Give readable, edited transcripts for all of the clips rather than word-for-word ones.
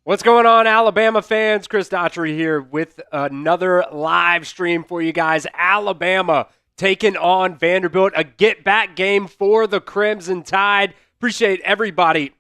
What's going on, Alabama fans? Chris Daughtery here with another live stream for you guys. Alabama taking on Vanderbilt, a get-back game for the Crimson Tide. Appreciate everybody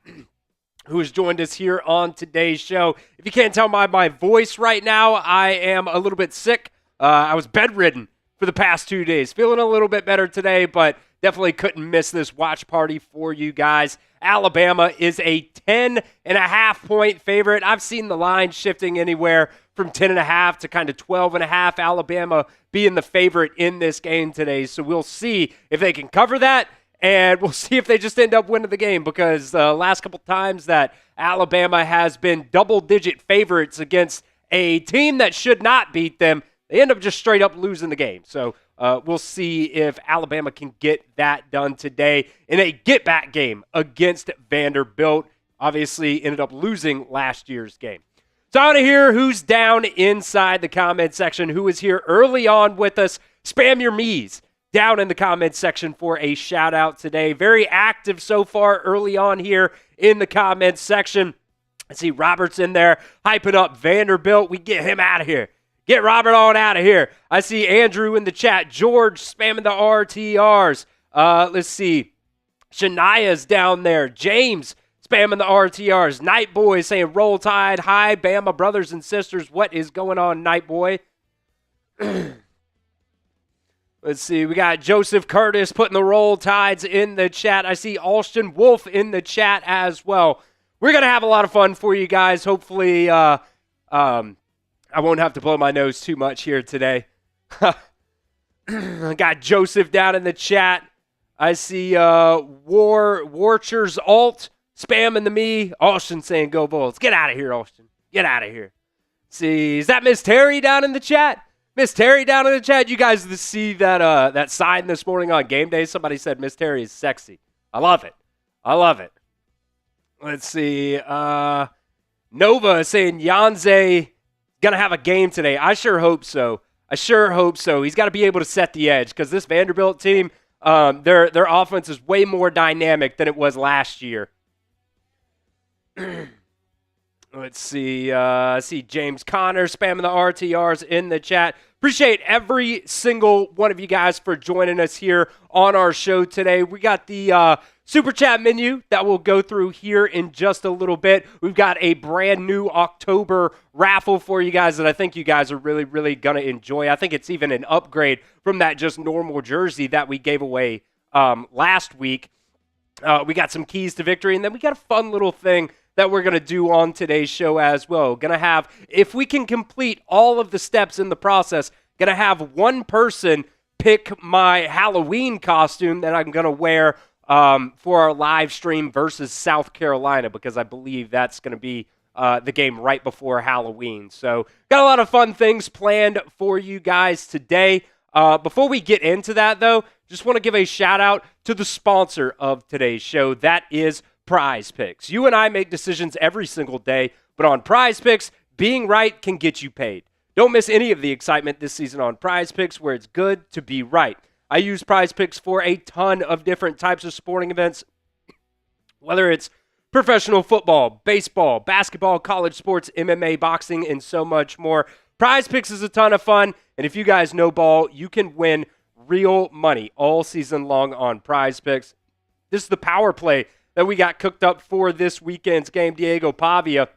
who has joined us here on today's show. If you can't tell by my voice right now, I am a little bit sick. I was bedridden for the past 2 days. Feeling a little bit better today, but definitely couldn't miss this watch party for you guys. Alabama is a 10.5-point favorite. I've seen the line shifting anywhere from 10.5 to kind of 12.5. Alabama being the favorite in this game today. So we'll see if they can cover that, and we'll see if they just end up winning the game, because the last couple times that Alabama has been double-digit favorites against a team that should not beat them, they end up just straight up losing the game. So we'll see if Alabama can get that done today in a get-back game against Vanderbilt. Obviously ended up losing last year's game. So I want to hear who's down inside the comment section, who is here early on with us. Spam your me's down in the comment section for a shout-out today. Very active so far early on here in the comment section. I see Robert's in there hyping up Vanderbilt. We get him out of here. Get Robert on out of here. I see Andrew in the chat. George spamming the RTRs. Let's see. Shania's down there. James spamming the RTRs. Night Boy saying roll tide. Hi, Bama brothers and sisters. What is going on, Night Boy? Let's see. We got Joseph Curtis putting the roll tides in the chat. I see Alston Wolf in the chat as well. We're going to have a lot of fun for you guys. Hopefully, I won't have to blow my nose too much here today. I got Joseph down in the chat. I see Warchers Alt spamming the me. Austin saying go Bulls. Get out of here, Austin. Get out of here. See, is that Miss Terry down in the chat? Miss Terry down in the chat. You guys see that that sign this morning on game day? Somebody said Miss Terry is sexy. I love it. I love it. Let's see. Nova saying Yanze going to have a game today. I sure hope so. I sure hope so. He's got to be able to set the edge, because this Vanderbilt team, their offense is way more dynamic than it was last year. Let's see. I see James Connor spamming the RTRs in the chat. Appreciate every single one of you guys for joining us here on our show today. We got the Super Chat menu that we'll go through here in just a little bit. We've got a brand new October raffle for you guys that I think you guys are really, really going to enjoy. I think it's even an upgrade from that just normal jersey that we gave away last week. We got some keys to victory, and then we got a fun little thing that we're going to do on today's show as well. Going to have, if we can complete all of the steps in the process, going to have one person pick my Halloween costume that I'm going to wear for our live stream versus South Carolina, because I believe that's going to be the game right before Halloween. So got a lot of fun things planned for you guys today. Before we get into that, though, just want to give a shout out to the sponsor of today's show. That is Prize Picks. You and I make decisions every single day, but on Prize Picks, being right can get you paid. Don't miss any of the excitement this season on Prize Picks, where it's good to be right. I use Prize Picks for a ton of different types of sporting events, whether it's professional football, baseball, basketball, college sports, MMA, boxing, and so much more. Prize Picks is a ton of fun, and if you guys know ball, you can win real money all season long on Prize Picks. This is the power play that we got cooked up for this weekend's game. Diego Pavia,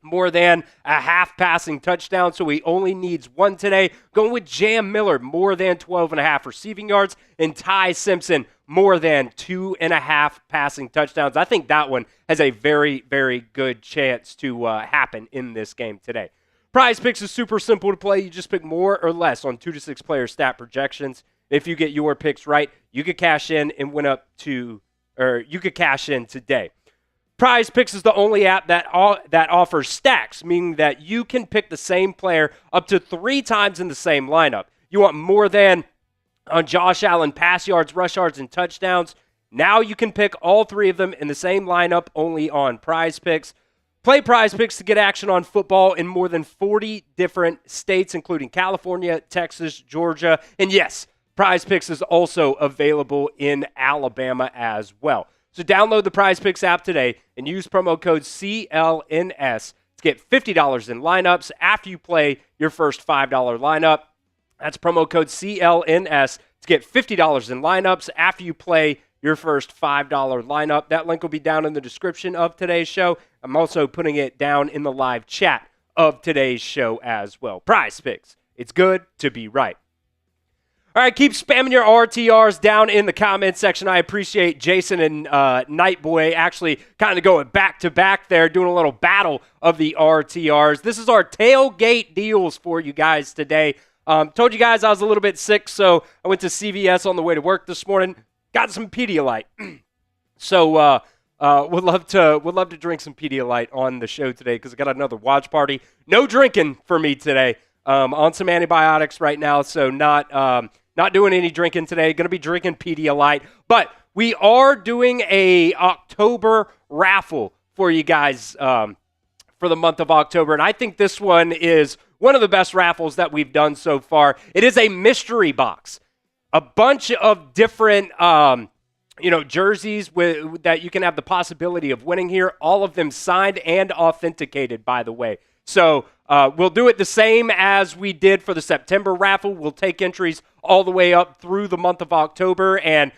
more than a half passing touchdown, so he only needs one today. Going with Jam Miller, more than 12.5 receiving yards, and Ty Simpson, more than 2.5 passing touchdowns. I think that one has a very, very good chance to happen in this game today. Prize Picks is super simple to play. You just pick more or less on 2 to 6 player stat projections. If you get your picks right, you could cash in and win up to, or you could cash in today. Prize Picks is the only app that offers stacks, meaning that you can pick the same player up to 3 times in the same lineup. You want more than on Josh Allen pass yards, rush yards, and touchdowns. Now you can pick all 3 of them in the same lineup only on Prize Picks. Play Prize Picks to get action on football in more than 40 different states, including California, Texas, Georgia, and yes, Prize Picks is also available in Alabama as well. So download the Prize Picks app today and use promo code CLNS to get $50 in lineups after you play your first $5 lineup. That's promo code CLNS to get $50 in lineups after you play your first $5 lineup. That link will be down in the description of today's show. I'm also putting it down in the live chat of today's show as well. Prize Picks. It's good to be right. All right, keep spamming your RTRs down in the comment section. I appreciate Jason and Nightboy actually kind of going back-to-back there, doing a little battle of the RTRs. This is our tailgate deals for you guys today. Told you guys I was a little bit sick, so I went to CVS on the way to work this morning. Got some Pedialyte. So would love to drink some Pedialyte on the show today because I got another watch party. No drinking for me today. On some antibiotics right now, so not doing any drinking today. Going to be drinking Pedialyte. But we are doing a October raffle for you guys for the month of October. And I think this one is one of the best raffles that we've done so far. It is a mystery box. A bunch of different jerseys that you can have the possibility of winning here. All of them signed and authenticated, by the way. So we'll do it the same as we did for the September raffle. We'll take entries all the way up through the month of October, and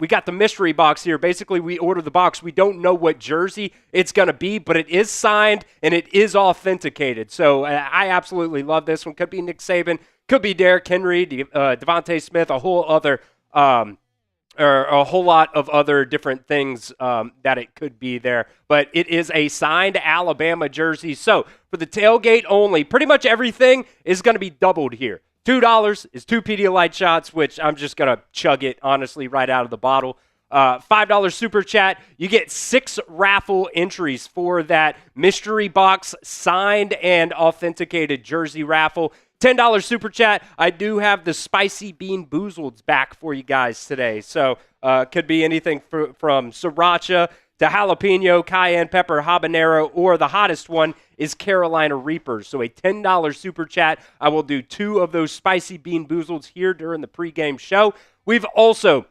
we got the mystery box here. Basically, we order the box. We don't know what jersey it's going to be, but it is signed and it is authenticated. So I absolutely love this one. Could be Nick Saban, could be Derrick Henry, Devontae Smith, a whole lot of other different things that it could be there. But it is a signed Alabama jersey. So for the tailgate only, pretty much everything is going to be doubled here. $2 is 2 Pedialyte shots, which I'm just going to chug it, honestly, right out of the bottle. $5 super chat. You get 6 raffle entries for that mystery box signed and authenticated jersey raffle. $10 super chat. I do have the spicy bean boozleds back for you guys today. So could be anything from sriracha to jalapeno, cayenne pepper, habanero, or the hottest one is Carolina Reapers. So a $10 super chat. I will do 2 of those spicy bean boozleds here during the pregame show. We've also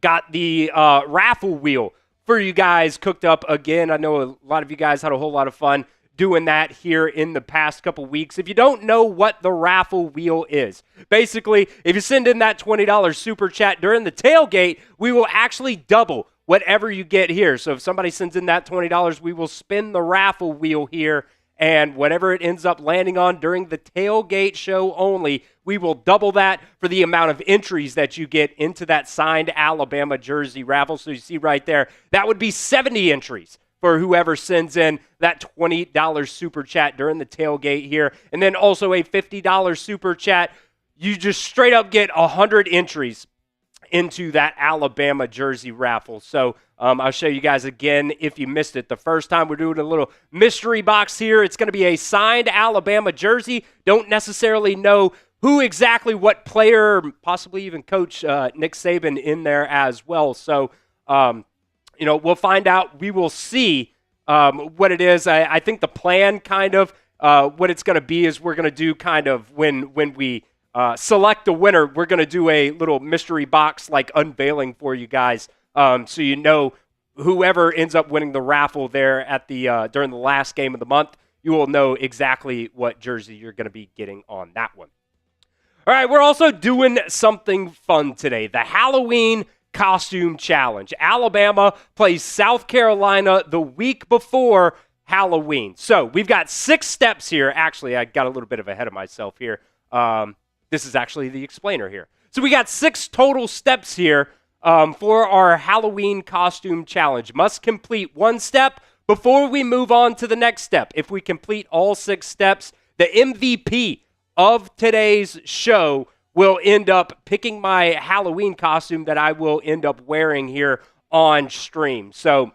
got the raffle wheel for you guys cooked up again. I know a lot of you guys had a whole lot of fun doing that here in the past couple weeks. If you don't know what the raffle wheel is, basically, if you send in that $20 super chat during the tailgate, we will actually double whatever you get here. So if somebody sends in that $20, we will spin the raffle wheel here, and whatever it ends up landing on during the tailgate show only, we will double that for the amount of entries that you get into that signed Alabama jersey raffle. So you see right there, that would be 70 entries for whoever sends in that $20 super chat during the tailgate here. And then also a $50 super chat. You just straight up get 100 entries into that Alabama jersey raffle. So I'll show you guys again if you missed it the first time. We're doing a little mystery box here. It's going to be a signed Alabama jersey. Don't necessarily know who exactly, what player, possibly even coach Nick Saban in there as well. So, we'll find out. We will see what it is. I think the plan kind of what it's going to be is we're going to do kind of when we select a winner, we're going to do a little mystery box like unveiling for you guys. So you know whoever ends up winning the raffle there at the during the last game of the month, you will know exactly what jersey you're going to be getting on that one. All right, we're also doing something fun today. The Halloween Costume Challenge. Alabama plays South Carolina the week before Halloween. So we've got 6 steps here. Actually, I got a little bit of ahead of myself here. This is actually the explainer here. So we got 6 total steps here for our Halloween Costume Challenge. Must complete 1 step before we move on to the next step. If we complete all 6 steps, the MVP of today's show will end up picking my Halloween costume that I will end up wearing here on stream. So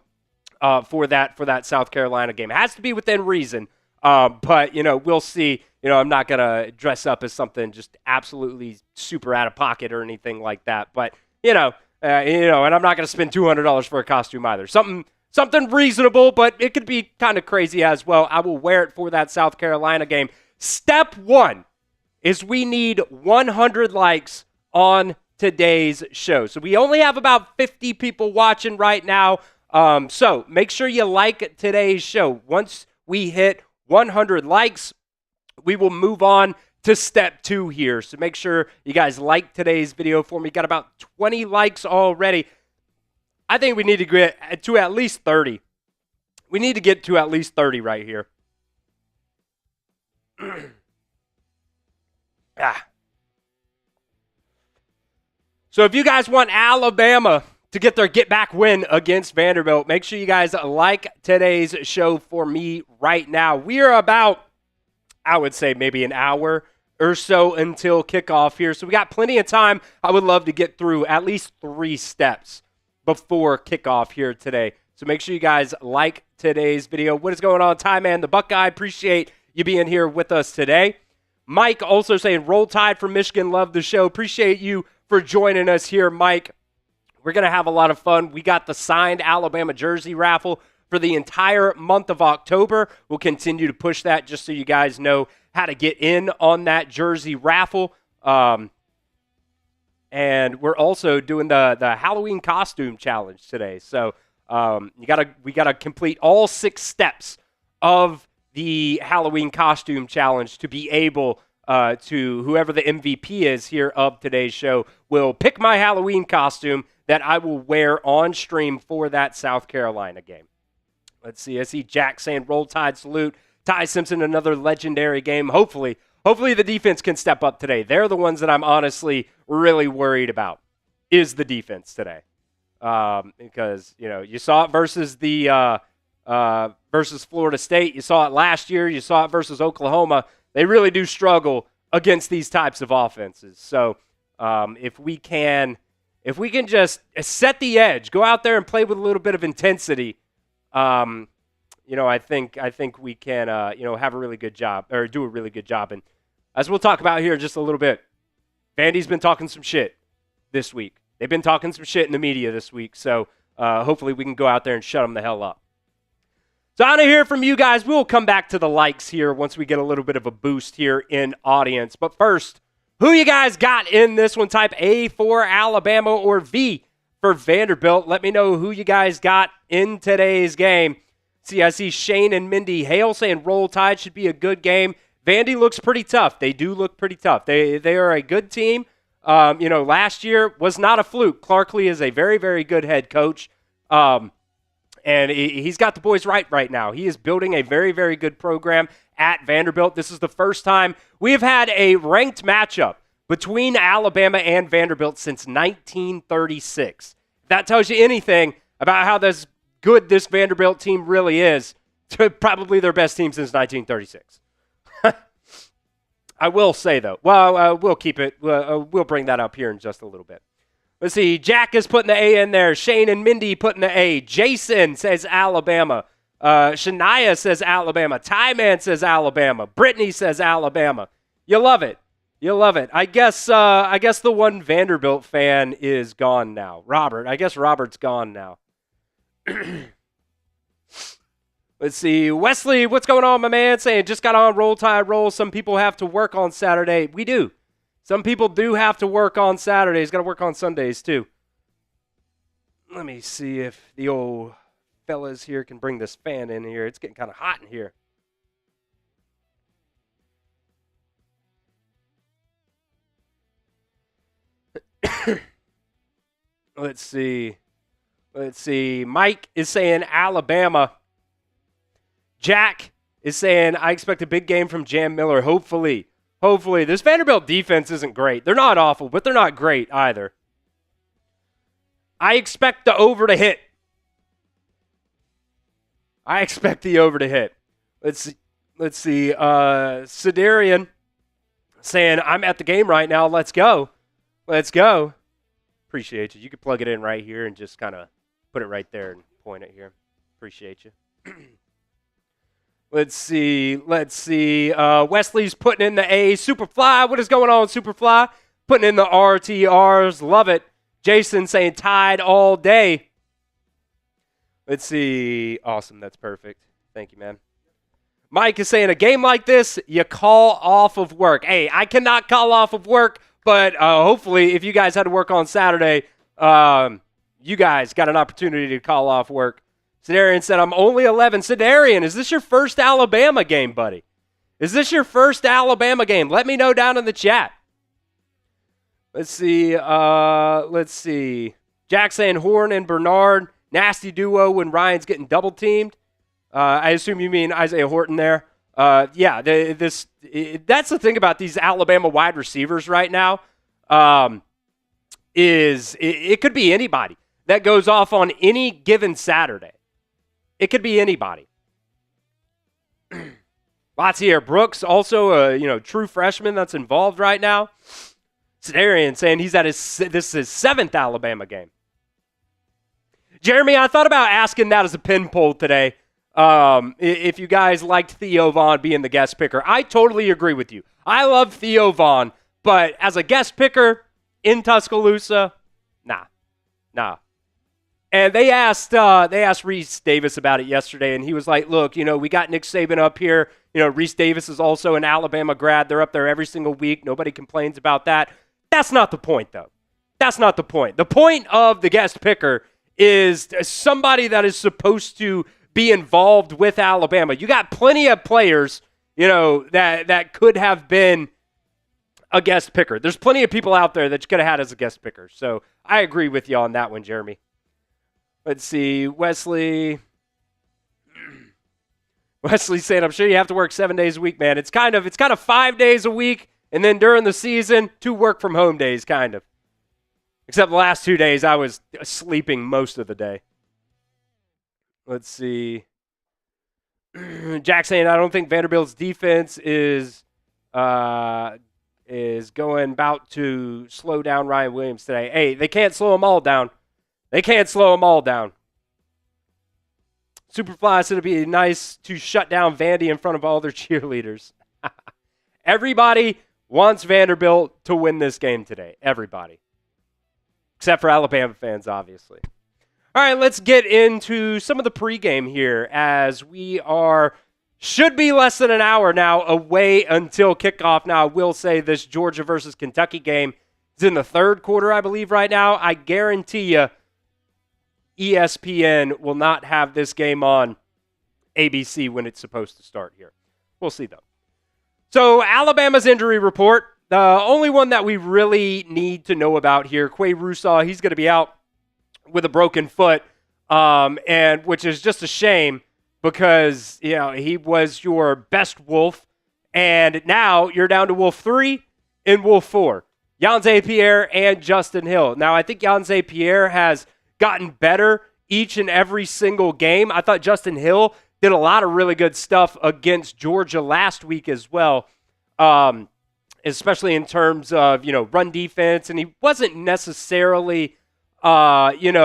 for that South Carolina game, it has to be within reason. But we'll see. I'm not gonna dress up as something just absolutely super out of pocket or anything like that. But and I'm not gonna spend $200 for a costume either. Something reasonable, but it could be kind of crazy as well. I will wear it for that South Carolina game. Step 1 is we need 100 likes on today's show. So we only have about 50 people watching right now. So make sure you like today's show. Once we hit 100 likes, we will move on to step 2 here. So make sure you guys like today's video for me. Got about 20 likes already. I think we need to get to at least 30. We need to get to at least 30 right here. So if you guys want Alabama to get their get-back win against Vanderbilt, make sure you guys like today's show for me right now. We are about, I would say, maybe an hour or so until kickoff here. So we got plenty of time. I would love to get through at least 3 steps before kickoff here today. So make sure you guys like today's video. What is going on, Ty Man, the Buckeye? Appreciate you being here with us today. Mike also saying, Roll Tide from Michigan. Love the show. Appreciate you for joining us here, Mike. We're going to have a lot of fun. We got the signed Alabama jersey raffle for the entire month of October. We'll continue to push that just so you guys know how to get in on that jersey raffle. And we're also doing the Halloween costume challenge today. So we gotta complete all 6 steps of the Halloween costume challenge to be able to, whoever the MVP is here of today's show, will pick my Halloween costume that I will wear on stream for that South Carolina game. Let's see. I see Jack saying, Roll Tide, salute. Ty Simpson, another legendary game. Hopefully the defense can step up today. They're the ones that I'm honestly really worried about, is the defense today. Because, you saw it versus versus Florida State. You saw it last year. You saw it versus Oklahoma. They really do struggle against these types of offenses. So if we can just set the edge, go out there and play with a little bit of intensity, I think we can have a really good job, or do a really good job. And as we'll talk about here in just a little bit, Vandy's been talking some shit this week. They've been talking some shit in the media this week. So hopefully we can go out there and shut them the hell up. So I want to hear from you guys. We'll come back to the likes here once we get a little bit of a boost here in audience. But first, who you guys got in this one? Type A for Alabama or V for Vanderbilt. Let me know who you guys got in today's game. See, I see Shane and Mindy Hale saying Roll Tide should be a good game. Vandy looks pretty tough. They do look pretty tough. They are a good team. Last year was not a fluke. Clark Lee is a very, very good head coach. And he's got the boys right now. He is building a very, very good program at Vanderbilt. This is the first time we have had a ranked matchup between Alabama and Vanderbilt since 1936. If that tells you anything about how good this Vanderbilt team really is, probably their best team since 1936. I will say, though, we'll keep it. We'll bring that up here in just a little bit. Let's see. Jack is putting the A in there. Shane and Mindy putting the A. Jason says Alabama. Shania says Alabama. Ty Man says Alabama. Brittany says Alabama. You love it. You love it. I guess the one Vanderbilt fan is gone now. Robert. I guess Robert's gone now. Let's see. Wesley, what's going on, my man? Saying just got on Roll Tide Roll. Some people have to work on Saturday. We do. Some people do have to work on Saturdays. Got to work on Sundays, too. Let me see if the old fellas here can bring this fan in here. It's getting kind of hot in here. Let's see. Mike is saying Alabama. Jack is saying, I expect a big game from Jam Miller. Hopefully. This Vanderbilt defense isn't great. They're not awful, but they're not great either. I expect the over to hit. Let's see. Sidarian saying, I'm at the game right now. Let's go. Appreciate you. You could plug it in right here and just kind of put it right there and point it here. Appreciate you. Let's see. Wesley's putting in the A. Superfly. What is going on, Superfly? Putting in the RTRs. Love it. Jason saying Tide all day. Let's see. Awesome. That's perfect. Thank you, man. Mike is saying a game like this, you call off of work. Hey, I cannot call off of work, but hopefully if you guys had to work on Saturday, you guys got an opportunity to call off work Sidarian said, I'm only 11. Sidarian, is this your first Alabama game, buddy? Is this your first Alabama game? Let me know down in the chat. Let's see. Jack saying Horn and Bernard, nasty duo when Ryan's getting double teamed. I assume you mean Isaiah Horton there. That's the thing about these Alabama wide receivers right now. It could be anybody that goes off on any given Saturday. It could be anybody. Lots here. Brooks, also a true freshman that's involved right now. Sidarian saying this is his 7th Alabama game. Jeremy, I thought about asking that as a pin poll today. If you guys liked Theo Vaughn being the guest picker. I totally agree with you. I love Theo Vaughn, but as a guest picker in Tuscaloosa, nah. And they asked Reese Davis about it yesterday, and he was like, look, we got Nick Saban up here. Reese Davis is also an Alabama grad. They're up there every single week. Nobody complains about that. That's not the point, though. That's not the point. The point of the guest picker is somebody that is supposed to be involved with Alabama. You got plenty of players, that could have been a guest picker. There's plenty of people out there that you could have had as a guest picker. So I agree with you on that one, Jeremy. Let's see. Wesley saying, I'm sure you have to work 7 days a week, man. It's kind of 5 days a week, and then during the season, 2 work from home days, kind of. Except the last 2 days, I was sleeping most of the day. Let's see. Jack saying, I don't think Vanderbilt's defense is going about to slow down Ryan Williams today. Hey, they can't slow them all down. Superfly said it'd be nice to shut down Vandy in front of all their cheerleaders. Everybody wants Vanderbilt to win this game today. Everybody. Except for Alabama fans, obviously. All right, let's get into some of the pregame here as we should be less than an hour now away until kickoff. Now, I will say this Georgia versus Kentucky game is in the 3rd quarter, I believe, right now. I guarantee you ESPN will not have this game on ABC when it's supposed to start here. We'll see, though. So, Alabama's injury report. The only one that we really need to know about here, Quay Russaw, he's going to be out with a broken foot, and which is just a shame because he was your best Wolf, and now you're down to Wolf 3 and Wolf 4. Yonsei Pierre and Justin Hill. Now, I think Yonsei Pierre has gotten better each and every single game. I thought Justin Hill did a lot of really good stuff against Georgia last week as well, especially in terms of, run defense. And he wasn't necessarily, making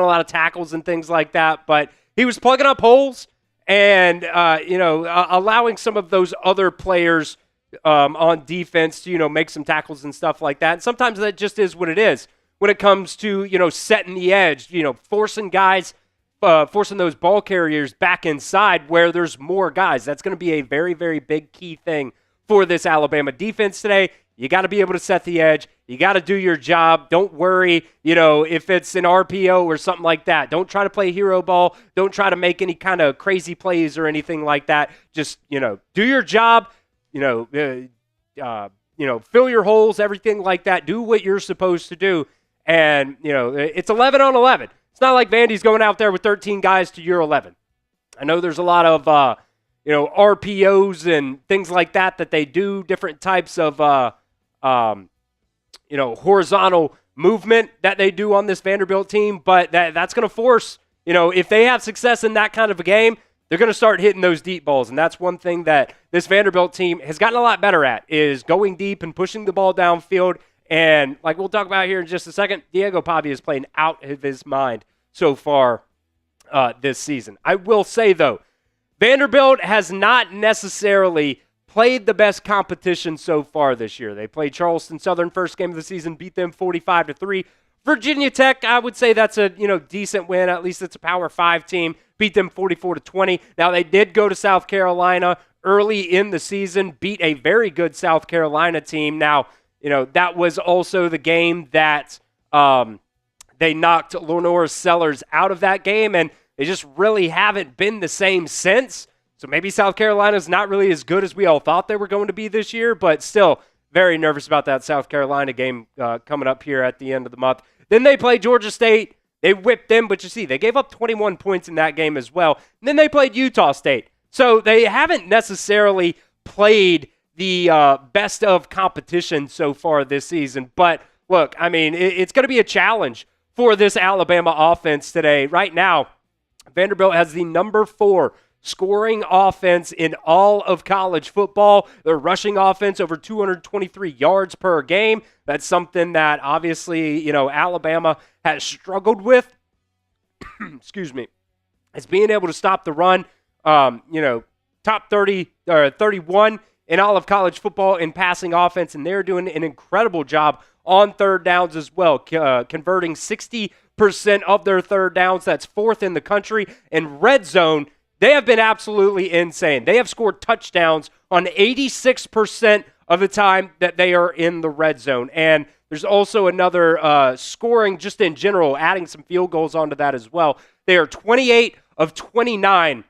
a lot of tackles and things like that, but he was plugging up holes and, allowing some of those other players on defense to, make some tackles and stuff like that. And sometimes that just is what it is when it comes to, setting the edge, forcing guys, forcing those ball carriers back inside where there's more guys. That's going to be a very, very big key thing for this Alabama defense today. You got to be able to set the edge. You got to do your job. Don't worry, if it's an RPO or something like that. Don't try to play hero ball. Don't try to make any kind of crazy plays or anything like that. Just, do your job. Fill your holes, everything like that. Do what you're supposed to do. And, it's 11 on 11. It's not like Vandy's going out there with 13 guys to your 11. I know there's a lot of, RPOs and things like that they do, different types of, horizontal movement that they do on this Vanderbilt team. But that's going to force, if they have success in that kind of a game, they're going to start hitting those deep balls. And that's one thing that this Vanderbilt team has gotten a lot better at is going deep and pushing the ball downfield. And like we'll talk about here in just a second, Diego Pavia is playing out of his mind so far this season. I will say, though, Vanderbilt has not necessarily played the best competition so far this year. They played Charleston Southern first game of the season, beat them 45-3. Virginia Tech, I would say that's a decent win. At least it's a Power 5 team. Beat them 44-20. Now, they did go to South Carolina early in the season, beat a very good South Carolina team. Now, that was also the game that They knocked Lenore Sellers out of that game, and they just really haven't been the same since. So maybe South Carolina's not really as good as we all thought they were going to be this year, but still very nervous about that South Carolina game coming up here at the end of the month. Then they play Georgia State. They whipped them, but you see, they gave up 21 points in that game as well. And then they played Utah State. So they haven't necessarily played the best of competition so far this season. But look, I mean, it's going to be a challenge for this Alabama offense today. Right now, Vanderbilt has the number 4 scoring offense in all of college football. Their rushing offense over 223 yards per game. That's something that obviously, Alabama has struggled with. Excuse me. It's being able to stop the run. Top 30 or 31 in all of college football in passing offense, and they're doing an incredible job on third downs as well, converting 60% of their third downs. That's 4th in the country. And red zone, they have been absolutely insane. They have scored touchdowns on 86% of the time that they are in the red zone. And there's also another scoring just in general, adding some field goals onto that as well. They are 28 of 29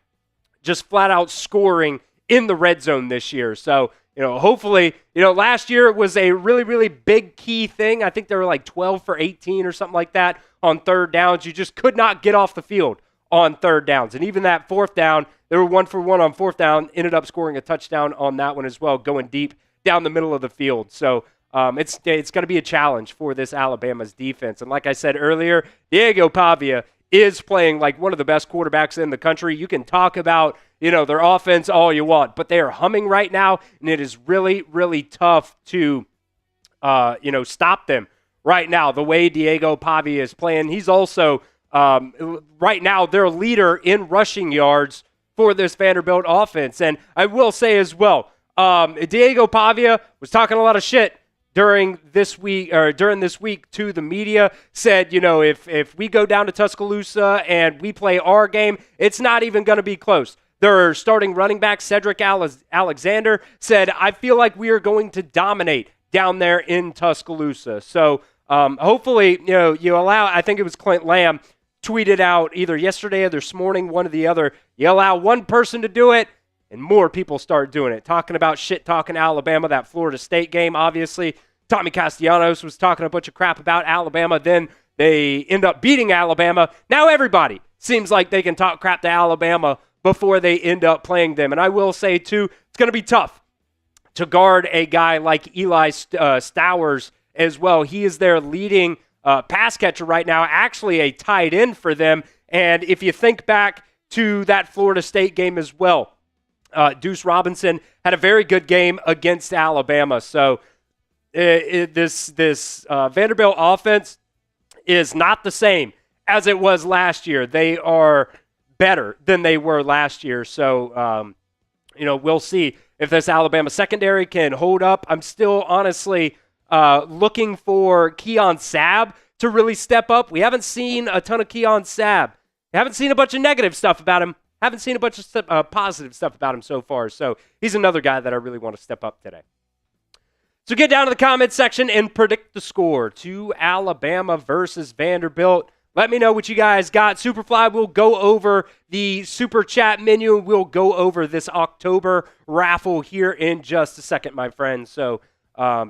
just flat out scoring in the red zone this year. So, hopefully, last year it was a really, really big key thing. I think they were like 12 for 18 or something like that on third downs. You just could not get off the field on third downs. And even that 4th down, they were 1 for 1 on 4th down, ended up scoring a touchdown on that one as well, going deep down the middle of the field. So it's going to be a challenge for this Alabama's defense. And like I said earlier, Diego Pavia is playing like one of the best quarterbacks in the country. You can talk about, their offense all you want, but they are humming right now, and it is really, really tough to, stop them right now. The way Diego Pavia is playing, he's also right now their leader in rushing yards for this Vanderbilt offense. And I will say as well, Diego Pavia was talking a lot of shit during this week to the media, said, if we go down to Tuscaloosa and we play our game, it's not even going to be close. Their starting running back, Cedric Alexander, said, I feel like we are going to dominate down there in Tuscaloosa. So hopefully, you allow, I think it was Clint Lamb, tweeted out either yesterday or this morning, one or the other, you allow one person to do it, and more people start doing it. Talking about shit-talking Alabama, that Florida State game, obviously. Tommy Castellanos was talking a bunch of crap about Alabama. Then they end up beating Alabama. Now everybody seems like they can talk crap to Alabama before they end up playing them. And I will say, too, it's going to be tough to guard a guy like Eli Stowers as well. He is their leading pass catcher right now, actually a tight end for them. And if you think back to that Florida State game as well, Deuce Robinson had a very good game against Alabama. So this Vanderbilt offense is not the same as it was last year. They are better than they were last year. So, we'll see if this Alabama secondary can hold up. I'm still honestly looking for Keon Sabb to really step up. We haven't seen a ton of Keon Sabb. We haven't seen a bunch of negative stuff about him. Haven't seen a bunch of positive stuff about him so far. So he's another guy that I really want to step up today. So get down to the comments section and predict the score to Alabama versus Vanderbilt. Let me know what you guys got. Superfly will go over the Super Chat menu. We'll go over this October raffle here in just a second, my friends. So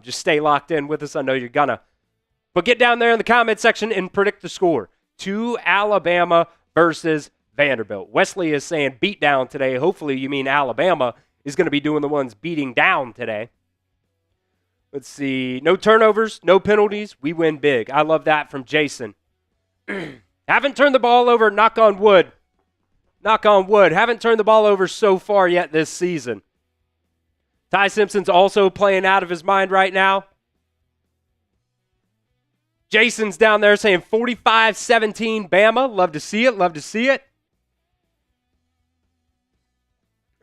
just stay locked in with us. I know you're gonna. But get down there in the comment section and predict the score to Alabama versus Vanderbilt. Wesley is saying beat down today. Hopefully you mean Alabama is going to be doing the ones beating down today. Let's see. No turnovers, no penalties. We win big. I love that from Jason. Haven't turned the ball over, knock on wood. Knock on wood. Haven't turned the ball over so far yet this season. Ty Simpson's also playing out of his mind right now. Jason's down there saying 45-17 Bama. Love to see it. Love to see it.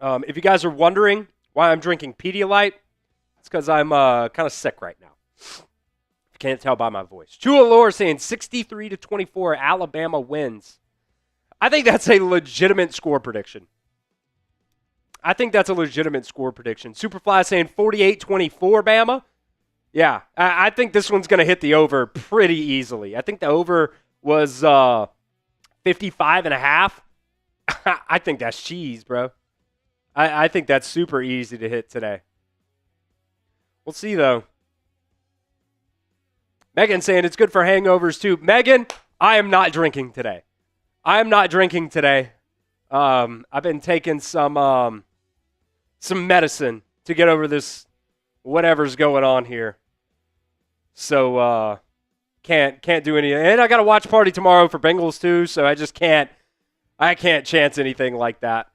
If you guys are wondering why I'm drinking Pedialyte, it's because I'm kind of sick right now. You can't tell by my voice. Chua Lore saying 63-24 Alabama wins. I think that's a legitimate score prediction. Superfly saying 48-24 Bama. Yeah, I think this one's going to hit the over pretty easily. I think the over was 55.5. I think that's cheese, bro. I think that's super easy to hit today. We'll see, though. Megan saying it's good for hangovers, too. Megan, I am not drinking today. I've been taking some medicine to get over this whatever's going on here. So can't do any. And I got a watch party tomorrow for Bengals too, so I can't chance anything like that.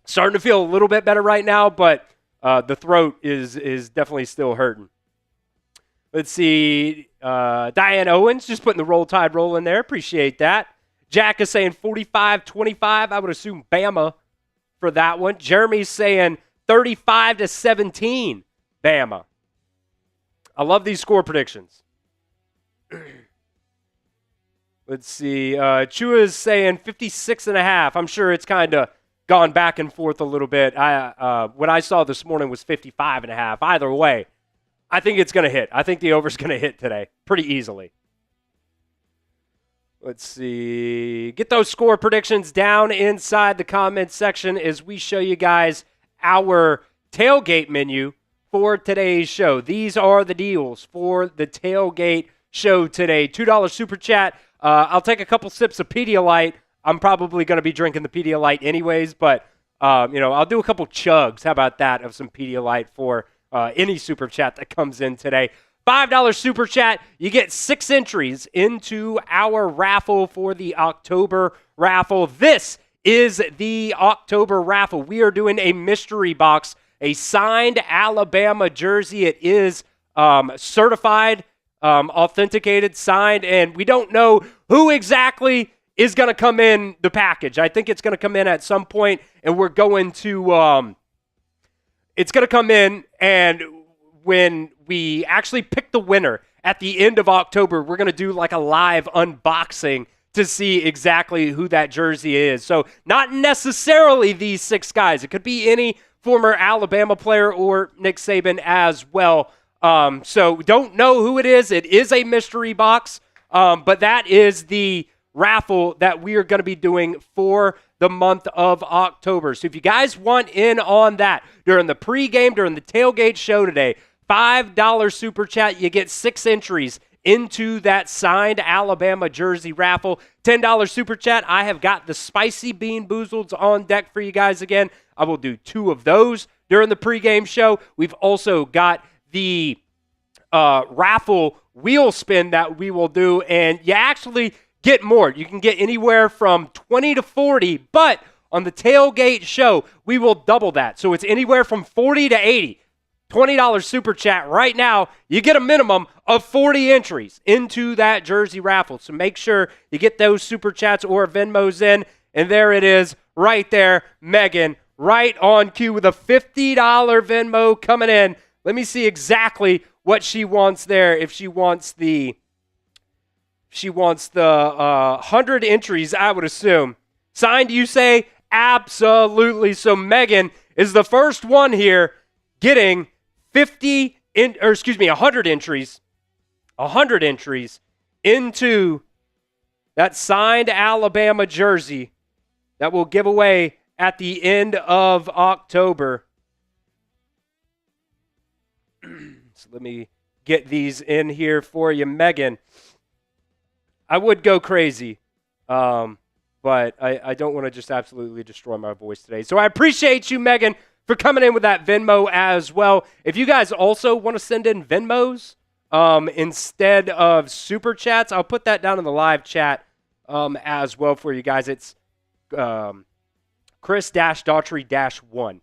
Starting to feel a little bit better right now, but the throat is definitely still hurting. Let's see. Diane Owens just putting the Roll Tide roll in there. Appreciate that. Jack is saying 45-25. I would assume Bama for that one. Jeremy's saying 35-17 Bama. I love these score predictions. Let's see. Chua is saying 56.5. I'm sure it's kind of gone back and forth a little bit. What I saw this morning was 55.5. Either way, I think it's going to hit. I think the over's going to hit today pretty easily. Let's see. Get those score predictions down inside the comment section as we show you guys our tailgate menu for today's show. These are the deals for the tailgate show today. $2 super chat. I'll take a couple sips of Pedialyte. I'm probably going to be drinking the Pedialyte anyways, but I'll do a couple chugs. How about that, of some Pedialyte for any super chat that comes in today. $5 super chat, you get 6 entries into our raffle for the October raffle. This is the October raffle. We are doing a mystery box, a signed Alabama jersey. It is certified, authenticated, signed, and we don't know who exactly is going to come in the package. I think it's going to come in at some point, and we're going to it's going to come in, and when we actually pick the winner at the end of October, we're going to do like a live unboxing to see exactly who that jersey is. So not necessarily these 6 guys. It could be any former Alabama player or Nick Saban as well. So don't know who it is. It is a mystery box, but that is the raffle that we are going to be doing for the month of October. So if you guys want in on that during the pregame, during the tailgate show today, $5 super chat, you get 6 entries into that signed Alabama jersey raffle. $10 super chat, I have got the Spicy Bean Boozleds on deck for you guys again. I will do 2 of those during the pregame show. We've also got the raffle wheel spin that we will do, and you actually get more. You can get anywhere from 20 to 40, but on the tailgate show, we will double that. So it's anywhere from 40 to 80. $20 super chat right now, you get a minimum of 40 entries into that jersey raffle. So make sure you get those super chats or Venmos in. And there it is right there, Megan, right on cue with a $50 Venmo coming in. Let me see exactly what she wants there. If she wants the 100 entries, I would assume. Signed, you say? Absolutely. So Megan is the first one here getting 100 entries into that signed Alabama jersey that we'll give away at the end of October. So let me get these in here for you, Megan. I would go crazy, but I don't want to just absolutely destroy my voice today. So I appreciate you, Megan, for coming in with that Venmo as well. If you guys also want to send in Venmos instead of Super Chats, I'll put that down in the live chat as well for you guys. It's Chris-Daughtery-1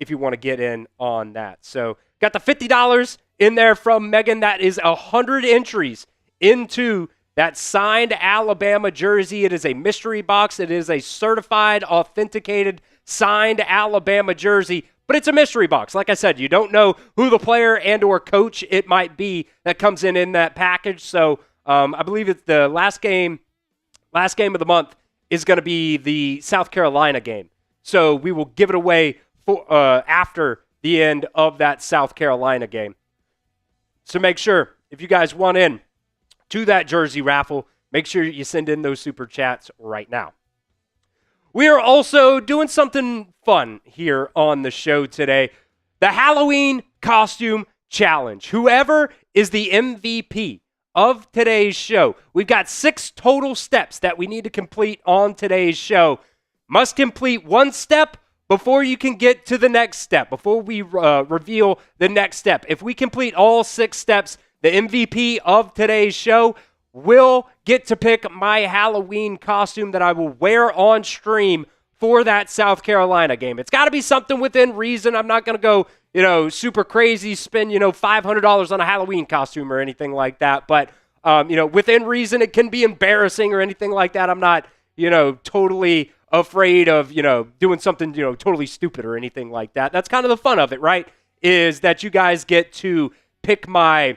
if you want to get in on that. So got the $50 in there from Megan. That is 100 entries into that signed Alabama jersey. It is a mystery box. It is a certified, authenticated, signed Alabama jersey, but it's a mystery box. Like I said, you don't know who the player and or coach it might be that comes in that package. So I believe it's the last game of the month is going to be the South Carolina game. So we will give it away for after the end of that South Carolina game. So make sure, if you guys want in to that jersey raffle, make sure you send in those super chats right now. We are also doing something fun here on the show today. The Halloween Costume Challenge. Whoever is the MVP of today's show, we've got 6 total steps that we need to complete on today's show. Must complete one step before you can get to the next step, before we reveal the next step. If we complete all 6 steps, the MVP of today's show will get to pick my Halloween costume that I will wear on stream for that South Carolina game. It's got to be something within reason. I'm not going to go, super crazy, spend, $500 on a Halloween costume or anything like that. But, within reason, it can be embarrassing or anything like that. I'm not, totally afraid of, doing something, totally stupid or anything like that. That's kind of the fun of it, right? Is that you guys get to pick my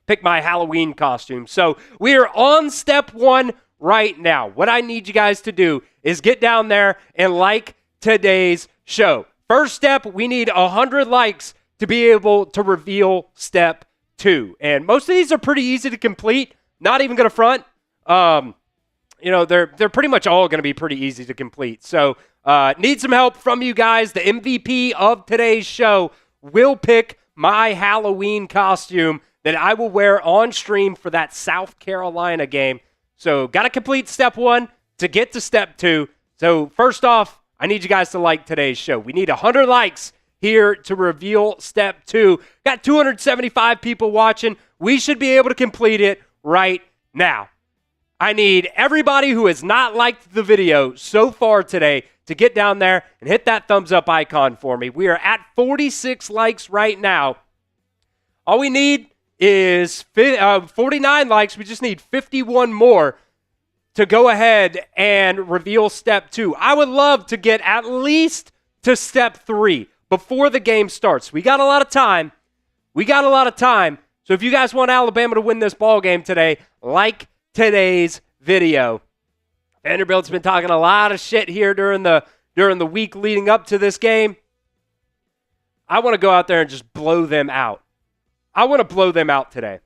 Halloween costume. So we are on step 1 right now. What I need you guys to do is get down there and like today's show. First step, we need 100 likes to be able to reveal step 2. And most of these are pretty easy to complete. Not even going to front. They're pretty much all going to be pretty easy to complete. So need some help from you guys. The MVP of today's show will pick my Halloween costume that I will wear on stream for that South Carolina game. So got to complete step 1 to get to step 2. So first off, I need you guys to like today's show. We need 100 likes here to reveal step 2. Got 275 people watching. We should be able to complete it right now. I need everybody who has not liked the video so far today to get down there and hit that thumbs up icon for me. We are at 46 likes right now. All we need is 49 likes. We just need 51 more to go ahead and reveal step 2. I would love to get at least to step 3 before the game starts. We got a lot of time. So if you guys want Alabama to win this ball game today, like today's video. Vanderbilt's been talking a lot of shit here during the week leading up to this game. I want to go out there and just blow them out. I want to blow them out today.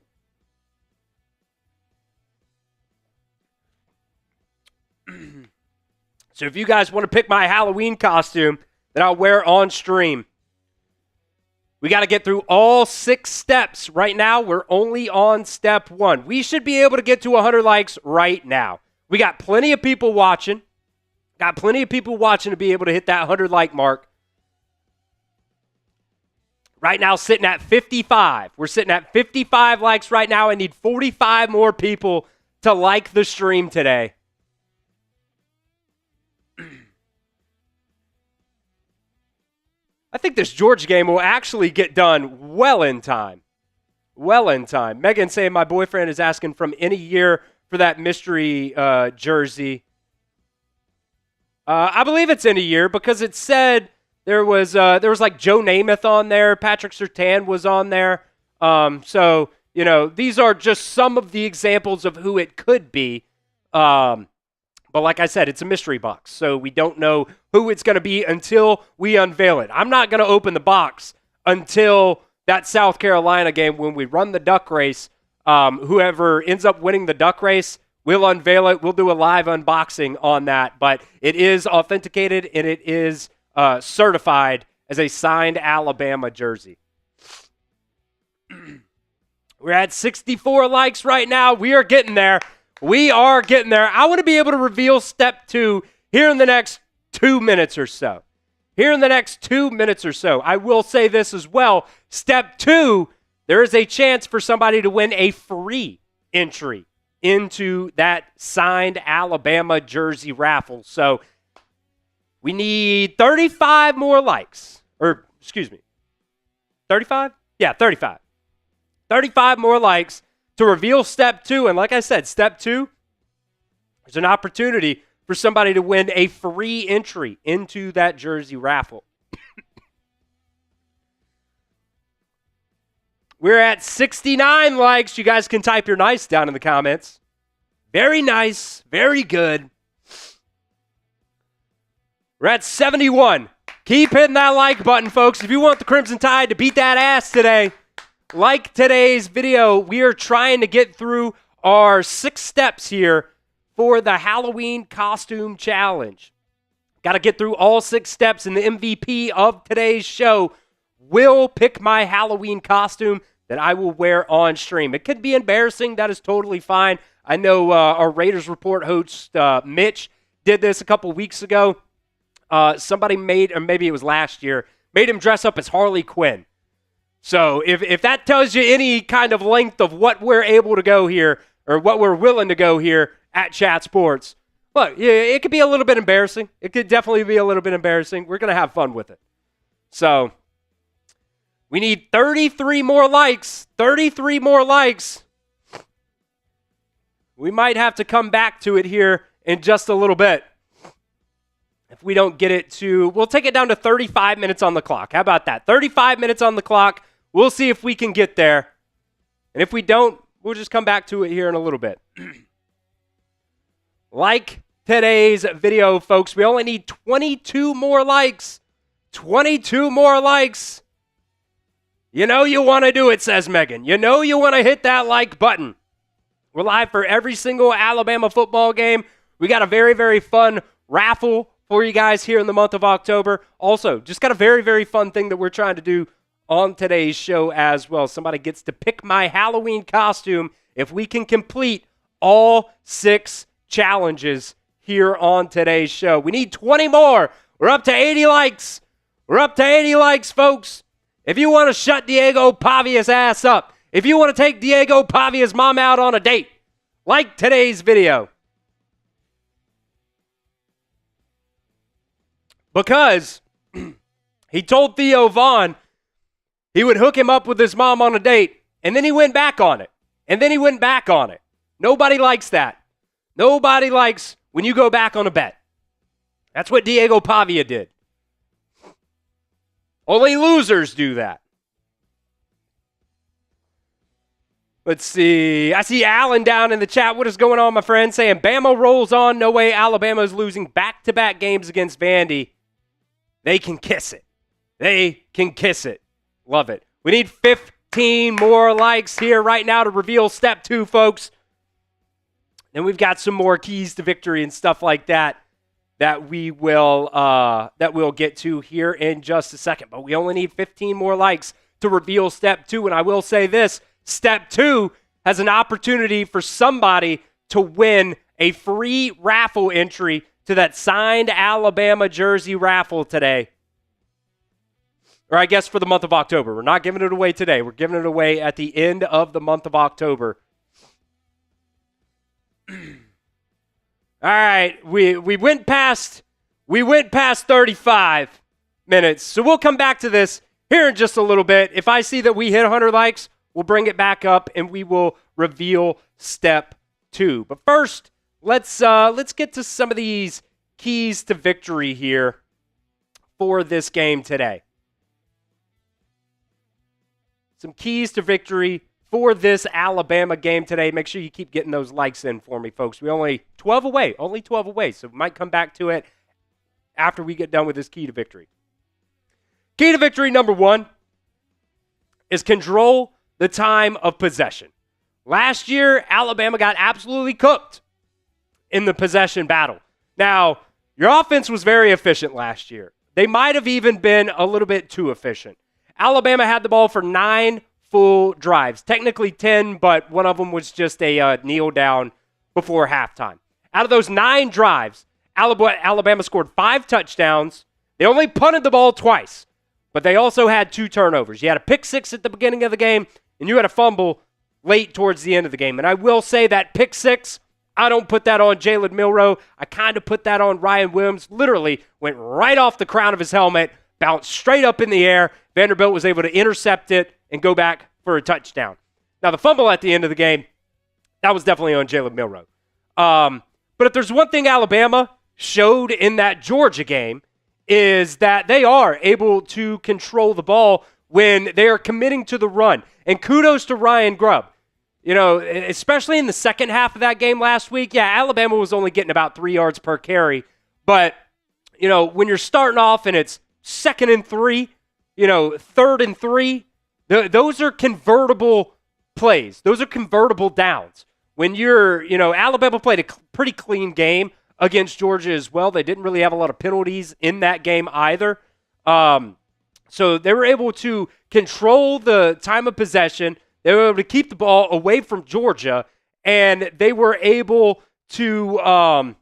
So if you guys want to pick my Halloween costume that I'll wear on stream, we got to get through all 6 steps. Right now, we're only on step 1. We should be able to get to 100 likes right now. We got plenty of people watching. To be able to hit that 100 like mark. Right now, sitting at 55. We're sitting at 55 likes right now. I need 45 more people to like the stream today. I think this Georgia game will actually get done well in time. Megan saying my boyfriend is asking from any year for that mystery jersey. I believe it's in a year because it said there was like Joe Namath on there. Patrick Surtain was on there. So, these are just some of the examples of who it could be. But like I said, it's a mystery box. So we don't know who it's going to be until we unveil it. I'm not going to open the box until that South Carolina game when we run the duck race. Whoever ends up winning the duck race, we'll unveil it. We'll do a live unboxing on that. But it is authenticated and it is certified as a signed Alabama jersey. We're at 64 likes right now. We are getting there. I want to be able to reveal step 2 here in the next 2 minutes or so. I will say this as well. Step 2, there is a chance for somebody to win a free entry into that signed Alabama jersey raffle. So we need 35 more likes. 35? Yeah, 35. 35 more likes to reveal step 2. And like I said, step 2, there's an opportunity for somebody to win a free entry into that jersey raffle. We're at 69 likes. You guys can type your nice down in the comments. Very nice. Very good. We're at 71. Keep hitting that like button, folks. If you want the Crimson Tide to beat that ass today, like today's video. We are trying to get through are 6 steps here for the Halloween costume challenge. Got to get through all 6 steps, and the MVP of today's show will pick my Halloween costume that I will wear on stream. It could be embarrassing. That is totally fine. I know our Raiders Report host, Mitch, did this a couple weeks ago. Somebody made, or maybe it was last year, made him dress up as Harley Quinn. So if that tells you any kind of length of what we're able to go here, or what we're willing to go here at Chat Sports, look, yeah, it could be a little bit embarrassing. It could definitely be a little bit embarrassing. We're going to have fun with it. So we need 33 more likes. 33 more likes. We might have to come back to it here in just a little bit. If we don't get it to, we'll take it down to 35 minutes on the clock. How about that? 35 minutes on the clock. We'll see if we can get there. And if we don't, we'll just come back to it here in a little bit. Like today's video, folks. We only need 22 more likes. 22 more likes. You know you want to do it, says Megan. You know you want to hit that like button. We're live for every single Alabama football game. We got a very, very fun raffle for you guys here in the month of October. Also, just got a very, very fun thing that we're trying to do on today's show as well. Somebody gets to pick my Halloween costume if we can complete all 6 challenges here on today's show. We need 20 more. We're up to 80 likes. We're up to 80 likes, folks. If you want to shut Diego Pavia's ass up, if you want to take Diego Pavia's mom out on a date, like today's video. Because he told Theo Vaughn he would hook him up with his mom on a date, and then he went back on it. And then he went back on it. Nobody likes that. Nobody likes when you go back on a bet. That's what Diego Pavia did. Only losers do that. Let's see. I see Alan down in the chat. What is going on, my friend? Saying Bama rolls on. No way Alabama is losing back-to-back games against Vandy. They can kiss it. They can kiss it. Love it. We need 15 more likes here right now to reveal step 2, folks. Then we've got some more keys to victory and stuff like that that we'll get to here in just a second. But we only need 15 more likes to reveal step 2. And I will say this, step 2 has an opportunity for somebody to win a free raffle entry to that signed Alabama jersey raffle today. Or I guess for the month of October. We're not giving it away today. We're giving it away at the end of the month of October. All right, we went past 35 minutes. So we'll come back to this here in just a little bit. If I see that we hit 100 likes, we'll bring it back up and we will reveal step 2. But first, let's get to some of these keys to victory here for this game today. Some keys to victory for this Alabama game today. Make sure you keep getting those likes in for me, folks. We only 12 away, so we might come back to it after we get done with this key to victory. Key to victory number 1 is control the time of possession. Last year, Alabama got absolutely cooked in the possession battle. Now, your offense was very efficient last year. They might have even been a little bit too efficient. Alabama had the ball for 9 full drives. Technically 10, but one of them was just a kneel down before halftime. Out of those 9 drives, Alabama scored 5 touchdowns. They only punted the ball twice, but they also had 2 turnovers. You had a pick 6 at the beginning of the game, and you had a fumble late towards the end of the game. And I will say that pick 6, I don't put that on Jalen Milroe. I kind of put that on Ryan Williams. Literally went right off the crown of his helmet, bounced straight up in the air. Vanderbilt was able to intercept it and go back for a touchdown. Now, the fumble at the end of the game, that was definitely on Jalen Milroe. But if there's one thing Alabama showed in that Georgia game is that they are able to control the ball when they are committing to the run. And kudos to Ryan Grubb. You know, especially in the second half of that game last week, yeah, Alabama was only getting about 3 yards per carry. But, you know, when you're starting off and it's 2nd and 3, you know, 3rd and 3, those are convertible plays. Those are convertible downs. when Alabama played a pretty clean game against Georgia as well. They didn't really have a lot of penalties in that game either. So they were able to control the time of possession. They were able to keep the ball away from Georgia, and they were able to,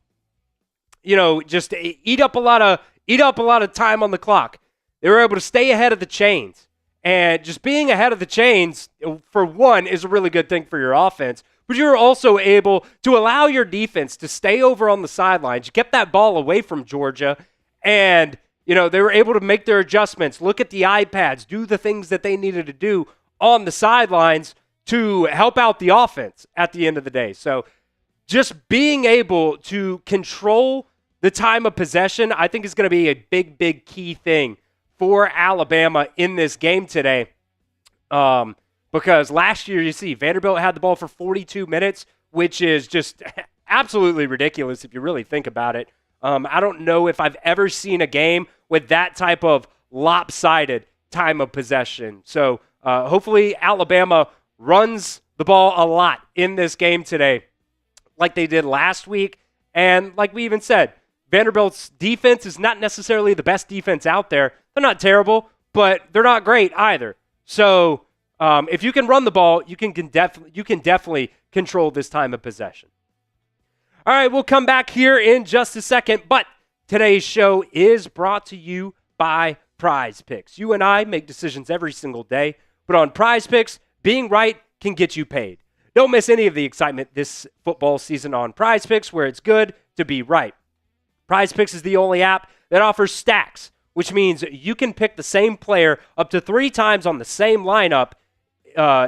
just eat up a lot of time on the clock. They were able to stay ahead of the chains, and just being ahead of the chains, for one, is a really good thing for your offense. But you were also able to allow your defense to stay over on the sidelines. You kept that ball away from Georgia, and they were able to make their adjustments, look at the iPads, do the things that they needed to do on the sidelines to help out the offense at the end of the day. So just being able to control the time of possession, I think, is going to be a big, big key thing for Alabama in this game today. Because last year, you see, Vanderbilt had the ball for 42 minutes, which is just absolutely ridiculous if you really think about it. I don't know if I've ever seen a game with that type of lopsided time of possession. So hopefully Alabama runs the ball a lot in this game today like they did last week. And like we even said, Vanderbilt's defense is not necessarily the best defense out there. They're not terrible, but they're not great either. So if you can run the ball, you can definitely control this time of possession. All right, we'll come back here in just a second, but today's show is brought to you by Prize Picks. You and I make decisions every single day, but on Prize Picks, being right can get you paid. Don't miss any of the excitement this football season on Prize Picks, where it's good to be right. Prize Picks is the only app that offers stacks, which means you can pick the same player up to 3 times on the same lineup.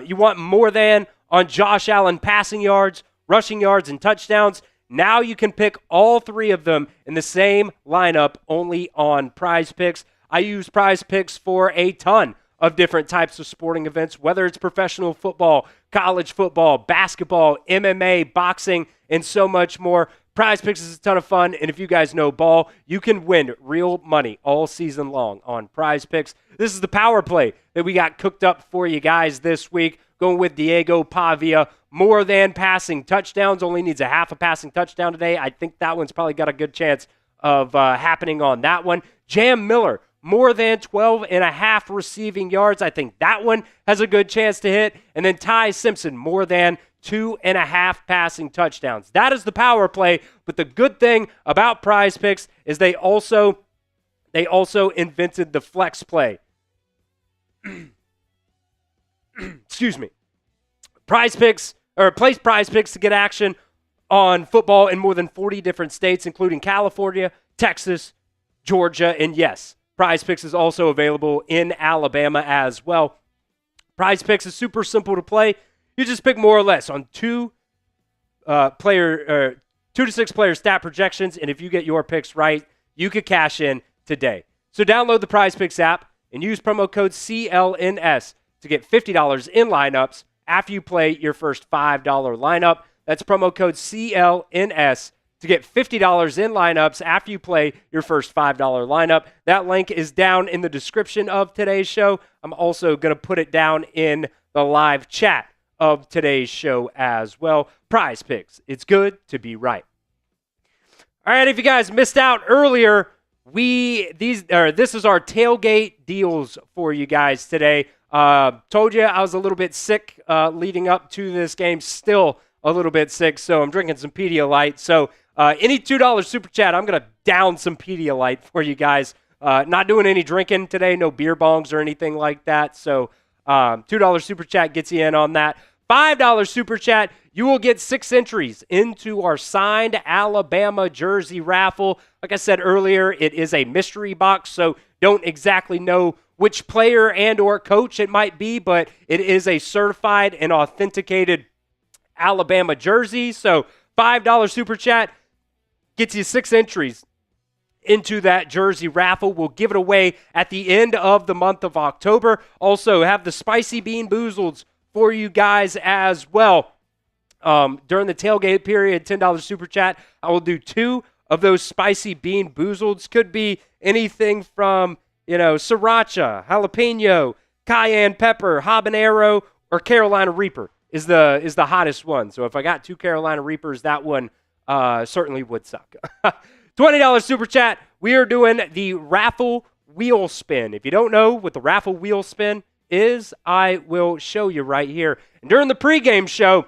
You want more than on Josh Allen passing yards, rushing yards, and touchdowns. Now you can pick all 3 of them in the same lineup only on Prize Picks. I use Prize Picks for a ton of different types of sporting events, whether it's professional football, college football, basketball, MMA, boxing, and so much more. Prize Picks is a ton of fun, and if you guys know ball, you can win real money all season long on Prize Picks. This is the power play that we got cooked up for you guys this week, going with Diego Pavia. More than passing touchdowns, only needs a half a passing touchdown today. I think that one's probably got a good chance of happening on that one. Jam Miller, more than 12.5 receiving yards. I think that one has a good chance to hit. And then Ty Simpson, more than 2.5 passing touchdowns. That is the power play. But the good thing about Prize Picks is they also invented the flex play. Excuse me. Prize Picks, or place Prize Picks to get action on football in more than 40 different states, including California, Texas, Georgia, and yes, Prize Picks is also available in Alabama as well. Prize Picks is super simple to play. You just pick more or less on 2 to 6 player stat projections, and if you get your picks right, you could cash in today. So download the Prize Picks app and use promo code CLNS to get $50 in lineups after you play your first $5 lineup. That's promo code CLNS to get $50 in lineups after you play your first $5 lineup. That link is down in the description of today's show. I'm also going to put it down in the live chat of today's show as well. Prize Picks. It's good to be right. All right, if you guys missed out earlier, this is our tailgate deals for you guys today. Told you I was a little bit sick leading up to this game. Still a little bit sick, so I'm drinking some Pedialyte. So any $2 super chat, I'm going to down some Pedialyte for you guys. Not doing any drinking today, no beer bongs or anything like that. So $2 super chat gets you in on that. $5 super chat, you will get 6 entries into our signed Alabama jersey raffle. Like I said earlier, it is a mystery box, so don't exactly know which player and or coach it might be, but it is a certified and authenticated Alabama jersey. So $5 super chat gets you 6 entries into that jersey raffle. We'll give it away at the end of the month of October. Also have the Spicy Bean Boozleds for you guys as well. During the tailgate period, $10 super chat, I will do 2 of those Spicy Bean Boozleds. Could be anything from, sriracha, jalapeno, cayenne pepper, habanero, or Carolina Reaper is the hottest one. So if I got 2 Carolina Reapers, that one certainly would suck. $20 super chat. We are doing the raffle wheel spin. If you don't know what the raffle wheel spin is, I will show you right here. And during the pregame show,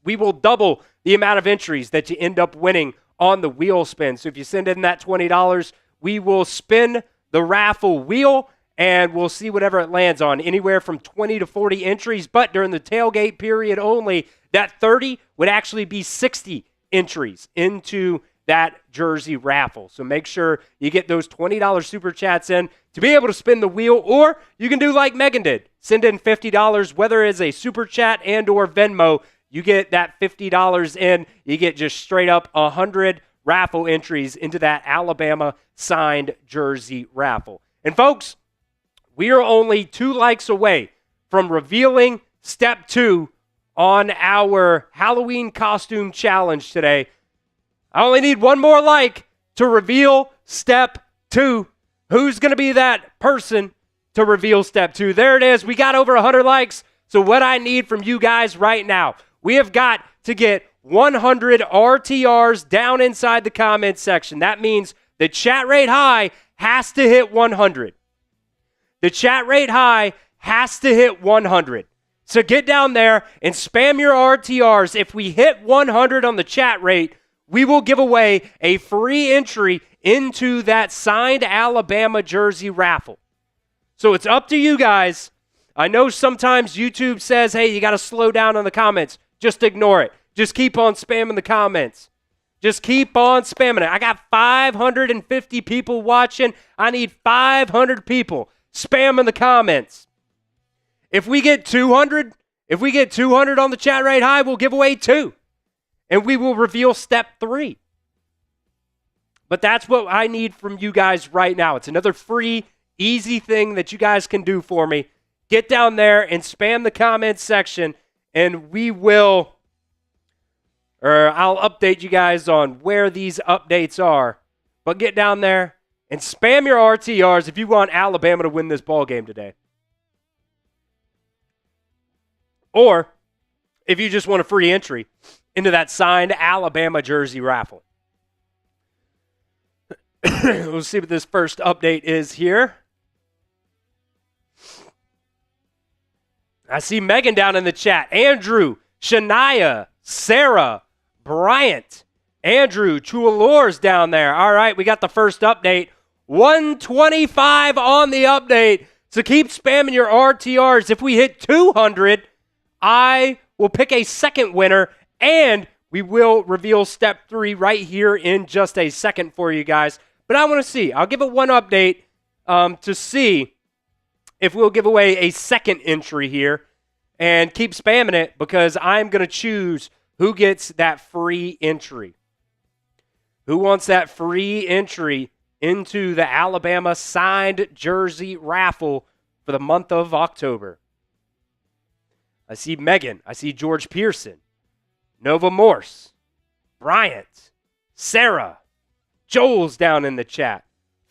we will double the amount of entries that you end up winning on the wheel spin. So if you send in that $20, we will spin the raffle wheel, and we'll see whatever it lands on, anywhere from 20 to 40 entries. But during the tailgate period only, that 30 would actually be 60 entries into that jersey raffle. So make sure you get those $20 super chats in to be able to spin the wheel, or you can do like Megan did. Send in $50, whether it's a super chat and or Venmo. You get that $50 in, you get just straight up 100 raffle entries into that Alabama signed jersey raffle. And folks, we are only 2 likes away from revealing step 2 on our Halloween costume challenge today. I only need 1 more like to reveal step 2. Who's going to be that person to reveal step 2? There it is. We got over 100 likes. So what I need from you guys right now, we have got to get 100 RTRs down inside the comments section. That means the chat rate high has to hit 100. The chat rate high has to hit 100. So get down there and spam your RTRs. If we hit 100 on the chat rate, we will give away a free entry into that signed Alabama jersey raffle. So it's up to you guys. I know sometimes YouTube says, hey, you got to slow down on the comments. Just ignore it. Just keep on spamming the comments. Just keep on spamming it. I got 550 people watching. I need 500 people spamming the comments. If we get 200 on the chat rate high, we'll give away 2. And we will reveal step 3. But that's what I need from you guys right now. It's another free, easy thing that you guys can do for me. Get down there and spam the comments section, and I'll update you guys on where these updates are. But get down there and spam your RTRs if you want Alabama to win this ball game today. Or if you just want a free entry into that signed Alabama jersey raffle. We'll see what this first update is here. I see Megan down in the chat. Andrew, Shania, Sarah, Bryant, Andrew, Chualor's down there. All right, we got the first update. 125 on the update. So keep spamming your RTRs. If we hit 200, I will pick a second winner, and we will reveal step 3 right here in just a second for you guys. But I want to see. I'll give it one update to see if we'll give away a second entry here, and keep spamming it because I'm going to choose who gets that free entry. Who wants that free entry into the Alabama signed jersey raffle for the month of October? I see Megan. I see George Pearson, Nova Morse, Bryant, Sarah, Joel's down in the chat,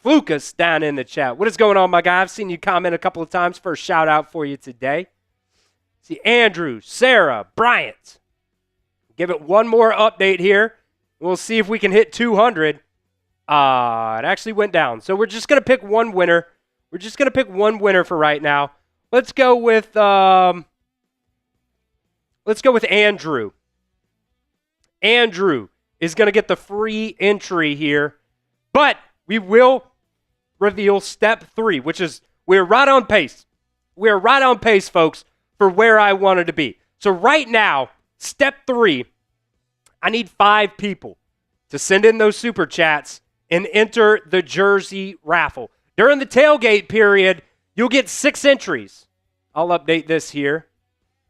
Lucas down in the chat. What is going on, my guy? I've seen you comment a couple of times. First shout out for you today. See Andrew, Sarah, Bryant. Give it one more update here. We'll see if we can hit 200. It actually went down. So we're just going to pick one winner. We're just going to pick one winner for right now. Let's go with Andrew. Andrew is going to get the free entry here. But we will reveal step 3, which is we're right on pace. We're right on pace, folks, for where I wanted to be. So right now, step 3, I need 5 people to send in those super chats and enter the jersey raffle. During the tailgate period, you'll get 6 entries. I'll update this here.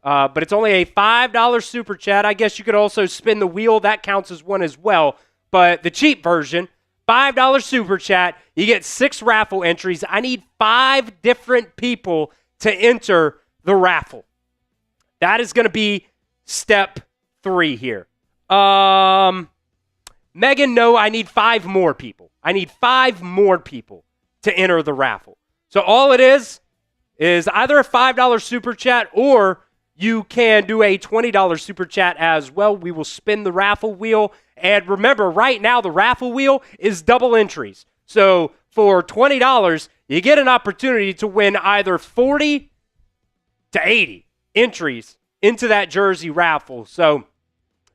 But it's only a $5 super chat. I guess you could also spin the wheel. That counts as one as well. But the cheap version, $5 super chat, you get 6 raffle entries. I need 5 different people to enter the raffle. That is going to be step 3 here. Megan, no, I need 5 more people. I need 5 more people to enter the raffle. So all it is either a $5 super chat, or you can do a $20 super chat as well. We will spin the raffle wheel. And remember, right now, the raffle wheel is double entries. So for $20, you get an opportunity to win either 40 to 80 entries into that jersey raffle. So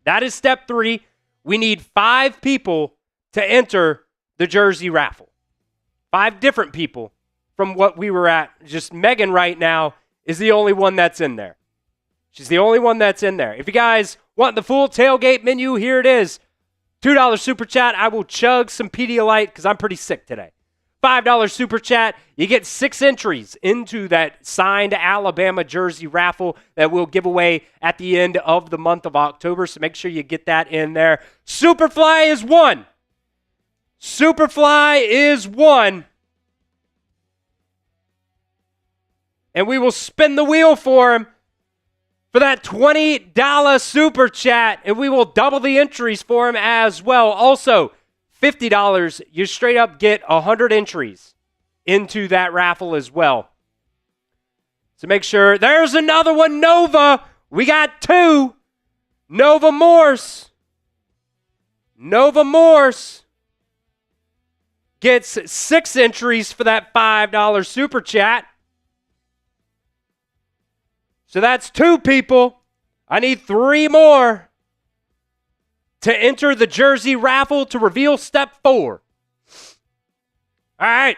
that is step 3. We need 5 people to enter the jersey raffle. 5 different people from what we were at. Just Megan right now is the only one that's in there. She's the only one that's in there. If you guys want the full tailgate menu, here it is. $2 super chat. I will chug some Pedialyte because I'm pretty sick today. $5 super chat. You get 6 entries into that signed Alabama jersey raffle that we'll give away at the end of the month of October. So make sure you get that in there. Superfly is 1. Superfly is 1. And we will spin the wheel for him for that $20 super chat, and we will double the entries for him as well. Also, $50, you straight up get 100 entries into that raffle as well. So make sure. There's another one, Nova. We got 2. Nova Morse. Nova Morse gets 6 entries for that $5 super chat. So that's 2 people. I need 3 more to enter the jersey raffle to reveal step 4. All right.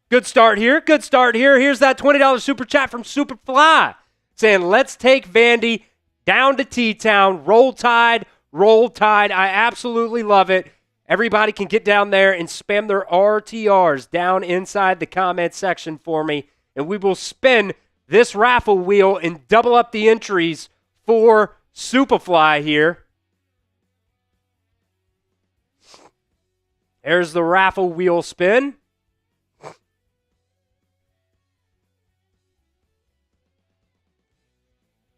Good start here. Good start here. Here's that $20 super chat from Superfly saying, let's take Vandy down to T-Town. Roll Tide. Roll Tide. I absolutely love it. Everybody can get down there and spam their RTRs down inside the comment section for me, and we will spin this raffle wheel and double up the entries for Superfly here. There's the raffle wheel spin.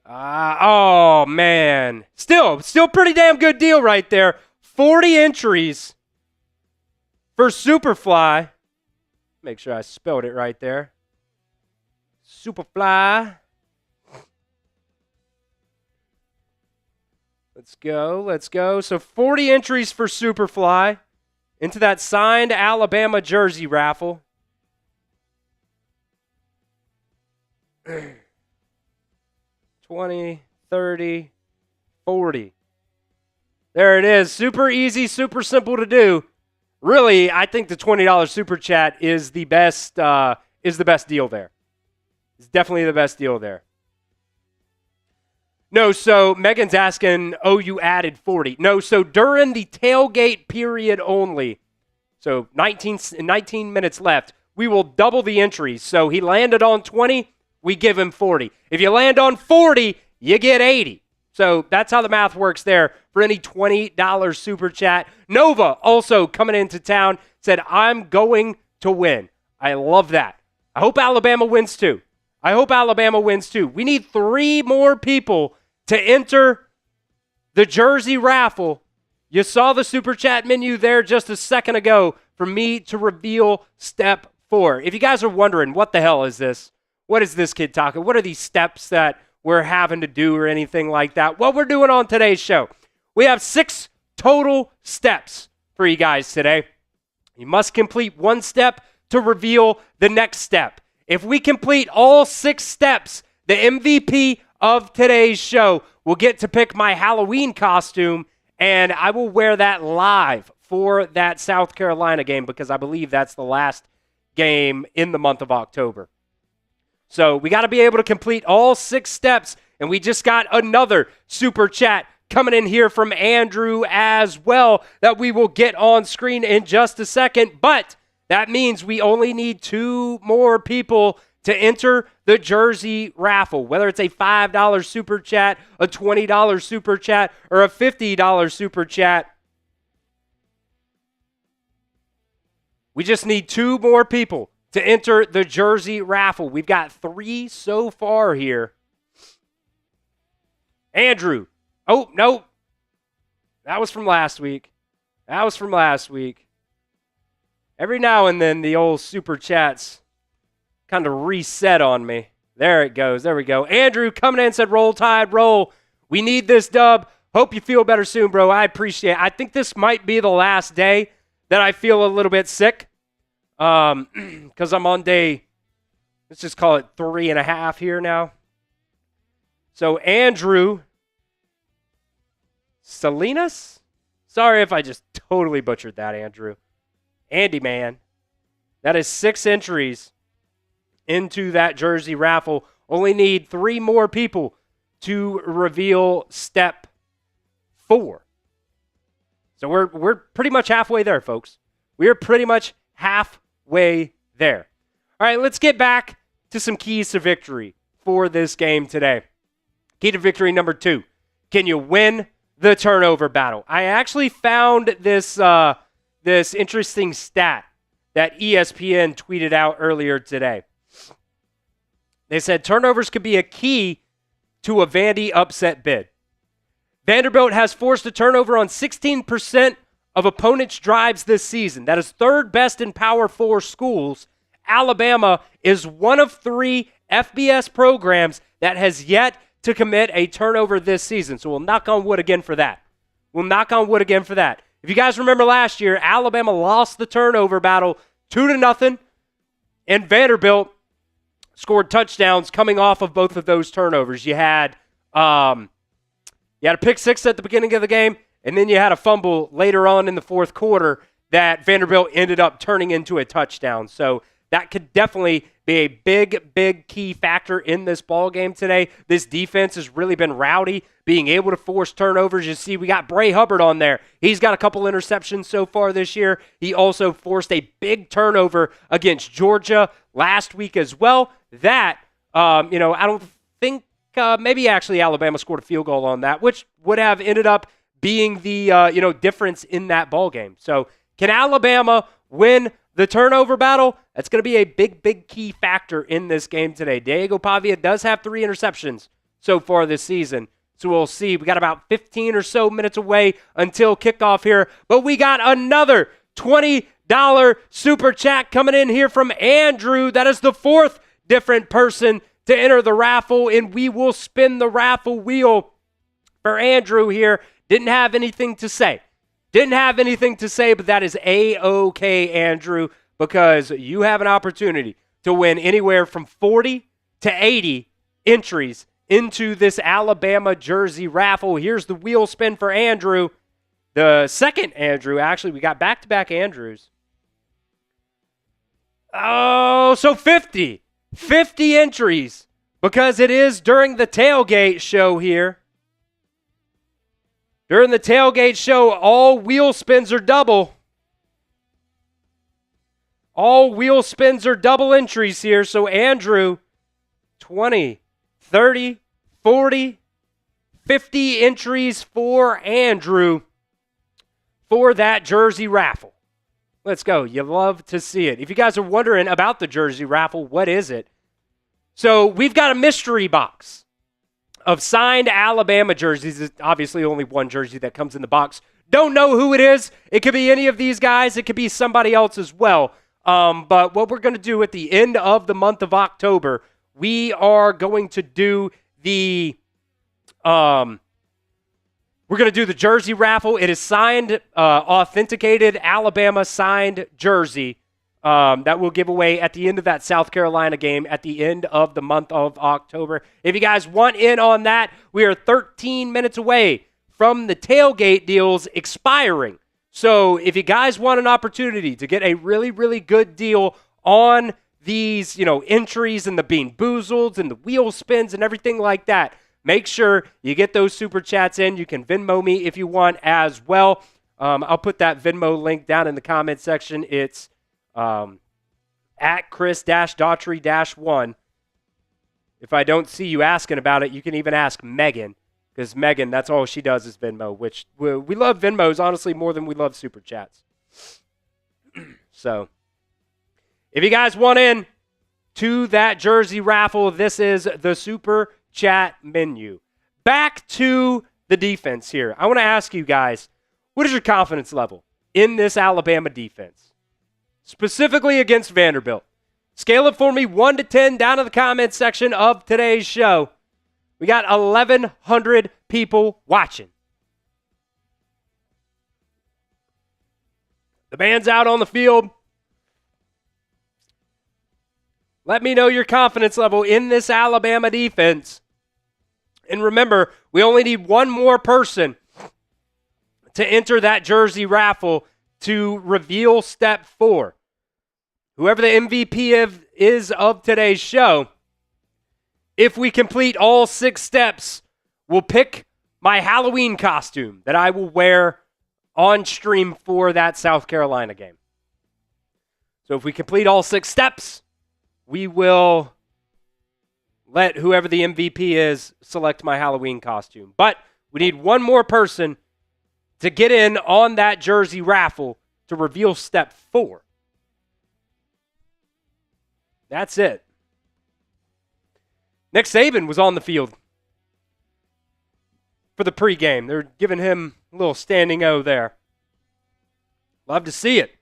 Oh, man. Still pretty damn good deal right there. 40 entries for Superfly. Make sure I spelled it right there. Superfly. Let's go. So 40 entries for Superfly into that signed Alabama jersey raffle. 20, 30, 40. There it is. Super easy, super simple to do. Really, I think the $20 super chat is the best deal there. It's definitely the best deal there. No, so Megan's asking, oh, you added 40. No, so during the tailgate period only, so 19 minutes left, we will double the entries. So he landed on 20, we give him 40. If you land on 40, you get 80. So that's how the math works there for any $20 super chat. Nova also coming into town said, I'm going to win. I love that. I hope Alabama wins too. We need 3 more people to enter the jersey raffle. You saw the super chat menu there just a second ago for me to reveal step 4. If you guys are wondering, what the hell is this? What is this kid talking? What are these steps that we're having to do or anything like that? What we're doing on today's show, we have 6 total steps for you guys today. You must complete 1 step to reveal the next step. If we complete all 6 steps, the MVP of today's show will get to pick my Halloween costume, and I will wear that live for that South Carolina game because I believe that's the last game in the month of October. So we got to be able to complete all 6 steps, and we just got another super chat coming in here from Andrew as well that we will get on screen in just a second, but that means we only need 2 more people to enter the jersey raffle, whether it's a $5 super chat, a $20 super chat, or a $50 super chat. We just need 2 more people to enter the jersey raffle. We've got 3 so far here. Andrew. Oh, no. That was from last week. Every now and then, the old super chats kind of reset on me. There it goes. There we go. Andrew coming in said, roll tide, roll. We need this dub. Hope you feel better soon, bro. I appreciate it. I think this might be the last day that I feel a little bit sick because I'm on day, let's just call it 3.5 here now. So Andrew Salinas? Sorry if I just totally butchered that, Andrew. Andy, man. That is 6 entries into that jersey raffle. Only need 3 more people to reveal step 4. So we're pretty much halfway there, folks. We are pretty much halfway there. All right, let's get back to some keys to victory for this game today. Key to victory number 2. Can you win the turnover battle? I actually found this this interesting stat that ESPN tweeted out earlier today. They said turnovers could be a key to a Vandy upset bid. Vanderbilt has forced a turnover on 16% of opponents' drives this season. That is 3rd best in Power 4 schools. Alabama is one of 3 FBS programs that has yet to commit a turnover this season. So we'll knock on wood again for that. If you guys remember last year, Alabama lost the turnover battle 2-0, and Vanderbilt scored touchdowns coming off of both of those turnovers. You had a pick 6 at the beginning of the game, and then you had a fumble later on in the 4th quarter that Vanderbilt ended up turning into a touchdown. So that could definitely be a big key factor in this ball game today. This defense has really been rowdy, being able to force turnovers. You see, we got Bray Hubbard on there. He's got a couple interceptions so far this year. He also forced a big turnover against Georgia last week as well. That, I don't think maybe actually Alabama scored a field goal on that, which would have ended up being the difference in that ball game. So can Alabama win the turnover battle? That's going to be a big key factor in this game today. Diego Pavia does have 3 interceptions so far this season. So we'll see. We got about 15 or so minutes away until kickoff here. But we got another $20 super chat coming in here from Andrew. That is the 4th different person to enter the raffle, and we will spin the raffle wheel for Andrew here. Didn't have anything to say, but that is A-OK, Andrew, because you have an opportunity to win anywhere from 40 to 80 entries into this Alabama jersey raffle. Here's the wheel spin for Andrew. The second Andrew, actually, we got back-to-back Andrews. Oh, so 50 entries, because it is during the tailgate show here. During the tailgate show, all wheel spins are double. All wheel spins are double entries here. So Andrew, 20, 30, 40, 50 entries for Andrew for that jersey raffle. Let's go. You love to see it. If you guys are wondering about the jersey raffle, what is it? So we've got a mystery box of signed Alabama jerseys. There's obviously only one jersey that comes in the box. Don't know who it is. It could be any of these guys. It could be somebody else as well. But what we're going to do at the end of the month of October, we are going to do the jersey raffle. It is signed, authenticated Alabama signed jersey that we'll give away at the end of that South Carolina game at the end of the month of October. If you guys want in on that, we are 13 minutes away from the tailgate deals expiring. So if you guys want an opportunity to get a really good deal on these, entries and the Bean Boozleds and the wheel spins and everything like that, make sure you get those super chats in. You can Venmo me if you want as well. I'll put that Venmo link down in the comment section. It's at Chris-Daughtery-1. If I don't see you asking about it, you can even ask Megan, because Megan, that's all she does is Venmo, which we love Venmos, honestly, more than we love super chats. So, if you guys want in to that jersey raffle, this is the super chat menu. Back to the defense here. I want to ask you guys, what is your confidence level in this Alabama defense? Specifically against Vanderbilt. Scale it for me 1 to 10 down in the comments section of today's show. We got 1,100 people watching. The band's out on the field. Let me know your confidence level in this Alabama defense. And remember, we only need one more person to enter that jersey raffle to reveal step 4. Whoever the MVP is of today's show, if we complete all 6 steps, we'll pick my Halloween costume that I will wear on stream for that South Carolina game. So if we complete all 6 steps, we will let whoever the MVP is select my Halloween costume. But we need one more person to get in on that jersey raffle to reveal step 4. That's it. Nick Saban was on the field for the pregame. They're giving him a little standing O there. Love to see it.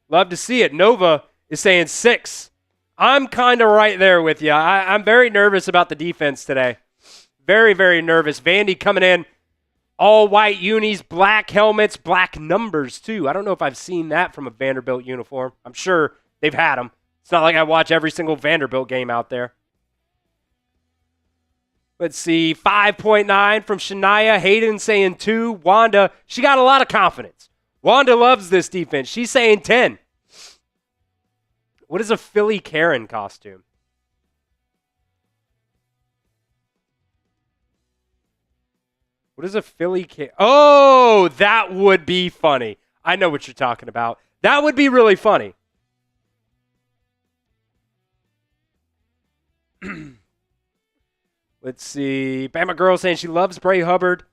Love to see it. Nova is saying 6. I'm kind of right there with you. I'm very nervous about the defense today. Very, very nervous. Vandy coming in, all white unis, black helmets, black numbers too. I don't know if I've seen that from a Vanderbilt uniform. I'm sure they've had them. It's not like I watch every single Vanderbilt game out there. Let's see, 5.9 from Shania. Hayden saying 2. Wanda, she got a lot of confidence. Wanda loves this defense. She's saying 10. What is a Philly Karen costume? What is a Philly Karen? Oh, that would be funny. I know what you're talking about. That would be really funny. Let's see. Bama Girl saying she loves Bray Hubbard.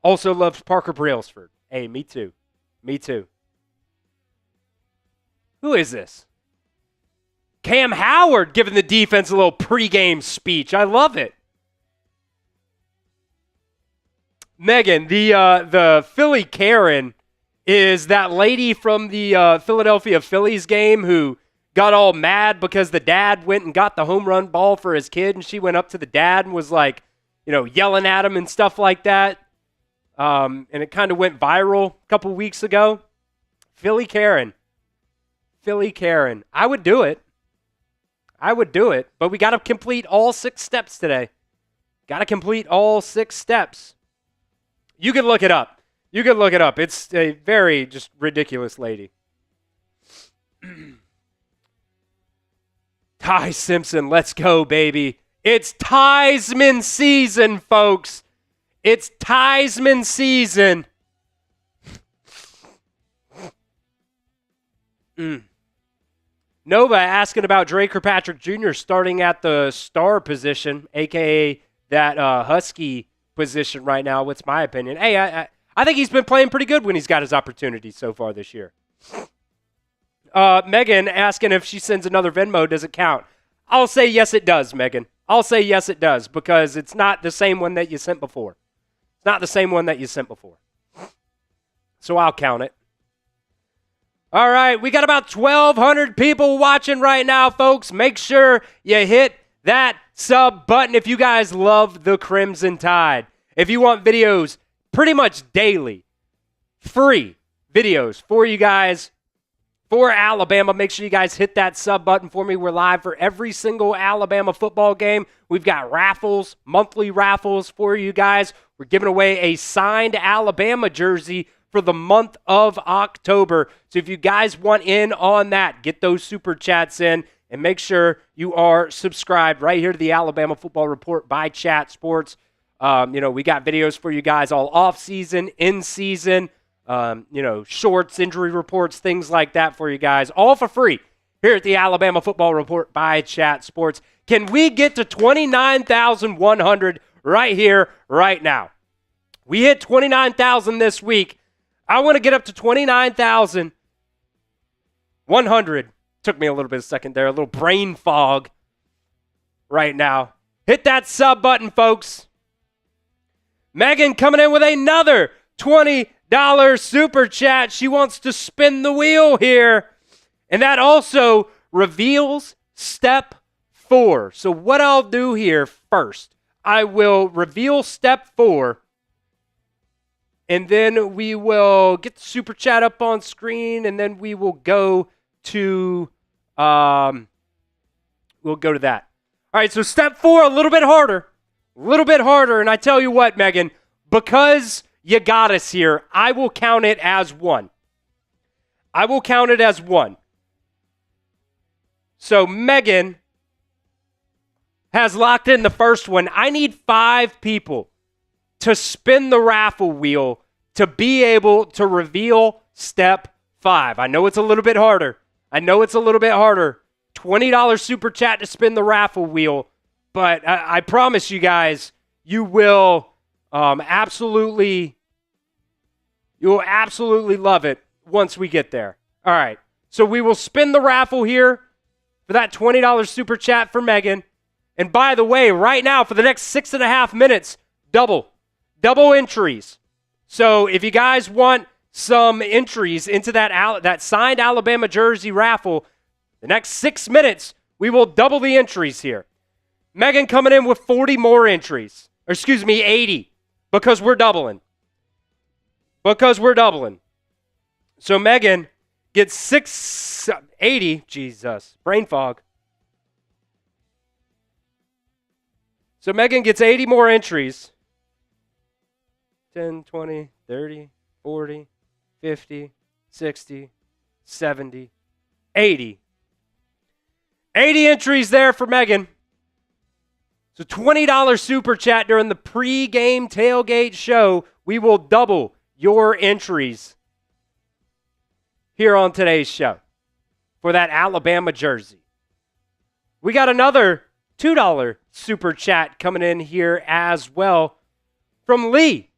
Also loves Parker Brailsford. Hey, me too. Me too. Who is this? Cam Howard giving the defense a little pregame speech. I love it. Megan, the Philly Karen is that lady from the Philadelphia Phillies game who got all mad because the dad went and got the home run ball for his kid, and she went up to the dad and was like, yelling at him and stuff like that. And it kind of went viral a couple weeks ago. Philly Karen. Philly Karen. I would do it. But we got to complete all 6 steps today. Got to complete all 6 steps. You can look it up. It's a very just ridiculous lady. Ty Simpson, let's go, baby. It's Theismann season, folks. It's Theismann season. Nova asking about Dre Kirkpatrick Jr. starting at the star position, a.k.a. that Husky position right now. What's my opinion? Hey, I think he's been playing pretty good when he's got his opportunities so far this year. Megan asking if she sends another Venmo, does it count? I'll say yes, it does, Megan. I'll say yes, it does, because it's not the same one that you sent before. So I'll count it. All right, we got about 1,200 people watching right now, folks. Make sure you hit that sub button if you guys love the Crimson Tide. If you want videos pretty much daily, free videos for you guys, for Alabama, make sure you guys hit that sub button for me. We're live for every single Alabama football game. We've got raffles, monthly raffles for you guys. We're giving away a signed Alabama jersey for the month of October. So if you guys want in on that, get those super chats in and make sure you are subscribed right here to the Alabama Football Report by Chat Sports. We got videos for you guys all off season, in season, shorts, injury reports, things like that for you guys, all for free here at the Alabama Football Report by Chat Sports. Can we get to 29,100 right here, right now? We hit 29,000 this week. I want to get up to 29,100. Took me a little bit of a second there, a little brain fog right now. Hit that sub button, folks. Megan coming in with another $20 super chat. She wants to spin the wheel here. And that also reveals step 4. So what I'll do here first, I will reveal step 4, and then we will get the super chat up on screen, and then we will go to that. All right, so step 4, a little bit harder, and I tell you what, Megan, because you got us here, I will count it as 1. So Megan has locked in the first one. I need 5 people to spin the raffle wheel to be able to reveal step 5. I know it's a little bit harder. $20 super chat to spin the raffle wheel, but I promise you guys, you will absolutely love it once we get there. All right, so we will spin the raffle here for that $20 super chat for Megan. And by the way, right now for the next 6.5 minutes, double entries. So if you guys want some entries into that signed Alabama jersey raffle, the next 6 minutes, we will double the entries here. Megan coming in with 40 more entries. Or excuse me, 80. Because we're doubling. So Megan gets 80. Jesus. Brain fog. So Megan gets 80 more entries. 10, 20, 30, 40, 50, 60, 70, 80. 80 entries there for Megan. So $20 super chat during the pre-game tailgate show. We will double your entries here on today's show for that Alabama jersey. We got another $2 super chat coming in here as well from Lee.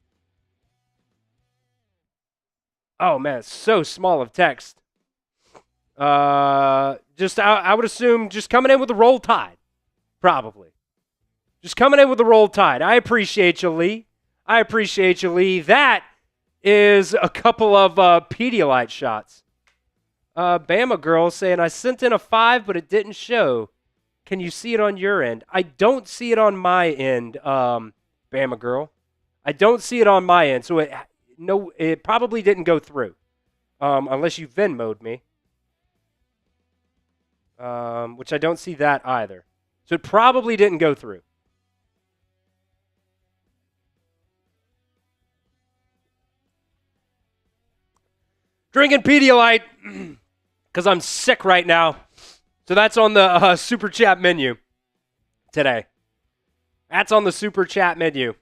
Oh, man, it's so small of text. I would assume just coming in with a Roll Tide, probably. Just coming in with a Roll Tide. I appreciate you, Lee. That is a couple of Pedialyte shots. Bama Girl saying, I sent in a 5, but it didn't show. Can you see it on your end? I don't see it on my end, Bama Girl. I don't see it on my end, so it probably didn't go through, unless you Venmo'd me. Which I don't see that either. So it probably didn't go through. Drinking Pedialyte because I'm sick right now. So that's on the super chat menu today. That's on the super chat menu.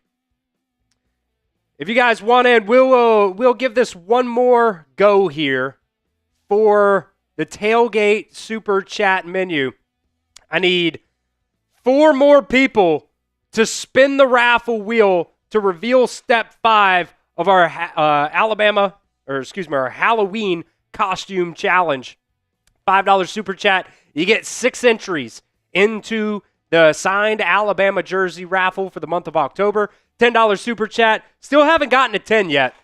If you guys want in, we'll give this one more go here for the tailgate super chat menu. I need 4 more people to spin the raffle wheel to reveal step 5 of our our Halloween costume challenge. $5 super chat. You get 6 entries into the signed Alabama jersey raffle for the month of October. $10 super chat. Still haven't gotten to 10 yet.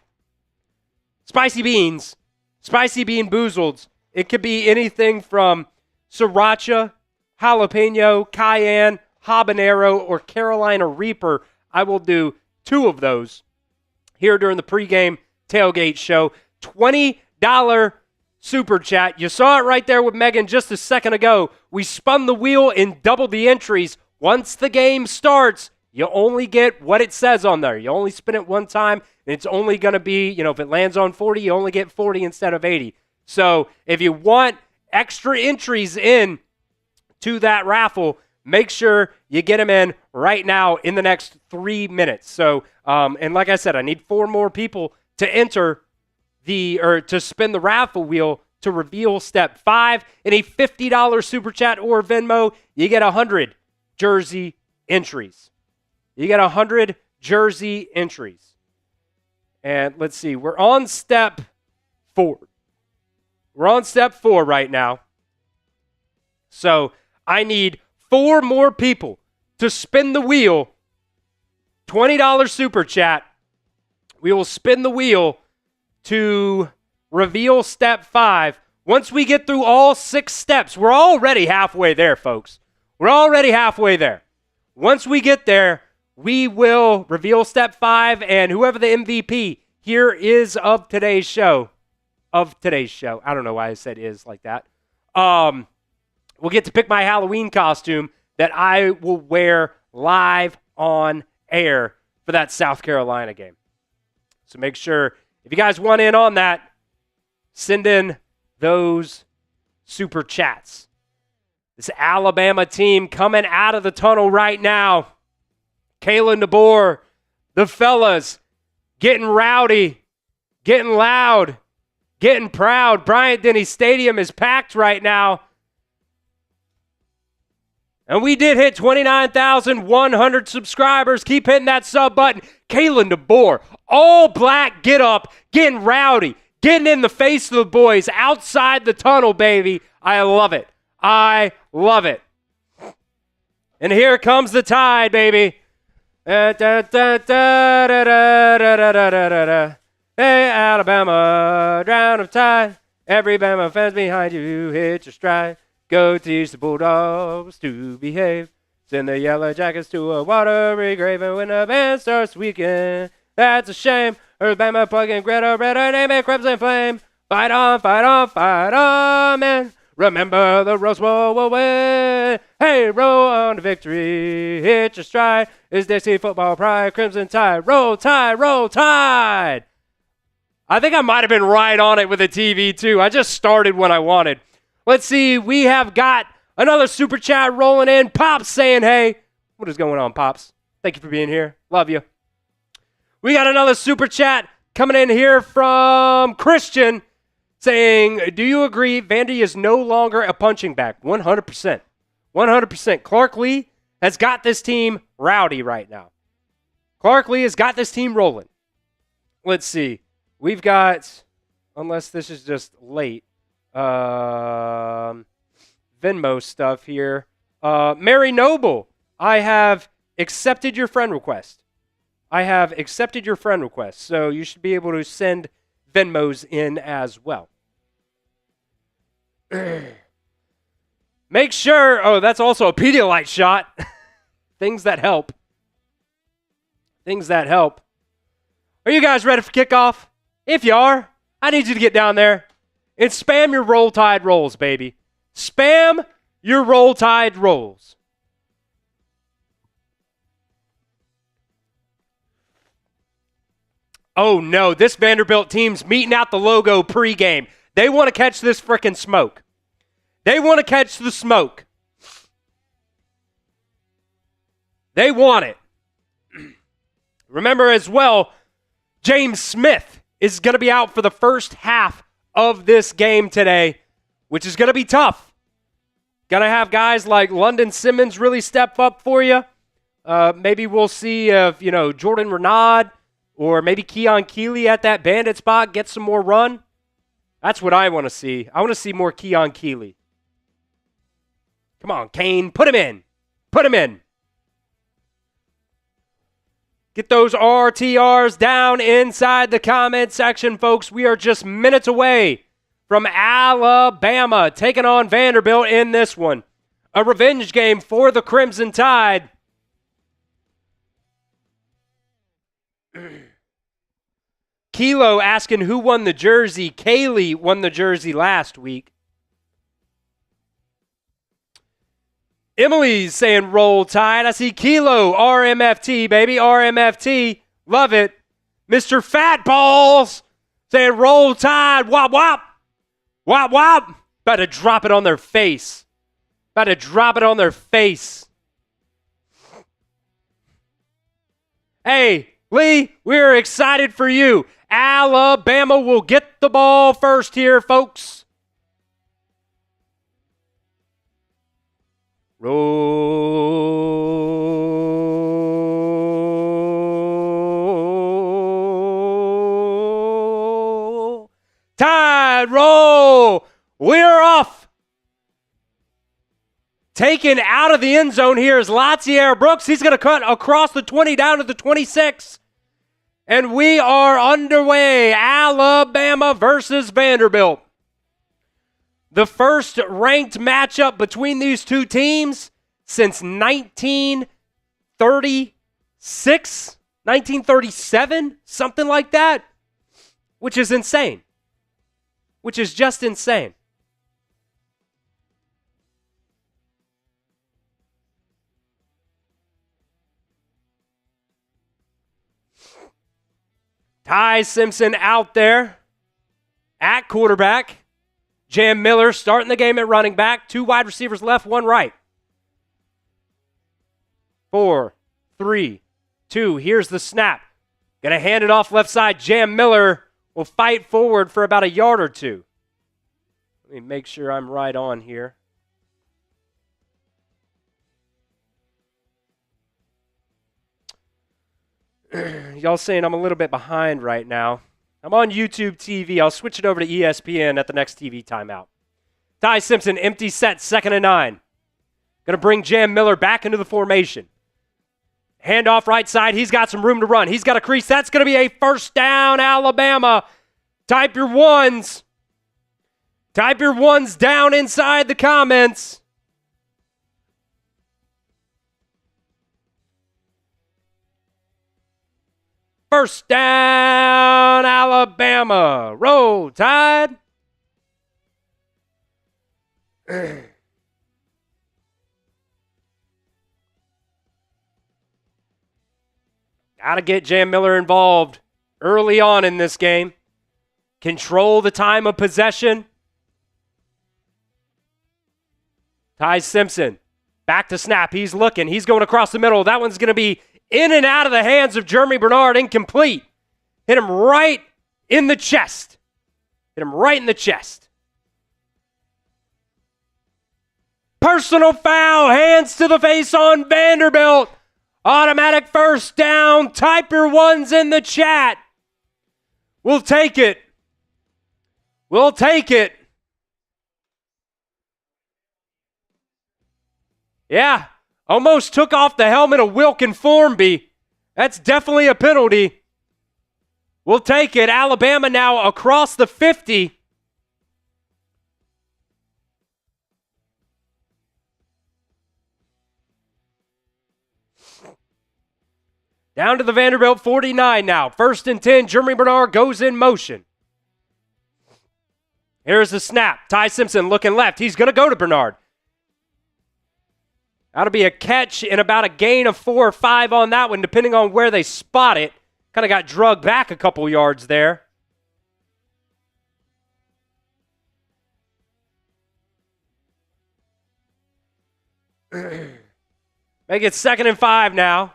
Spicy beans. Spicy bean boozled. It could be anything from sriracha, jalapeno, cayenne, habanero, or Carolina Reaper. I will do 2 of those here during the pregame tailgate show. $20 super chat. You saw it right there with Megan just a second ago. We spun the wheel and doubled the entries. Once the game starts, you only get what it says on there. You only spin it one time, and it's only going to be, if it lands on 40, you only get 40 instead of 80. So if you want extra entries in to that raffle, make sure you get them in right now in the next 3 minutes. So, and like I said, I need 4 more people to enter to spin the raffle wheel to reveal step 5. In a $50 super chat or Venmo, you get 100 jersey entries. You get 100 jersey entries. And let's see, we're on step 4. We're on step 4 right now. So I need 4 more people to spin the wheel. $20 super chat. We will spin the wheel to reveal step 5. Once we get through all 6 steps, we're already halfway there, folks. We're already halfway there. Once we get there, we will reveal step 5, and whoever the MVP here is of today's show. I don't know why I said is like that. We'll get to pick my Halloween costume that I will wear live on air for that South Carolina game. So make sure, if you guys want in on that, send in those super chats. This Alabama team coming out of the tunnel right now. Kalen, DeBoer, the fellas getting rowdy, getting loud, getting proud. Bryant-Denny Stadium is packed right now. And we did hit 29,100 subscribers. Keep hitting that sub button. Kalen DeBoer, all black, get up, getting rowdy, getting in the face of the boys outside the tunnel, baby. I love it. I love it. And here comes the Tide, baby. Hey, Alabama, drown of Tide. Every Bama fans behind you, hit your stride. Go teach the Bulldogs to behave. Send the Yellow Jackets to a watery grave. And when the band starts weakening, that's a shame. Bama plugging Greta, Redder, name it Crimson Flame. Fight on, fight on, fight on, man. Remember the Rose Bowl will win. Hey, roll on to victory. Hit your stride. Is Dixie football pride? Crimson Tide. Roll Tide, roll Tide. I think I might have been right on it with the TV, too. I just started when I wanted. Let's see. We have got another super chat rolling in. Pops saying, hey. What is going on, Pops? Thank you for being here. Love you. We got another super chat coming in here from Christian saying, do you agree Vandy is no longer a punching bag? 100%. 100%. Clark Lee has got this team rowdy right now. Clark Lee has got this team rolling. Let's see. We've got, unless this is just late, Venmo stuff here. Mary Noble, I have accepted your friend request. So you should be able to send Venmos in as well. Make sure, that's also a Pedialyte shot. Things that help. Are you guys ready for kickoff? If you are, I need you to get down there and spam your Roll Tide rolls, baby. Spam your Roll Tide rolls. Oh no, this Vanderbilt team's meeting out the logo pregame. They want to catch this frickin' smoke. They want to catch the smoke. They want it. Remember as well, James Smith is going to be out for the first half of this game today, which is going to be tough. Going to have guys like London Simmons really step up for you. Maybe we'll see if, Jordan Renaud or maybe Keon Keeley at that bandit spot get some more run. That's what I want to see. I want to see more Keon Keeley. Come on, Kane. Put him in. Get those RTRs down inside the comment section, folks. We are just minutes away from Alabama taking on Vanderbilt in this one. A revenge game for the Crimson Tide. Kilo asking who won the jersey. Kaylee won the jersey last week. Emily's saying Roll Tide. I see Kilo, RMFT, baby, RMFT. Love it. Mr. Fat Balls saying Roll Tide. Wop, wop. Wop, wop. About to drop it on their face. Hey, Lee, we're excited for you. Alabama will get the ball first here, folks. Roll Tide, roll. We're off. Taken out of the end zone here is Latsier Brooks. He's going to cut across the 20 down to the 26. And we are underway. Alabama versus Vanderbilt. The first ranked matchup between these two teams since 1936, 1937, something like that, which is insane. Which is just insane. Ty Simpson out there at quarterback. Jam Miller starting the game at running back. 2 wide receivers left, 1 right. 4, 3, 2. Here's the snap. Gonna hand it off left side. Jam Miller will fight forward for about a yard or 2. Let me make sure I'm right on here. Y'all saying I'm a little bit behind right now. I'm on YouTube TV. I'll switch it over to ESPN at the next TV timeout. Ty Simpson, empty set, 2nd and 9. Going to bring Jam Miller back into the formation. Handoff right side. He's got some room to run. He's got a crease. That's going to be a first down, Alabama. Type your ones. Type your ones down inside the comments. First down, Alabama. Roll Tide. Got to get Jam Miller involved early on in this game. Control the time of possession. Ty Simpson, back to snap. He's looking. He's going across the middle. That one's going to be in and out of the hands of Jeremy Bernard, incomplete. Hit him right in the chest. Hit him right in the chest. Personal foul, hands to the face on Vanderbilt. Automatic first down. Type your ones in the chat. We'll take it. We'll take it. Yeah. Almost took off the helmet of Wilkin Formby. That's definitely a penalty. We'll take it. Alabama now across the 50. Down to the Vanderbilt 49 now. 1st and 10. Jeremy Bernard goes in motion. Here's the snap. Ty Simpson looking left. He's going to go to Bernard. That'll be a catch and about a gain of 4 or 5 on that one, depending on where they spot it. Kind of got drugged back a couple yards there. Make it 2nd and 5 now.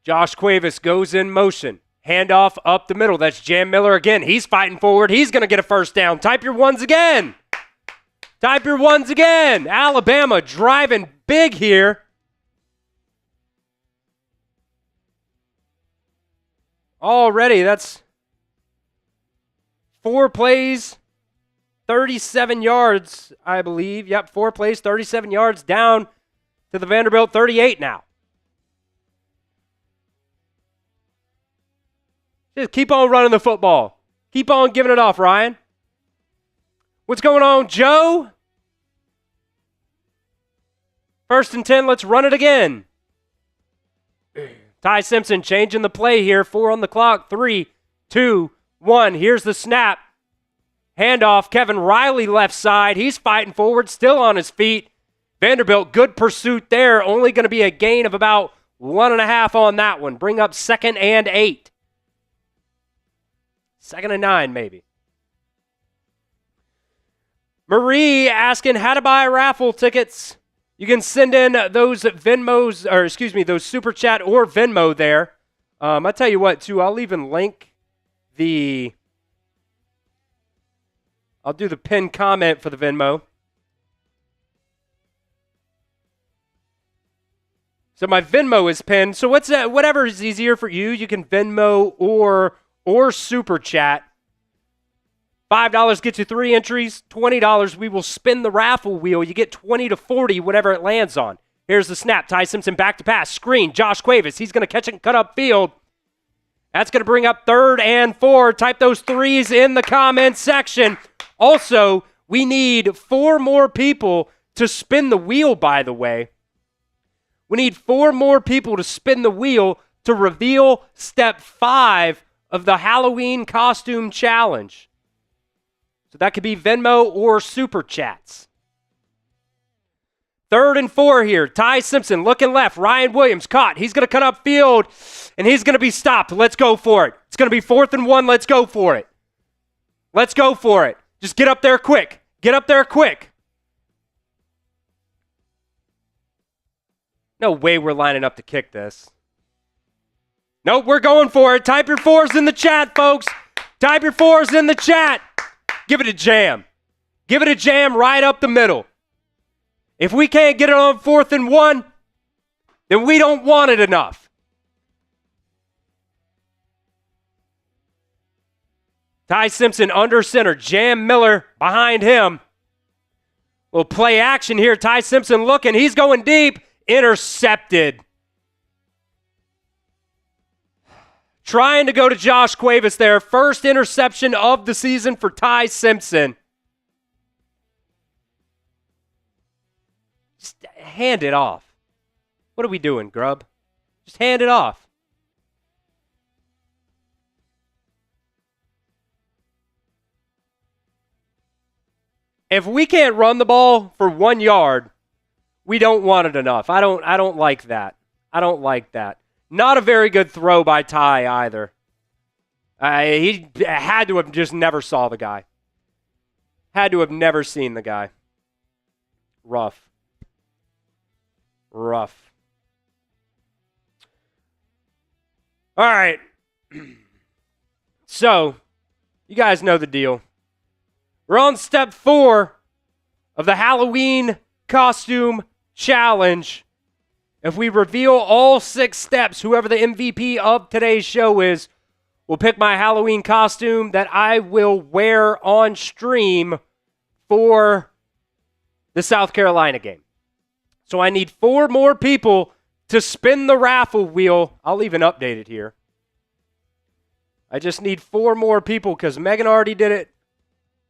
Josh Cuevas goes in motion. Handoff up the middle. That's Jam Miller again. He's fighting forward. He's going to get a first down. Type your ones again. Type your ones again. Alabama driving big here. Already, that's 4 plays, 37 yards, I believe. Yep, 4 plays, 37 yards down to the Vanderbilt 38 now. Just keep on running the football. Keep on giving it off, Ryan. What's going on, Joe? 1st and 10, let's run it again. Ty Simpson changing the play here. 4 on the clock. 3, 2, 1. Here's the snap. Handoff. Kevin Riley left side. He's fighting forward, still on his feet. Vanderbilt, good pursuit there. Only going to be a gain of about 1.5 on that one. Bring up 2nd and 8. 2nd and 9, maybe. Marie asking how to buy raffle tickets. You can send in those Venmos, or excuse me, those Super Chat or Venmo there. I'll tell you what, too, I'll even link I'll do the pinned comment for the Venmo. So my Venmo is pinned. So whatever is easier for you, you can Venmo or Super Chat. $5 gets you 3 entries. $20, we will spin the raffle wheel. You get 20 to 40, whatever it lands on. Here's the snap. Ty Simpson back to pass. Screen. Josh Cuevas. He's going to catch it and cut up field. That's going to bring up 3rd and 4. Type those 3s in the comments section. Also, we need 4 more people to spin the wheel, by the way. We need 4 more people to spin the wheel to reveal step 5 of the Halloween costume challenge. So that could be Venmo or Super Chats. 3rd and 4 here. Ty Simpson looking left. Ryan Williams caught. He's going to cut up field, and he's going to be stopped. Let's go for it. It's going to be 4th and 1. Let's go for it. Let's go for it. Just get up there quick. Get up there quick. No way we're lining up to kick this. Nope, we're going for it. Type your 4s in the chat, folks. Type your 4s in the chat. Give it a jam. Give it a jam right up the middle. If we can't get it on 4th and 1, then we don't want it enough. Ty Simpson under center. Jam Miller behind him. Little play action here. Ty Simpson looking. He's going deep. Intercepted. Trying to go to Josh Cuevas there. First interception of the season for Ty Simpson. Just hand it off. What are we doing, Grub? Just hand it off. If we can't run the ball for 1 yard, we don't want it enough. I don't like that. I don't like that. Not a very good throw by Ty either. He had to have just never saw the guy. Had to have never seen the guy. Rough. Rough. All right. So, you guys know the deal. We're on step 4 of the Halloween costume challenge. If we reveal all 6 steps, whoever the MVP of today's show is, will pick my Halloween costume that I will wear on stream for the South Carolina game. So I need 4 more people to spin the raffle wheel. I'll even update it here. I just need 4 more people because Megan already did it.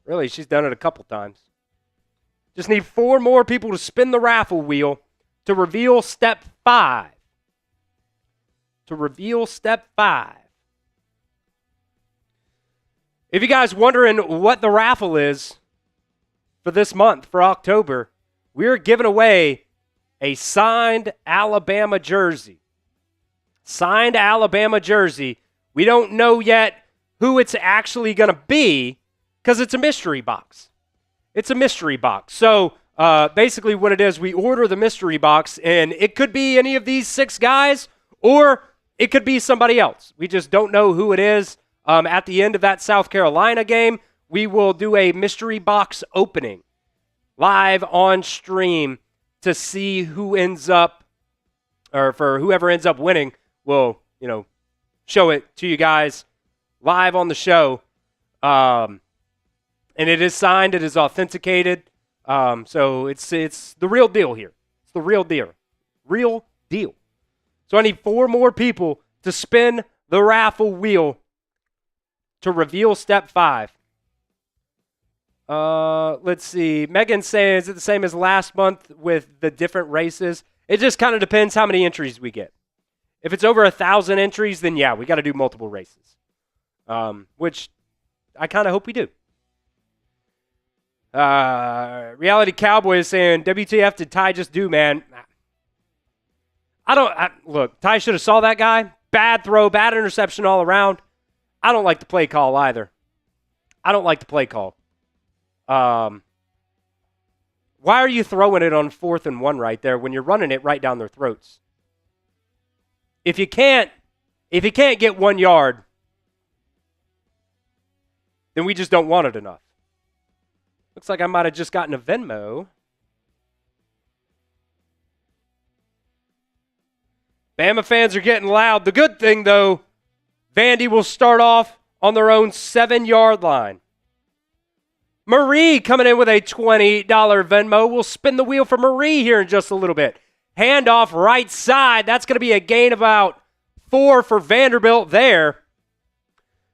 Really, she's done it a couple times. Just need 4 more people to spin the raffle wheel to reveal step 5. To reveal step 5. If you guys wondering what the raffle is for this month, for October, we're giving away a signed Alabama jersey. Signed Alabama jersey. We don't know yet who it's actually going to be because it's a mystery box. It's a mystery box. So basically what it is, we order the mystery box, and it could be any of these 6 guys, or it could be somebody else. We just don't know who it is. At the end of that South Carolina game, we will do a mystery box opening live on stream to see who ends up, or for whoever ends up winning, we'll, show it to you guys live on the show. And it is signed, it is authenticated. So it's the real deal here. It's the real deal. Real deal. So I need 4 more people to spin the raffle wheel to reveal step 5. Let's see. Megan's saying, is it the same as last month with the different races? It just kind of depends how many entries we get. If it's over 1,000 entries, then yeah, we got to do multiple races. Which I kind of hope we do. Reality Cowboy is saying, WTF did Ty just do, man? Look, Ty should have saw that guy. Bad throw, bad interception all around. I don't like the play call either. I don't like the play call. Why are you throwing it on 4th and 1 right there when you're running it right down their throats? If you can't get 1 yard, then we just don't want it enough. Looks like I might have just gotten a Venmo. Bama fans are getting loud. The good thing, though, Vandy will start off on their own 7-yard line. Marie coming in with a $20 Venmo. We'll spin the wheel for Marie here in just a little bit. Handoff right side. That's going to be a gain of about 4 for Vanderbilt there.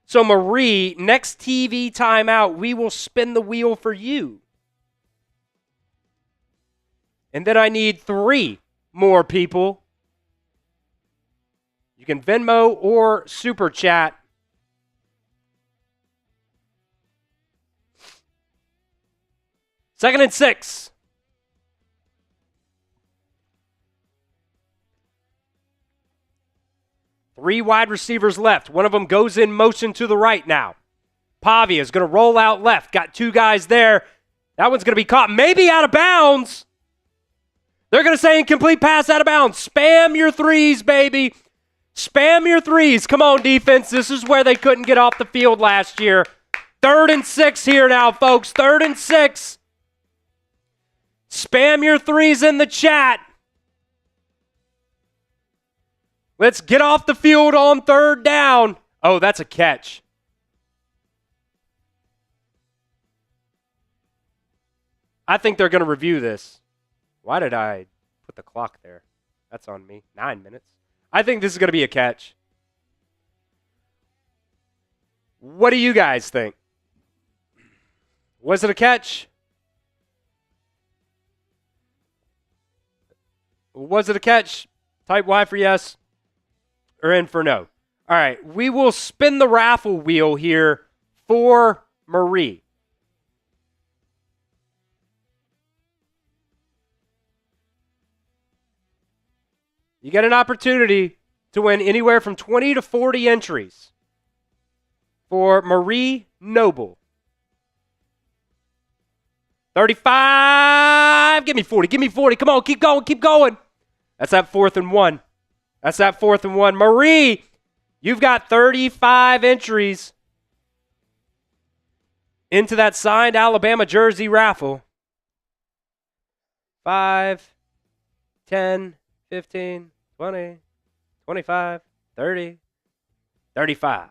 So Marie, next TV timeout, we will spin the wheel for you. And then I need 3 more people. You can Venmo or Super Chat. Second and 6. Three wide receivers left. One of them goes in motion to the right now. Pavia is going to roll out left. Got 2 guys there. That one's going to be caught maybe out of bounds. They're going to say incomplete pass out of bounds. Spam your 3s, baby. Spam your 3s. Come on, defense. This is where they couldn't get off the field last year. 3rd and 6 here now, folks. 3rd and 6. Spam your 3s in the chat. Let's get off the field on 3rd down. Oh, that's a catch. I think they're going to review this. Why did I put the clock there? That's on me. 9 minutes. I think this is going to be a catch. What do you guys think? Was it a catch? Was it a catch? Type Y for yes or N for no. All right, we will spin the raffle wheel here for Marie. You get an opportunity to win anywhere from 20 to 40 entries for Marie Noble. 35. Give me 40. Give me 40. Come on, keep going. Keep going. That's that 4th and 1. That's that 4th and 1. Marie, you've got 35 entries into that signed Alabama jersey raffle. 5, 10, 15, 20, 25, 30, 35.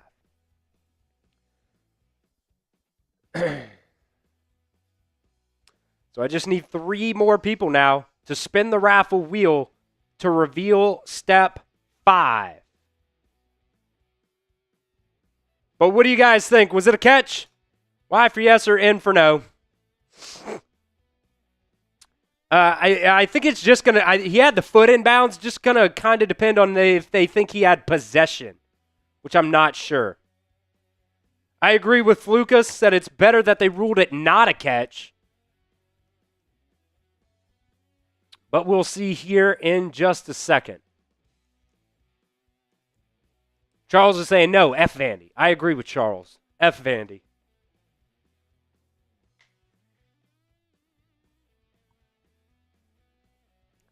So I just need 3 more people now to spin the raffle wheel to reveal step 5. But what do you guys think? Was it a catch? Y for yes or N for no? I think it's just going to, he had the foot in bounds, just going to kind of depend on if they think he had possession, which I'm not sure. I agree with Lucas that it's better that they ruled it not a catch. But we'll see here in just a second. Charles is saying no, F Vandy. I agree with Charles. F Vandy.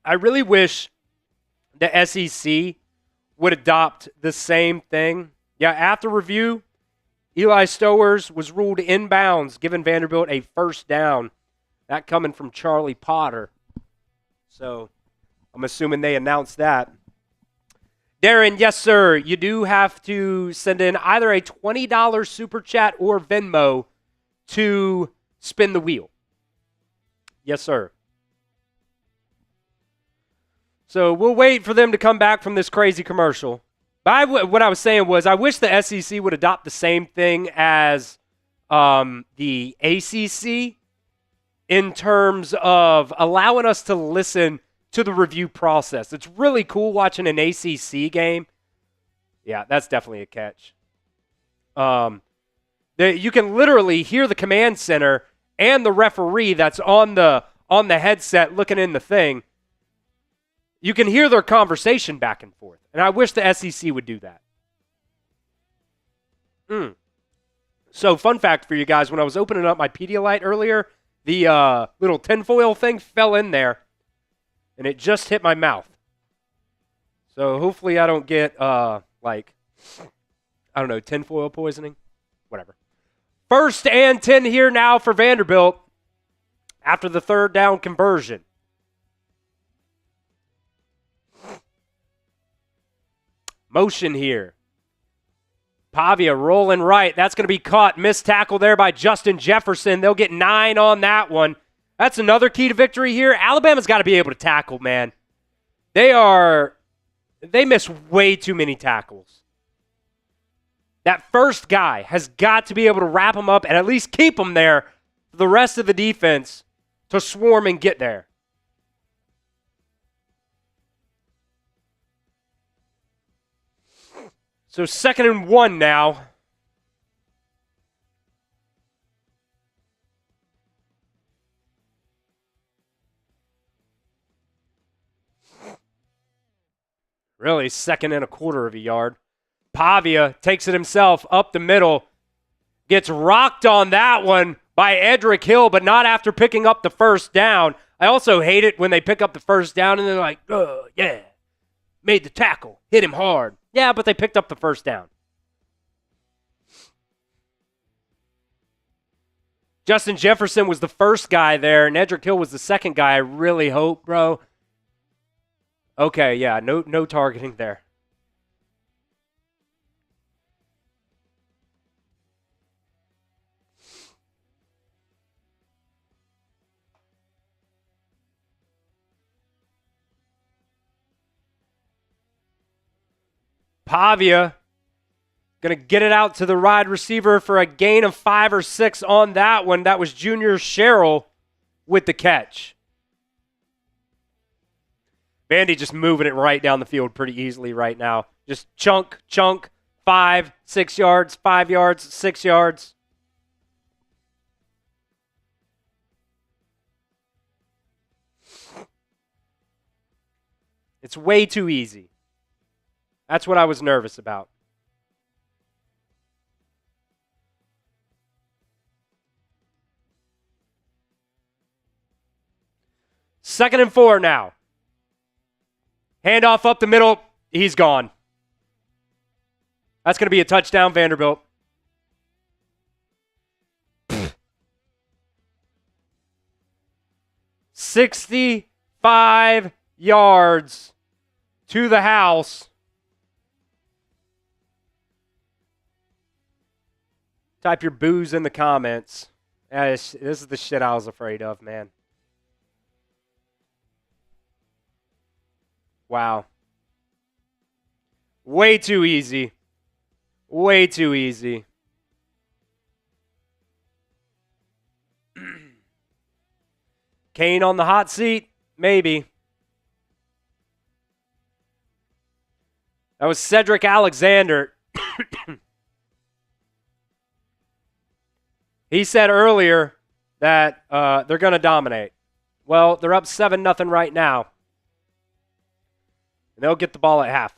I really wish the SEC would adopt the same thing. Yeah, after review, Eli Stowers was ruled inbounds, giving Vanderbilt a 1st down. That coming from Charlie Potter. So I'm assuming they announced that. Darren, yes, sir. You do have to send in either a $20 Super Chat or Venmo to spin the wheel. Yes, sir. So we'll wait for them to come back from this crazy commercial. But what I was saying was I wish the SEC would adopt the same thing as the ACC in terms of allowing us to listen to the review process. It's really cool watching an ACC game. Yeah, that's definitely a catch. You can literally hear the command center and the referee that's on the headset looking in the thing. You can hear their conversation back and forth. And I wish the SEC would do that. So, fun fact for you guys, when I was opening up my Pedialyte earlier, the little tinfoil thing fell in there, and it just hit my mouth. So, hopefully I don't get, tinfoil poisoning. Whatever. 1st and 10 here now for Vanderbilt after the 3rd down conversion. Motion here. Pavia rolling right. That's going to be caught. Missed tackle there by Justin Jefferson. They'll get 9 on that one. That's another key to victory here. Alabama's got to be able to tackle, man. They miss way too many tackles. That first guy has got to be able to wrap them up and at least keep them there for the rest of the defense to swarm and get there. So 2nd and 1 now. Really, 2nd and a quarter of a yard. Pavia takes it himself up the middle. Gets rocked on that one by Edric Hill, but not after picking up the first down. I also hate it when they pick up the first down and they're like, oh, yeah, made the tackle, hit him hard. Yeah, but they picked up the first down. Justin Jefferson was the first guy there, and Edric Hill was the second guy. I really hope, bro. Okay, yeah, no targeting there. Pavia going to get it out to the wide receiver for a gain of 5 or 6 on that one. That was Junior Sherrill with the catch. Vandy just moving it right down the field pretty easily right now. Just chunk, 5, 6 yards, 5 yards, 6 yards. It's way too easy. That's what I was nervous about. Second and 4 now. Handoff up the middle. He's gone. That's going to be a touchdown, Vanderbilt. 65 yards to the house. Type your boos in the comments. This is the shit I was afraid of, man. Wow. Way too easy. Way too easy. Kane on the hot seat? Maybe. That was Cedric Alexander. He said earlier that they're going to dominate. Well, they're up 7-0 right now. And they'll get the ball at half.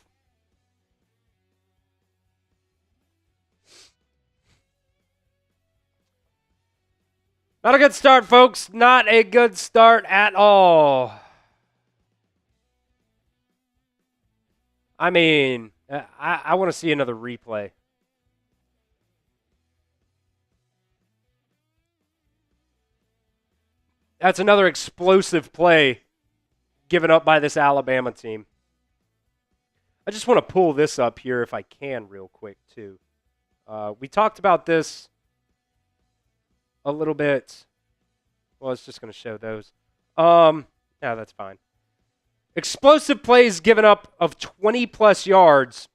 Not a good start, folks. Not a good start at all. I mean, I want to see another replay. That's another explosive play given up by this Alabama team. I just want to pull this up here if I can real quick, too. We talked about this a little bit. Well, it's just going to show those. Yeah, that's fine. Explosive plays given up of 20-plus yards.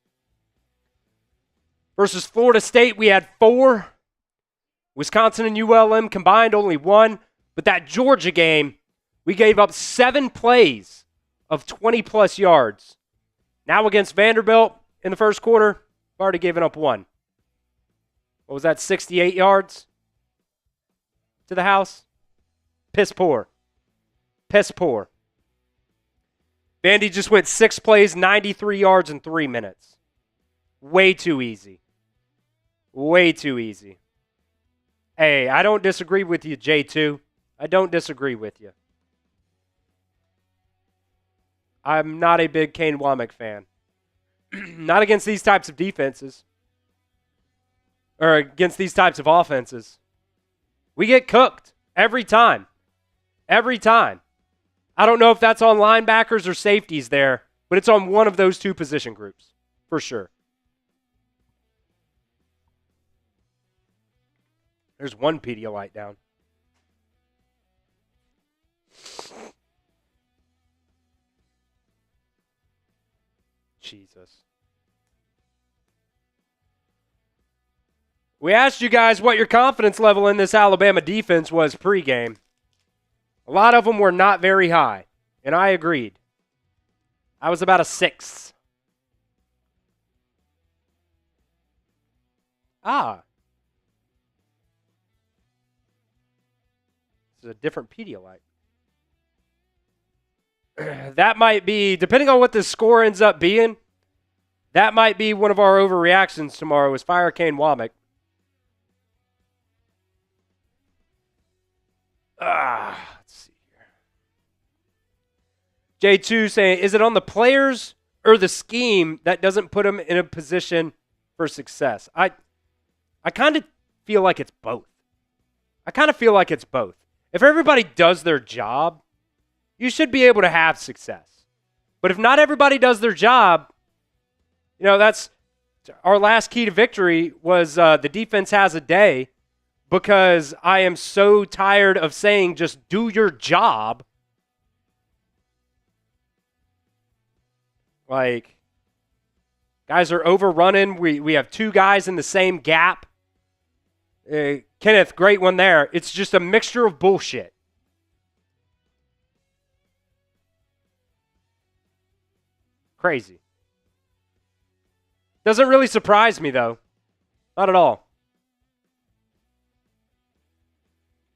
Versus Florida State, we had 4. Wisconsin and ULM combined only 1. But that Georgia game, we gave up 7 plays of 20-plus yards. Now against Vanderbilt in the first quarter, we've already given up 1. What was that, 68 yards to the house? Piss poor. Piss poor. Vandy just went 6 plays, 93 yards in 3 minutes. Way too easy. Way too easy. Hey, I don't disagree with you, J2. I don't disagree with you. I'm not a big Kane Womack fan. Not against these types of defenses. Or against these types of offenses. We get cooked every time. Every time. I don't know if that's on linebackers or safeties there, but it's on one of those 2 position groups, for sure. There's one Pedialyte down. Jesus. We asked you guys what your confidence level in this Alabama defense was pregame. A lot of them were not very high, and I agreed. I was about a 6. Ah. This is a different Pedialyte. That might be, depending on what the score ends up being, that might be one of our overreactions tomorrow is Fire Cane Womack. Let's see here. J2 saying, is it on the players or the scheme that doesn't put them in a position for success? I kind of feel like it's both. If everybody does their job, you should be able to have success. But if not everybody does their job, that's our last key to victory was the defense has a day, because I am so tired of saying just do your job. Like, guys are overrunning. We have 2 guys in the same gap. Kenneth, great one there. It's just a mixture of bullshit. Crazy. Doesn't really surprise me, though. Not at all.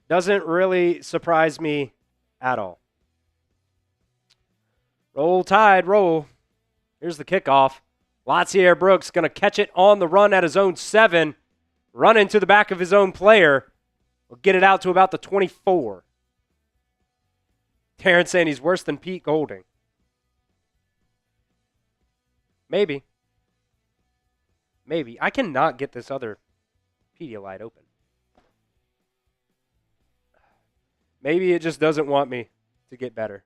Doesn't really surprise me at all. Roll Tide, roll. Here's the kickoff. Latsier Brooks going to catch it on the run at his own 7. Run into the back of his own player. We'll get it out to about the 24. Terrence saying he's worse than Pete Golding. Maybe. I cannot get this other Pedialyte open. Maybe it just doesn't want me to get better.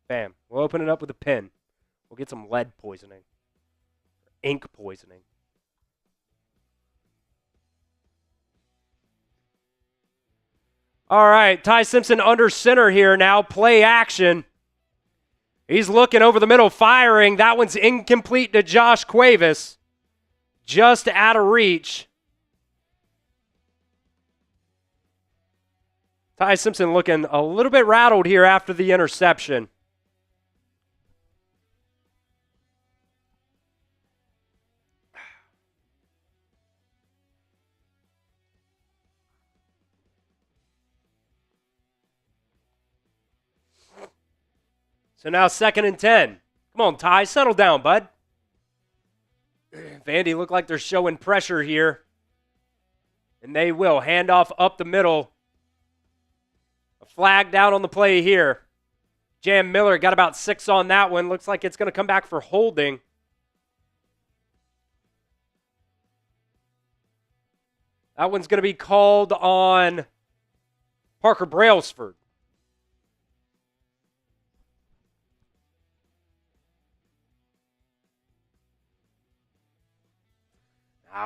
Bam. We'll open it up with a pen. We'll get some lead poisoning. Ink poisoning. All right, Ty Simpson under center here now. Play action. He's looking over the middle, firing. That one's incomplete to Josh Cuevas. Just out of reach. Ty Simpson looking a little bit rattled here after the interception. So now 2nd and 10. Come on, Ty, settle down, bud. Vandy look like they're showing pressure here. And they will. Handoff up the middle. A flag down on the play here. Jam Miller got about 6 on that one. Looks like it's going to come back for holding. That one's going to be called on Parker Brailsford.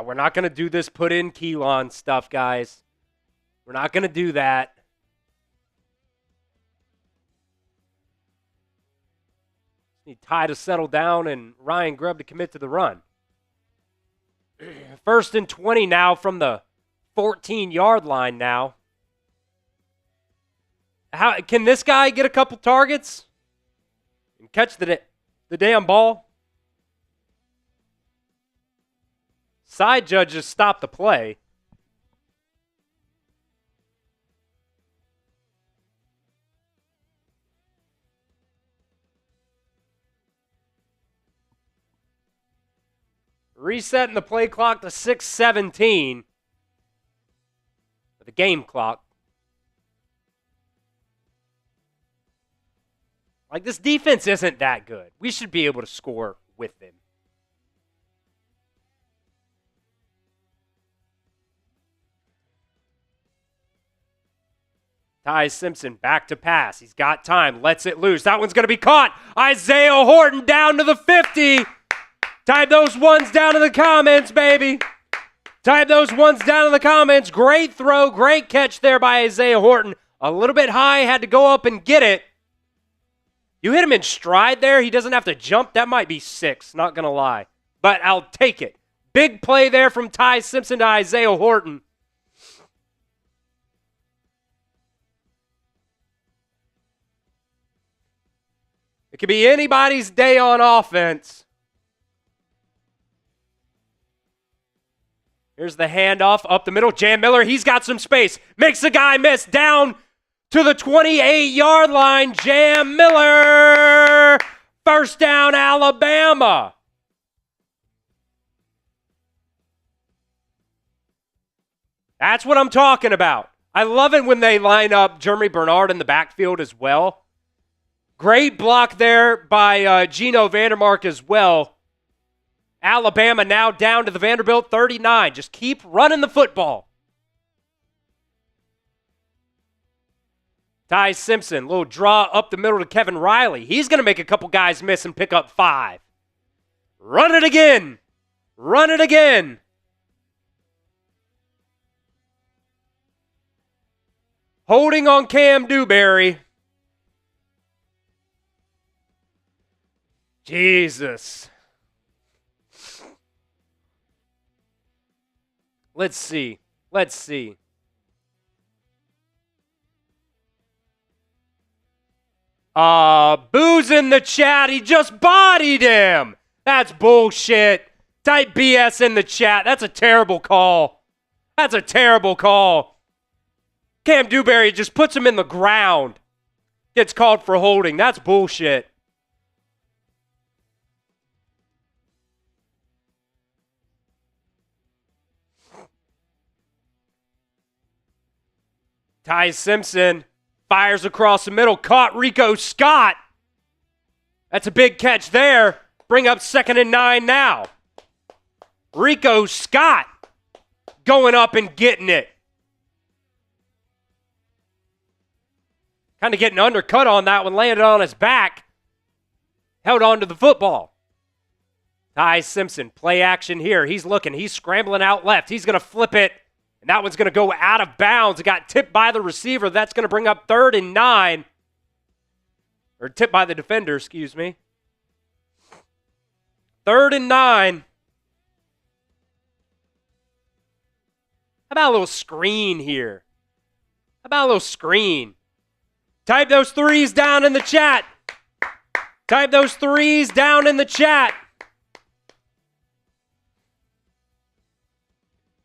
We're not going to do this put in Keelan stuff, guys. We're not going to do that. Need Ty to settle down and Ryan Grubb to commit to the run. 1st and 20 now from the 14-yard line now. How can this guy get a couple targets and catch the damn ball? Side judges stop the play. Resetting the play clock to 6:17. The game clock. Like, this defense isn't that good. We should be able to score with them. Ty Simpson back to pass. He's got time. Lets it loose. That one's going to be caught. Isaiah Horton down to the 50. Type those ones down in the comments, baby. Type those ones down in the comments. Great throw. Great catch there by Isaiah Horton. A little bit high. Had to go up and get it. You hit him in stride there. He doesn't have to jump. That might be 6. Not going to lie. But I'll take it. Big play there from Ty Simpson to Isaiah Horton. It could be anybody's day on offense. Here's the handoff up the middle. Jam Miller, he's got some space. Makes the guy miss. Down to the 28-yard line. Jam Miller. First down, Alabama. That's what I'm talking about. I love it when they line up Jeremy Bernard in the backfield as well. Great block there by Gino Vandermark as well. Alabama now down to the Vanderbilt 39. Just keep running the football. Ty Simpson, little draw up the middle to Kevin Riley. He's going to make a couple guys miss and pick up 5. Run it again. Run it again. Holding on Cam Dewberry. Jesus. Let's see. Let's see. Boo's in the chat. He just bodied him. That's bullshit. Type BS in the chat. That's a terrible call. That's a terrible call. Cam Dewberry just puts him in the ground. Gets called for holding. That's bullshit. Ty Simpson fires across the middle. Caught Rico Scott. That's a big catch there. Bring up 2nd and 9 now. Rico Scott going up and getting it. Kind of getting undercut on that one. Landed on his back. Held on to the football. Ty Simpson, play action here. He's looking. He's scrambling out left. He's going to flip it. And that one's going to go out of bounds. It got tipped by the receiver. That's going to bring up 3rd and 9. Or tipped by the defender, excuse me. 3rd and 9. How about a little screen here? How about a little screen? Type those 3s down in the chat. Type those 3s down in the chat.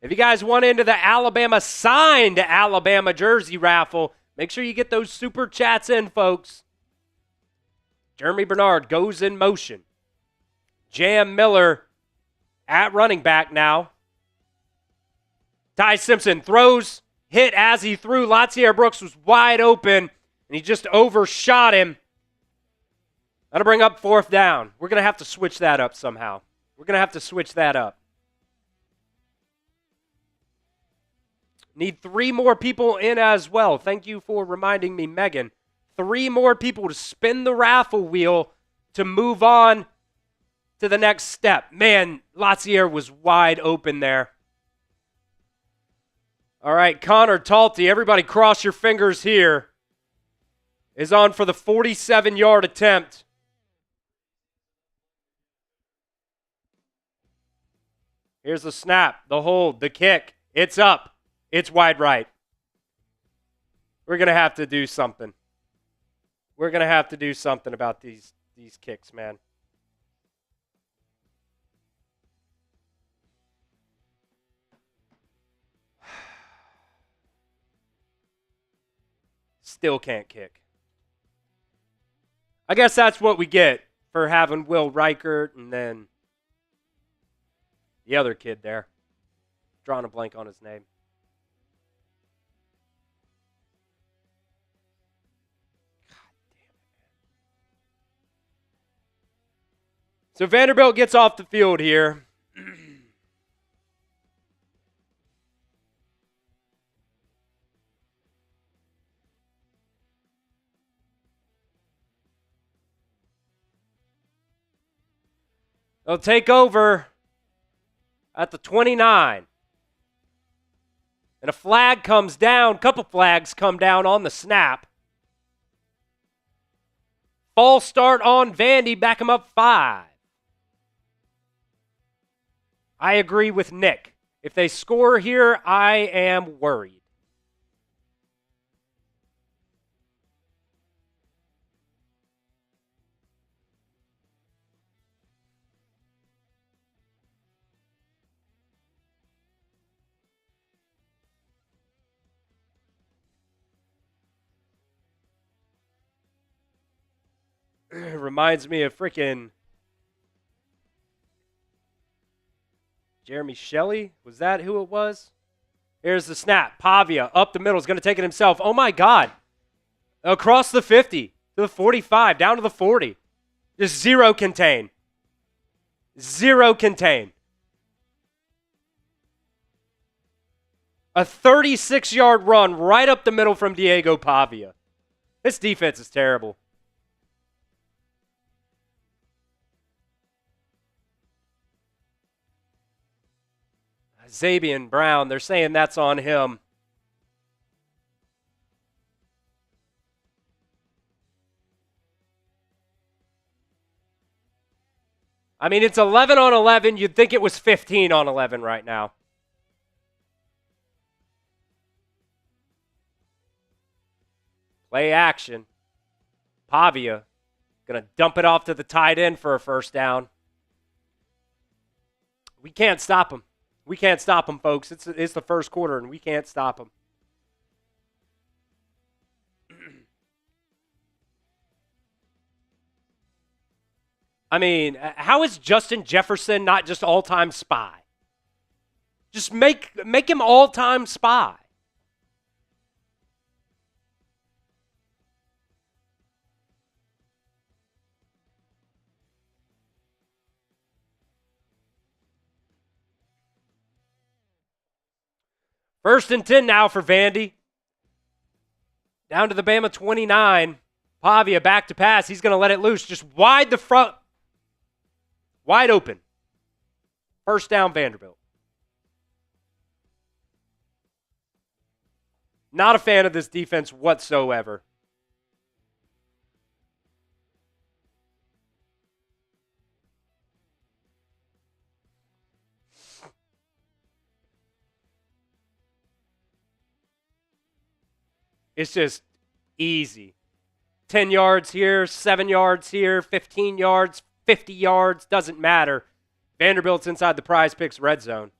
If you guys want into the Alabama signed Alabama jersey raffle, make sure you get those super chats in, folks. Jeremy Bernard goes in motion. Jam Miller at running back now. Ty Simpson throws, hit as he threw. Latier Brooks was wide open, and he just overshot him. That'll bring up 4th down. We're going to have to switch that up somehow. We're going to have to switch that up. Need 3 more people in as well. Thank you for reminding me, Megan. 3 more people to spin the raffle wheel to move on to the next step. Man, Latier was wide open there. All right, Connor Talty, everybody cross your fingers here, is on for the 47-yard attempt. Here's the snap, the hold, the kick. It's up. It's wide right. We're going to have to do something. We're going to have to do something about these kicks, man. Still can't kick. I guess that's what we get for having Will Reichert and then the other kid there. Drawing a blank on his name. So Vanderbilt gets off the field here. They'll take over at the 29. And a flag comes down. A couple flags come down on the snap. False start on Vandy. Back him up 5. I agree with Nick. If they score here, I am worried. It reminds me of freaking Jeremy Shelley. Was that who it was? Here's the snap. Pavia up the middle is going to take it himself. Oh, my God. Across the 50 to the 45, down to the 40. Just zero contain. Zero contain. A 36-yard run right up the middle from Diego Pavia. This defense is terrible. Zabian Brown, they're saying that's on him. I mean, it's 11 on 11. You'd think it was 15 on 11 right now. Play action. Pavia going to dump it off to the tight end for a first down. We can't stop him. We can't stop them, folks. It's the first quarter, and we can't stop them. I mean, how is Justin Jefferson not just all-time spy? Just make him all-time spy. First and 10 now for Vandy. Down to the Bama 29. Pavia back to pass. He's going to let it loose. Just wide the front. Wide open. First down, Vanderbilt. Not a fan of this defense whatsoever. It's just easy. 10 yards here, 7 yards here, 15 yards, 50 yards, doesn't matter. Vanderbilt's inside the Prize Picks red zone.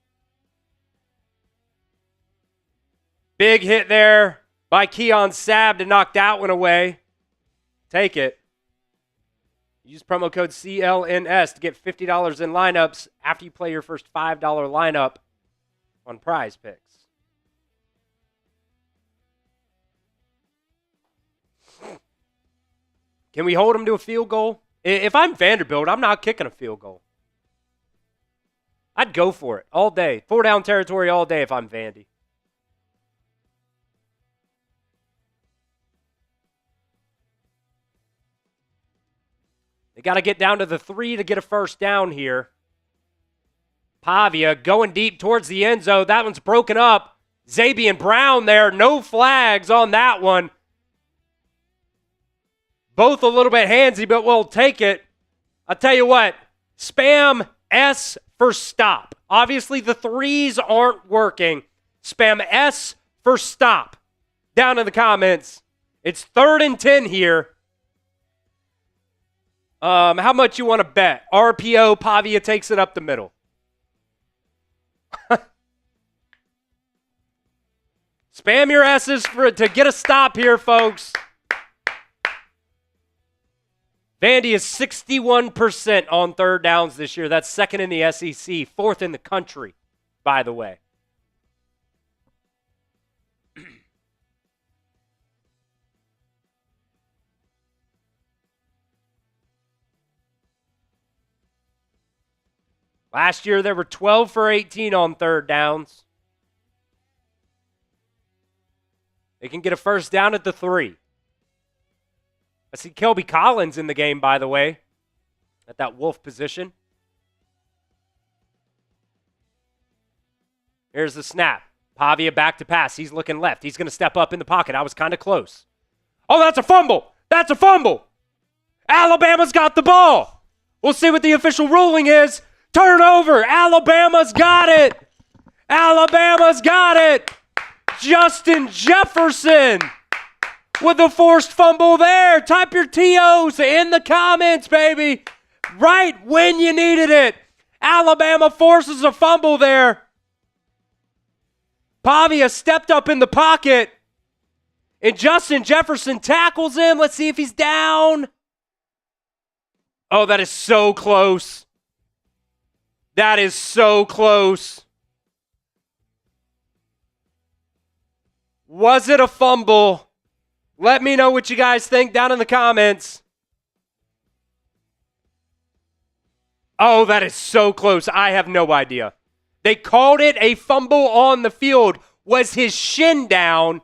Big hit there by Keon Sabb to knock that one away. Take it. Use promo code CLNS to get $50 in lineups after you play your first $5 lineup on Prize Picks. Can we hold them to a field goal? If I'm Vanderbilt, I'm not kicking a field goal. I'd go for it all day. 4-down territory all day if I'm Vandy. They got to get down to the 3 to get a first down here. Pavia going deep towards the end zone. That one's broken up. Zabian Brown there. No flags on that one. Both a little bit handsy, but we'll take it. I'll tell you what, spam S for stop. Obviously, the 3s aren't working. Spam S for stop. Down in the comments. It's 3rd and 10 here. How much you want to bet? RPO, Pavia takes it up the middle. Spam your S's to get a stop here, folks. Vandy is 61% on 3rd downs this year. That's 2nd in the SEC, 4th in the country, by the way. Last year, there were 12 for 18 on 3rd downs. They can get a first down at the 3. I see Kelby Collins in the game, by the way, at that Wolf position. Here's the snap. Pavia back to pass. He's looking left. He's going to step up in the pocket. I was kind of close. Oh, that's a fumble. That's a fumble. Alabama's got the ball. We'll see what the official ruling is. Turnover. Alabama's got it. Alabama's got it. Justin Jefferson with the forced fumble there. Type your TOs in the comments, baby. Right when you needed it. Alabama forces a fumble there. Pavia stepped up in the pocket, and Justin Jefferson tackles him. Let's see if he's down. Oh, that is so close. That is so close. Was it a fumble? Let me know what you guys think down in the comments. Oh, that is so close. I have no idea. They called it a fumble on the field. Was his shin down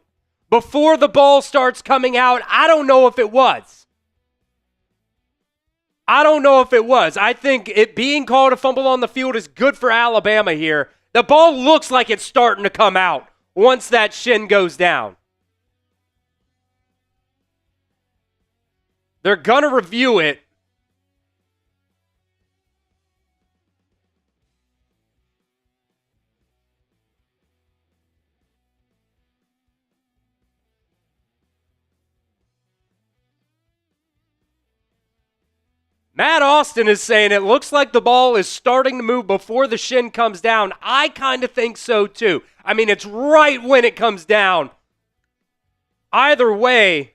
before the ball starts coming out? I don't know if it was. I think it being called a fumble on the field is good for Alabama here. The ball looks like it's starting to come out once that shin goes down. They're going to review it. Matt Austin is saying it looks like the ball is starting to move before the shin comes down. I kind of think so too. I mean, it's right when it comes down. Either way,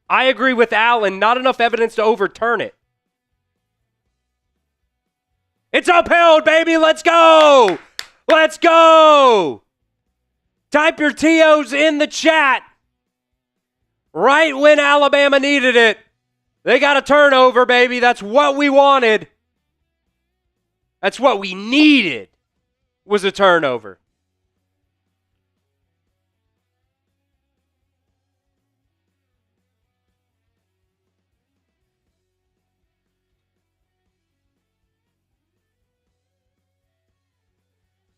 I agree with Allen. Not enough evidence to overturn it. It's upheld, baby. Let's go. Let's go. Type your TOs in the chat. Right when Alabama needed it. They got a turnover, baby. That's what we wanted. That's what we needed, was a turnover.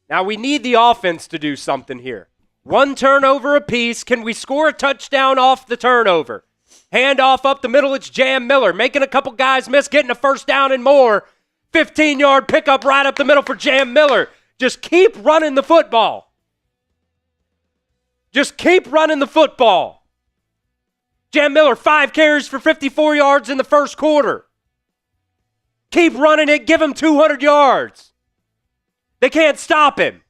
Now we need the offense to do something here. One turnover apiece. Can we score a touchdown off the turnover? Handoff up the middle, it's Jam Miller. Making a couple guys miss, getting a first down and more. 15-yard pickup right up the middle for Jam Miller. Just keep running the football. Just keep running the football. Jam Miller, 5 carries for 54 yards in the first quarter. Keep running it, give him 200 yards. They can't stop him.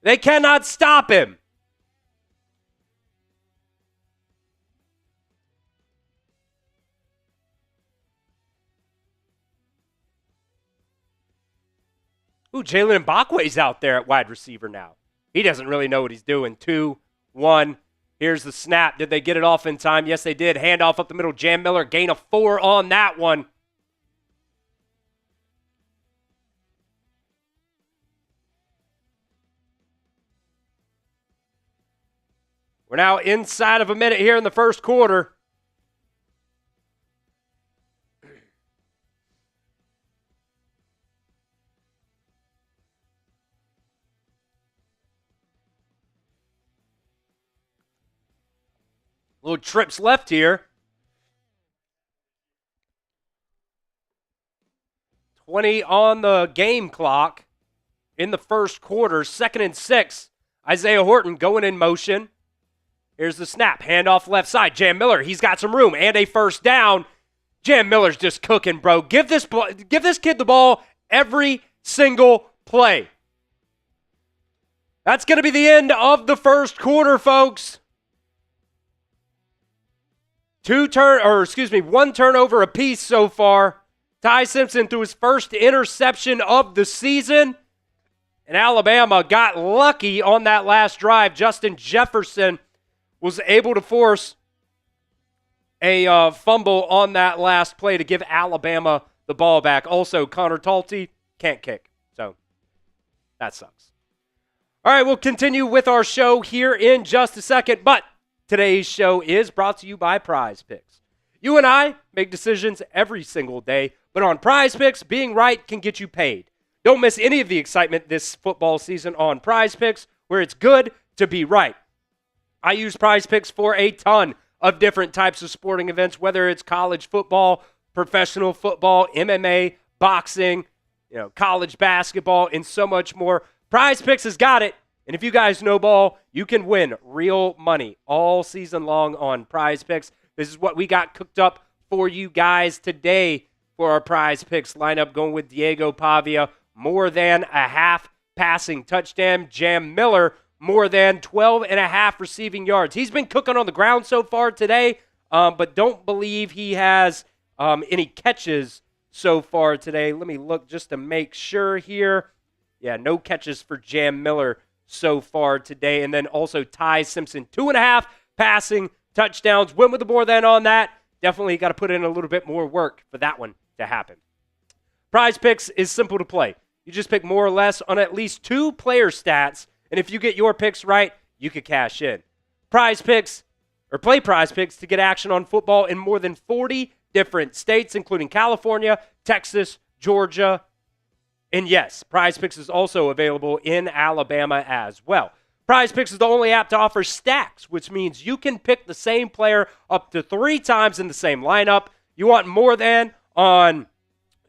They cannot stop him. Ooh, Jalen Mbakwe's out there at wide receiver now. He doesn't really know what he's doing. 2-1. Here's the snap. Did they get it off in time? Yes, they did. Handoff up the middle. Jam Miller, gain of 4 on that one. We're now inside of a minute here in the first quarter. Little trips left here. 20 on the game clock in the first quarter. 2nd and 6. Isaiah Horton going in motion. Here's the snap. Handoff left side. Jam Miller, he's got some room and a first down. Jam Miller's just cooking, bro. Give this kid the ball every single play. That's going to be the end of the first quarter, folks. One turnover apiece so far. Ty Simpson threw his first interception of the season. And Alabama got lucky on that last drive. Justin Jefferson was able to force a fumble on that last play to give Alabama the ball back. Also, Connor Talty can't kick. So, that sucks. All right, we'll continue with our show here in just a second. But today's show is brought to you by Prize Picks. You and I make decisions every single day, But on Prize Picks, being right can get you paid. Don't miss any of the excitement this football season on Prize Picks, where it's good to be right. I use Prize Picks for a ton of different types of sporting events, whether it's college football, professional football, MMA, boxing, college basketball, and so much more. Prize Picks has got it. And if you guys know ball, you can win real money all season long on Prize Picks. This is what we got cooked up for you guys today for our Prize Picks lineup, going with Diego Pavia, more than a half passing touchdown. Jam Miller, more than 12.5 receiving yards. He's been cooking on the ground so far today, but don't believe he has any catches so far today. Let me look just to make sure here. Yeah, no catches for Jam Miller so far today. And then also Ty Simpson, 2.5 passing touchdowns. Went with the more than on that. Definitely got to put in a little bit more work for that one to happen. Prize Picks is simple to play. You just pick more or less on at least 2 player stats, and if you get your picks right, you could cash in. Prize Picks, or play Prize Picks to get action on football in more than 40 different states, including California, Texas, Georgia, and yes, Prize Picks is also available in Alabama as well. Prize Picks is the only app to offer stacks, which means you can pick the same player up to 3 times in the same lineup. You want more than on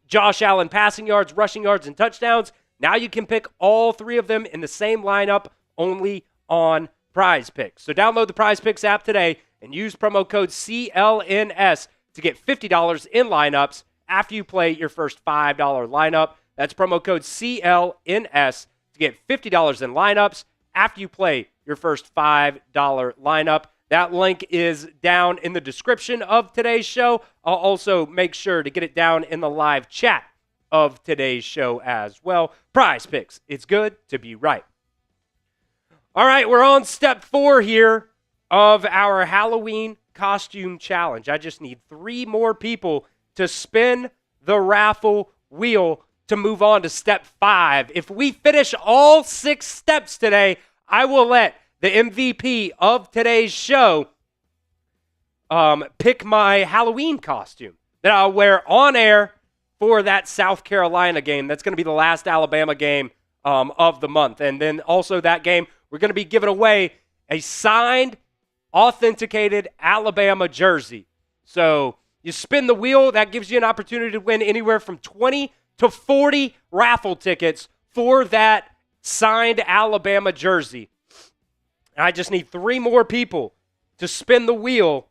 Josh Allen passing yards, rushing yards, and touchdowns. Now you can pick all 3 of them in the same lineup only on Prize Picks. So download the Prize Picks app today and use promo code CLNS to get $50 in lineups after you play your first $5 lineup. That's promo code CLNS to get $50 in lineups after you play your first $5 lineup. That link is down in the description of today's show. I'll also make sure to get it down in the live chat of today's show as well. Prize Picks. It's good to be right. All right, we're on step 4 here of our Halloween costume challenge. I just need 3 more people to spin the raffle wheel to move on to step 5. If we finish all 6 steps today, I will let the MVP of today's show pick my Halloween costume that I'll wear on air for that South Carolina game. That's going to be the last Alabama game of the month. And then also that game, we're going to be giving away a signed, authenticated Alabama jersey. So you spin the wheel, that gives you an opportunity to win anywhere from 20 to 40 raffle tickets for that signed Alabama jersey. And I just need 3 more people to spin the wheel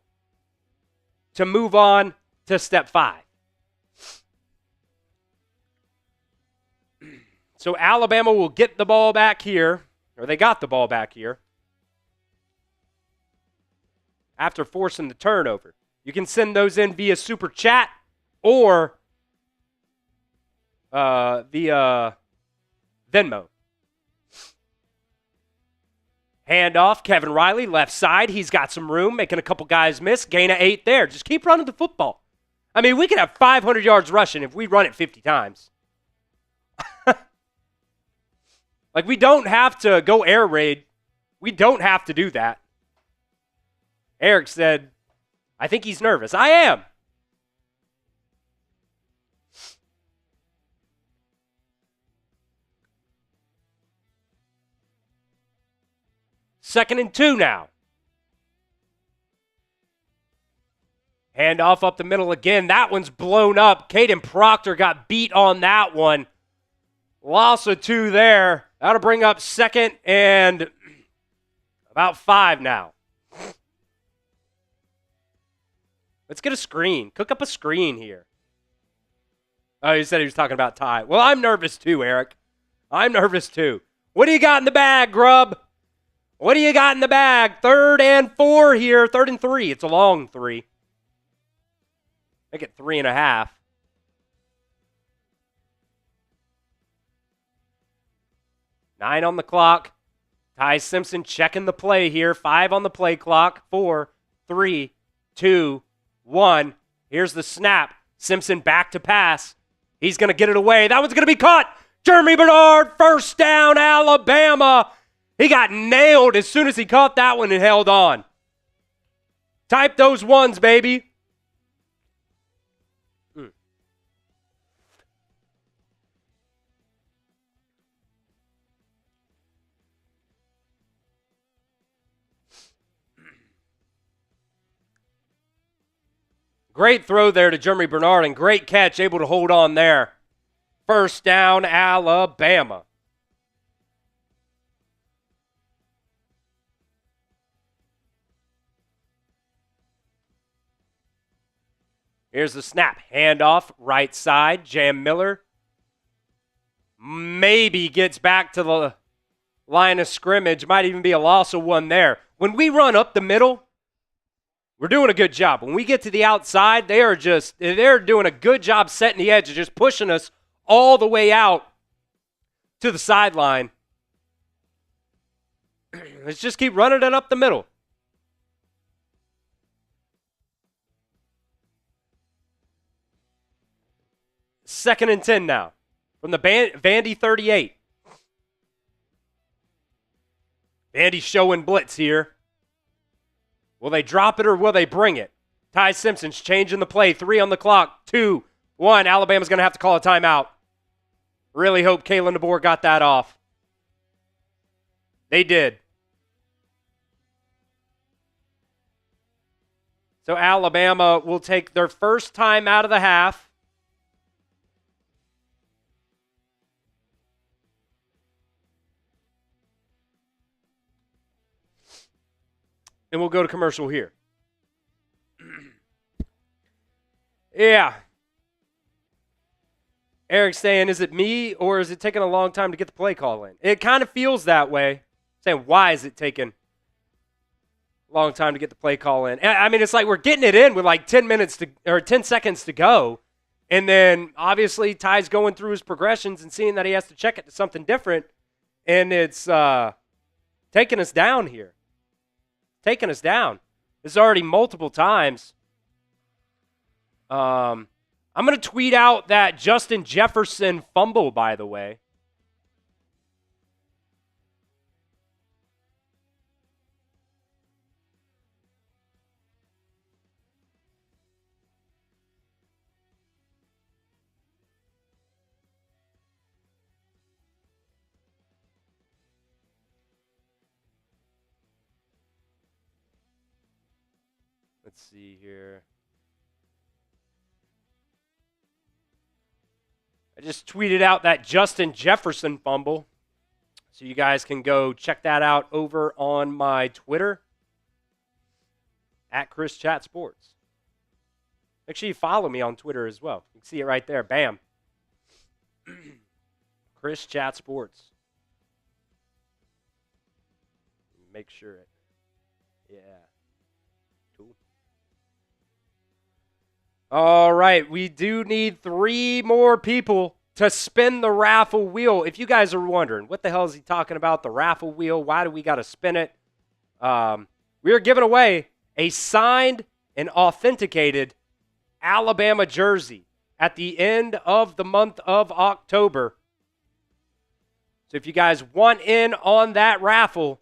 to move on to step 5. So Alabama will get the ball back here, or they got the ball back here, after forcing the turnover. You can send those in via Super Chat or via Venmo. Handoff, Kevin Riley, left side. He's got some room, making a couple guys miss. Gain of 8 there. Just keep running the football. I mean, we could have 500 yards rushing if we run it 50 times. Like, we don't have to go air raid. We don't have to do that. Eric said, I think he's nervous. I am. Second and 2 now. Handoff up the middle again. That one's blown up. Caden Proctor got beat on that one. Loss of 2 there. That'll bring up second and about 5 now. Let's get a screen. Cook up a screen here. Oh, he said he was talking about Ty. Well, I'm nervous too, Eric. I'm nervous too. What do you got in the bag, Grub? What do you got in the bag? 3rd and 4 here. 3rd and 3. It's a long 3. Make it 3.5. Nine on the clock. Ty Simpson checking the play here. 5 on the play clock. 4, 3, 2, 1. Here's the snap. Simpson back to pass. He's going to get it away. That one's going to be caught. Jeremy Bernard, first down, Alabama. He got nailed as soon as he caught that one and held on. Type those ones, baby. Great throw there to Jeremy Bernard, and great catch, able to hold on there. First down, Alabama. Here's the snap. Handoff, right side. Jam Miller maybe gets back to the line of scrimmage. Might even be a loss of one there. When we run up the middle, we're doing a good job. When we get to the outside, they're doing a good job setting the edge and just pushing us all the way out to the sideline. Let's just keep running it up the middle. Second and 10 now from the Vandy 38. Vandy's showing blitz here. Will they drop it or will they bring it? Ty Simpson's changing the play. 3 on the clock. 2, 1. Alabama's going to have to call a timeout. Really hope Kalen DeBoer got that off. They did. So Alabama will take their first time out of the half. And we'll go to commercial here. Yeah. Eric's saying, is it me or is it taking a long time to get the play call in? It kind of feels that way. Saying, why is it taking a long time to get the play call in? I mean, it's like we're getting it in with like 10 seconds to go. And then obviously Ty's going through his progressions and seeing that he has to check it to something different. And it's taking us down here. Taking us down. This is already multiple times. I'm going to tweet out that Justin Jefferson fumble, by the way. Let's see here. I just tweeted out that Justin Jefferson fumble. So you guys can go check that out over on my Twitter at Chris Chat Sports. Make sure you follow me on Twitter as well. You can see it right there. Bam. Chris Chat Sports. Make sure it. Yeah. Cool. All right. We do need 3 more people to spin the raffle wheel. If you guys are wondering, what the hell is he talking about? The raffle wheel? Why do we got to spin it? We are giving away a signed and authenticated Alabama jersey at the end of the month of October. So if you guys want in on that raffle,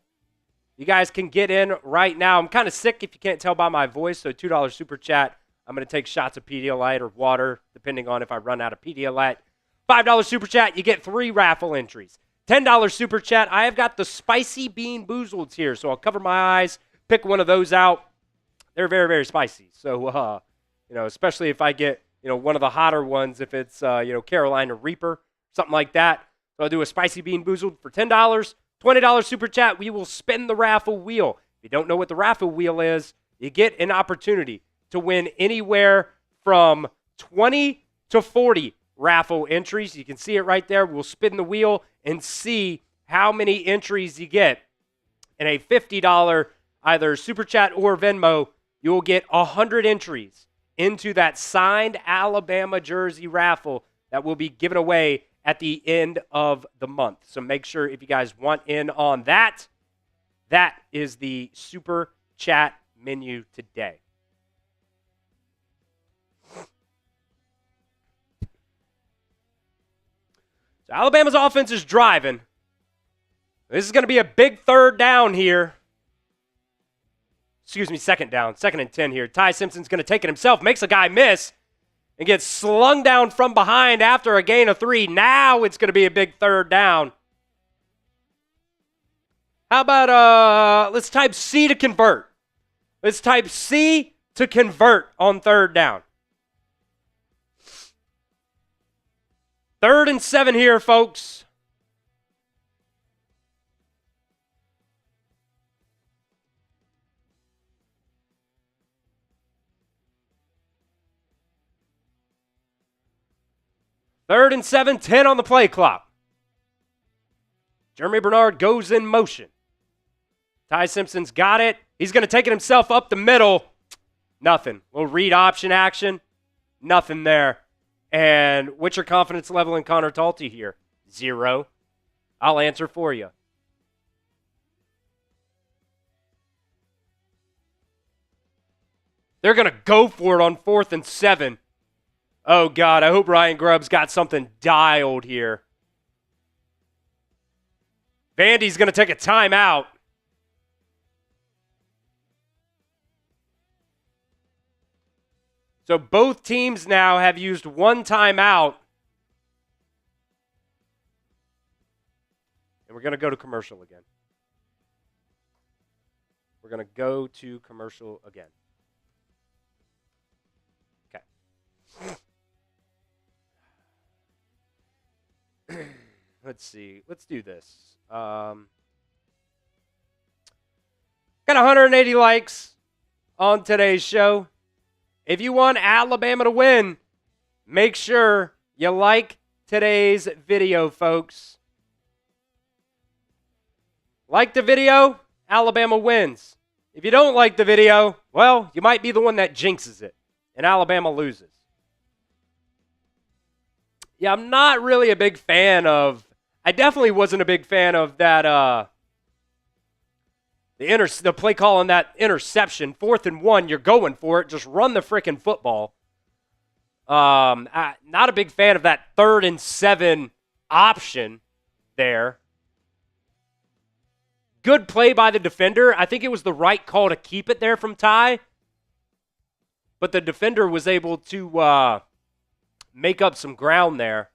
you guys can get in right now. I'm kind of sick if you can't tell by my voice, so $2 super chat. I'm going to take shots of Pedialyte or water, depending on if I run out of Pedialyte. $5 super chat, you get 3 raffle entries. $10 super chat, I have got the spicy bean boozleds here, so I'll cover my eyes, pick one of those out. They're very, very spicy. So, especially if I get, one of the hotter ones, if it's, Carolina Reaper, something like that. So I'll do a spicy bean boozled for $10. $20 super chat, we will spin the raffle wheel. If you don't know what the raffle wheel is, you get an opportunity to win anywhere from 20 to 40 raffle entries. You can see it right there. We'll spin the wheel and see how many entries you get. And a $50 either super chat or Venmo, you will get 100 entries into that signed Alabama jersey raffle that will be given away at the end of the month. So make sure if you guys want in on that, that is the super chat menu today. So Alabama's offense is driving. This is going to be a big third down here. Excuse me, second down. 2nd and 10 here. Ty Simpson's going to take it himself. Makes a guy miss. And gets slung down from behind after a gain of 3. Now it's going to be a big third down. How about, let's type C to convert. Let's type C to convert on third down. 3rd and 7 here, folks. Third and 7, 10 on the play clock. Jeremy Bernard goes in motion. Ty Simpson's got it. He's going to take it himself up the middle. Nothing. Little read option action. Nothing there. And what's your confidence level in Connor Talty here? 0. I'll answer for you. They're going to go for it on 4th and 7. Oh, God, I hope Ryan Grubb's got something dialed here. Vandy's going to take a timeout. So both teams now have used one timeout. And we're going to go to commercial again. We're going to go to commercial again. Okay. Let's see. Let's do this. Got 180 likes on today's show. If you want Alabama to win, make sure you like today's video, folks. Like the video, Alabama wins. If you don't like the video, well, you might be the one that jinxes it, and Alabama loses. Yeah, I'm not really a big fan of, I definitely wasn't a big fan of that, the play call on that interception. 4th and 1, you're going for it. Just run the frickin' football. Not a big fan of that 3rd and 7 option there. Good play by the defender. I think it was the right call to keep it there from Ty. But the defender was able to make up some ground there.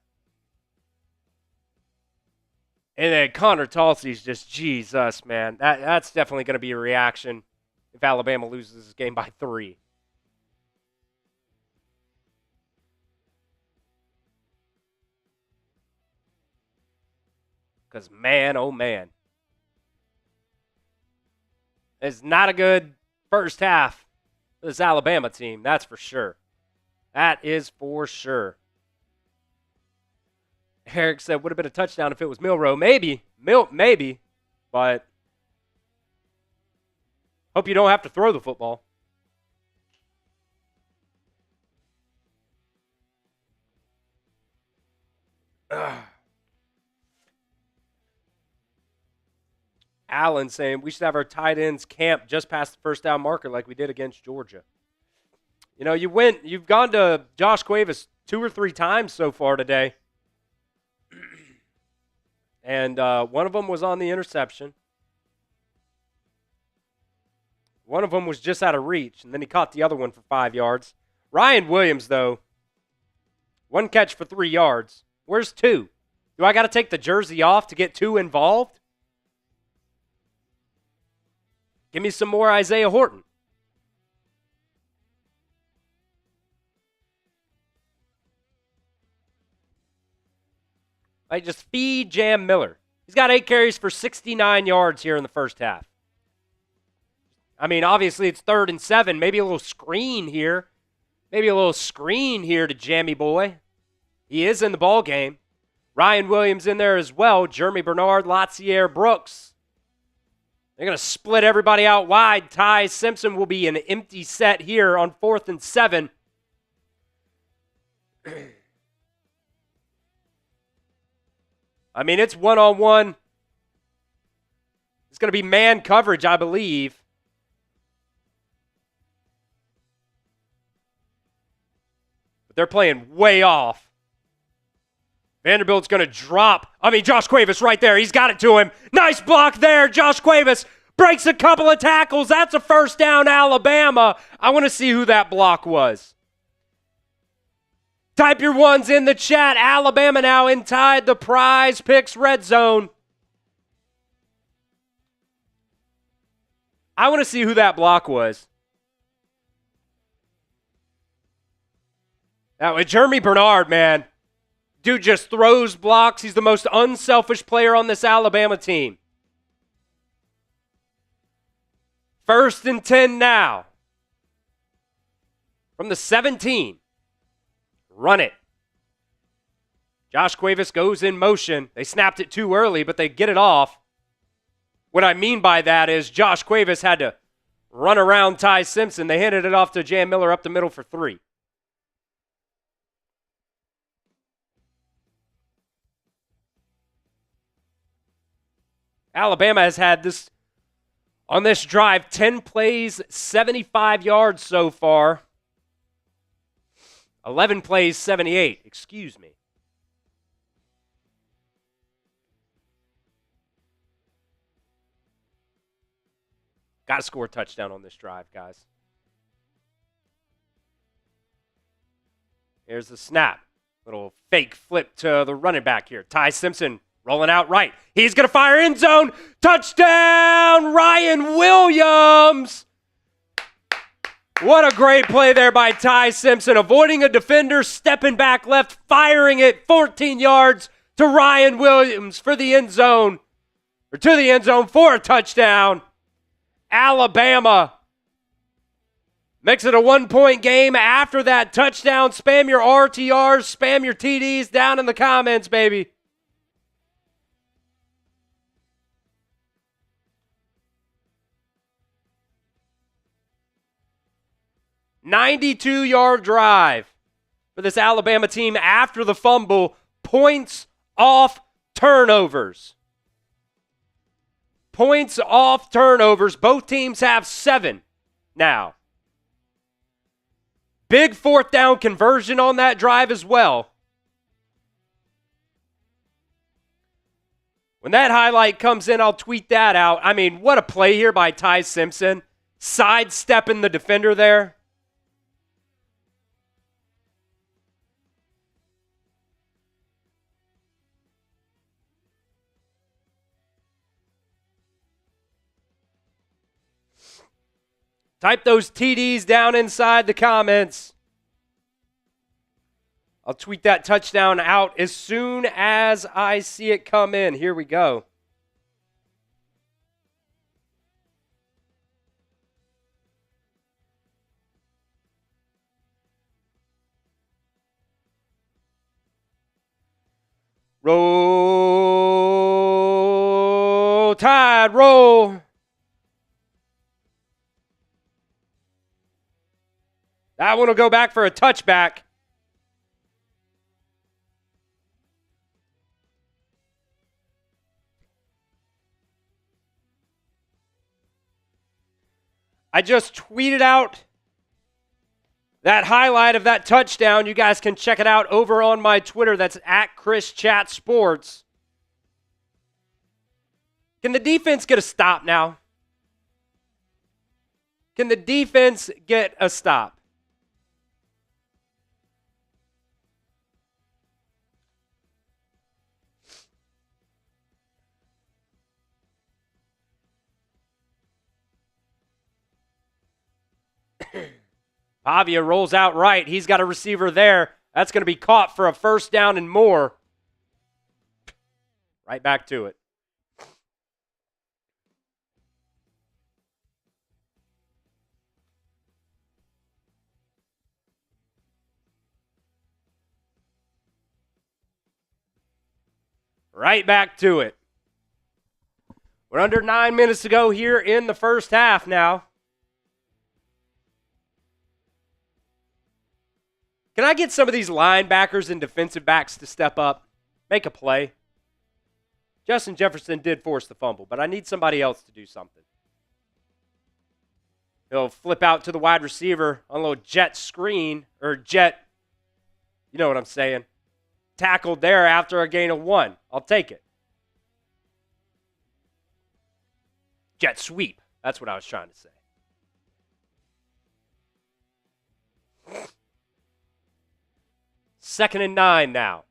And then Connor Talty's just, Jesus, man. That's definitely going to be a reaction if Alabama loses this game by 3. Because, man, oh, man. It's not a good first half for this Alabama team, that's for sure. That is for sure. Eric said, would have been a touchdown if it was Milroe. Maybe, but hope you don't have to throw the football. Allen saying we should have our tight ends camp just past the first down marker like we did against Georgia. You know, you've gone to Josh Cuevas 2 or 3 times so far today. And one of them was on the interception. One of them was just out of reach, and then he caught the other one for 5 yards. Ryan Williams, though, 1 catch for 3 yards. Where's 2? Do I got to take the jersey off to get 2 involved? Give me some more Isaiah Horton. I just feed Jam Miller. He's got 8 carries for 69 yards here in the first half. I mean, obviously it's 3rd and 7. Maybe a little screen here. Maybe a little screen here to Jammy Boy. He is in the ball game. Ryan Williams in there as well. Jeremy Bernard, Latsier Brooks. They're going to split everybody out wide. Ty Simpson will be an empty set here on 4th and 7. I mean, it's one-on-one. It's going to be man coverage, I believe. But they're playing way off. Vanderbilt's going to drop. I mean, Josh Cuevas right there. He's got it to him. Nice block there. Josh Cuevas breaks a couple of tackles. That's a first down, Alabama. I want to see who that block was. Type your ones in the chat. Alabama now inside the Prize Picks red zone. I want to see who that block was. Now, Jeremy Bernard, man, dude just throws blocks. He's the most unselfish player on this Alabama team. 1st and 10 now. From the 17. Run it. Josh Cuevas goes in motion. They snapped it too early, but they get it off. What I mean by that is Josh Cuevas had to run around Ty Simpson. They handed it off to Jan Miller up the middle for 3. Alabama has had this, on this drive, 10 plays, 75 yards so far. 11 plays, 78. Excuse me. Got to score a touchdown on this drive, guys. Here's the snap. Little fake flip to the running back here. Ty Simpson rolling out right. He's going to fire end zone. Touchdown, Ryan Williams. What a great play there by Ty Simpson. Avoiding a defender, stepping back left, firing it 14 yards to Ryan Williams for the end zone. Or to the end zone for a touchdown. Alabama makes it a 1-point game after that touchdown. Spam your RTRs, spam your TDs down in the comments, baby. $92-yard drive for this Alabama team after the fumble. Points off turnovers. Points off turnovers. Both teams have 7 now. Big 4th down conversion on that drive as well. When that highlight comes in, I'll tweet that out. I mean, what a play here by Ty Simpson. Sidestepping the defender there. Type those TDs down inside the comments. I'll tweet that touchdown out as soon as I see it come in. Here we go. Roll Tide, roll. That one will go back for a touchback. I just tweeted out that highlight of that touchdown. You guys can check it out over on my Twitter. That's at ChrisChatSports. Can the defense get a stop now? Can the defense get a stop? Pavia rolls out right. He's got a receiver there. That's going to be caught for a first down and more. Right back to it. Right back to it. We're under 9 minutes to go here in the first half now. Can I get some of these linebackers and defensive backs to step up, make a play? Justin Jefferson did force the fumble, but I need somebody else to do something. He'll flip out to the wide receiver on a little jet screen, or jet, you know what I'm saying, tackled there after a gain of 1. I'll take it. Jet sweep. That's what I was trying to say. Second and 9 now.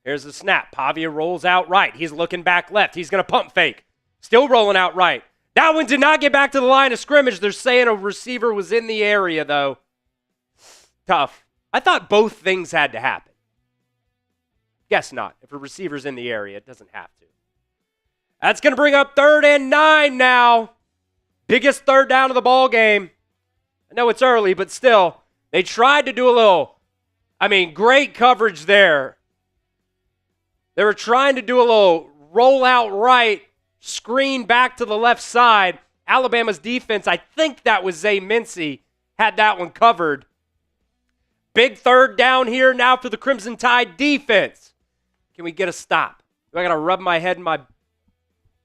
Here's the snap. Pavia rolls out right. He's looking back left. He's going to pump fake. Still rolling out right. That one did not get back to the line of scrimmage. They're saying a receiver was in the area, though. Tough. I thought both things had to happen. Guess not. If a receiver's in the area, it doesn't have to. That's going to bring up 3rd and 9 now. Biggest third down of the ball game. I know it's early, but still, they tried to do a little, great coverage there. They were trying to do a little roll out right, screen back to the left side. Alabama's defense, I think that was Zay Mincy, had that one covered. Big third down here now for the Crimson Tide defense. Can we get a stop? I got to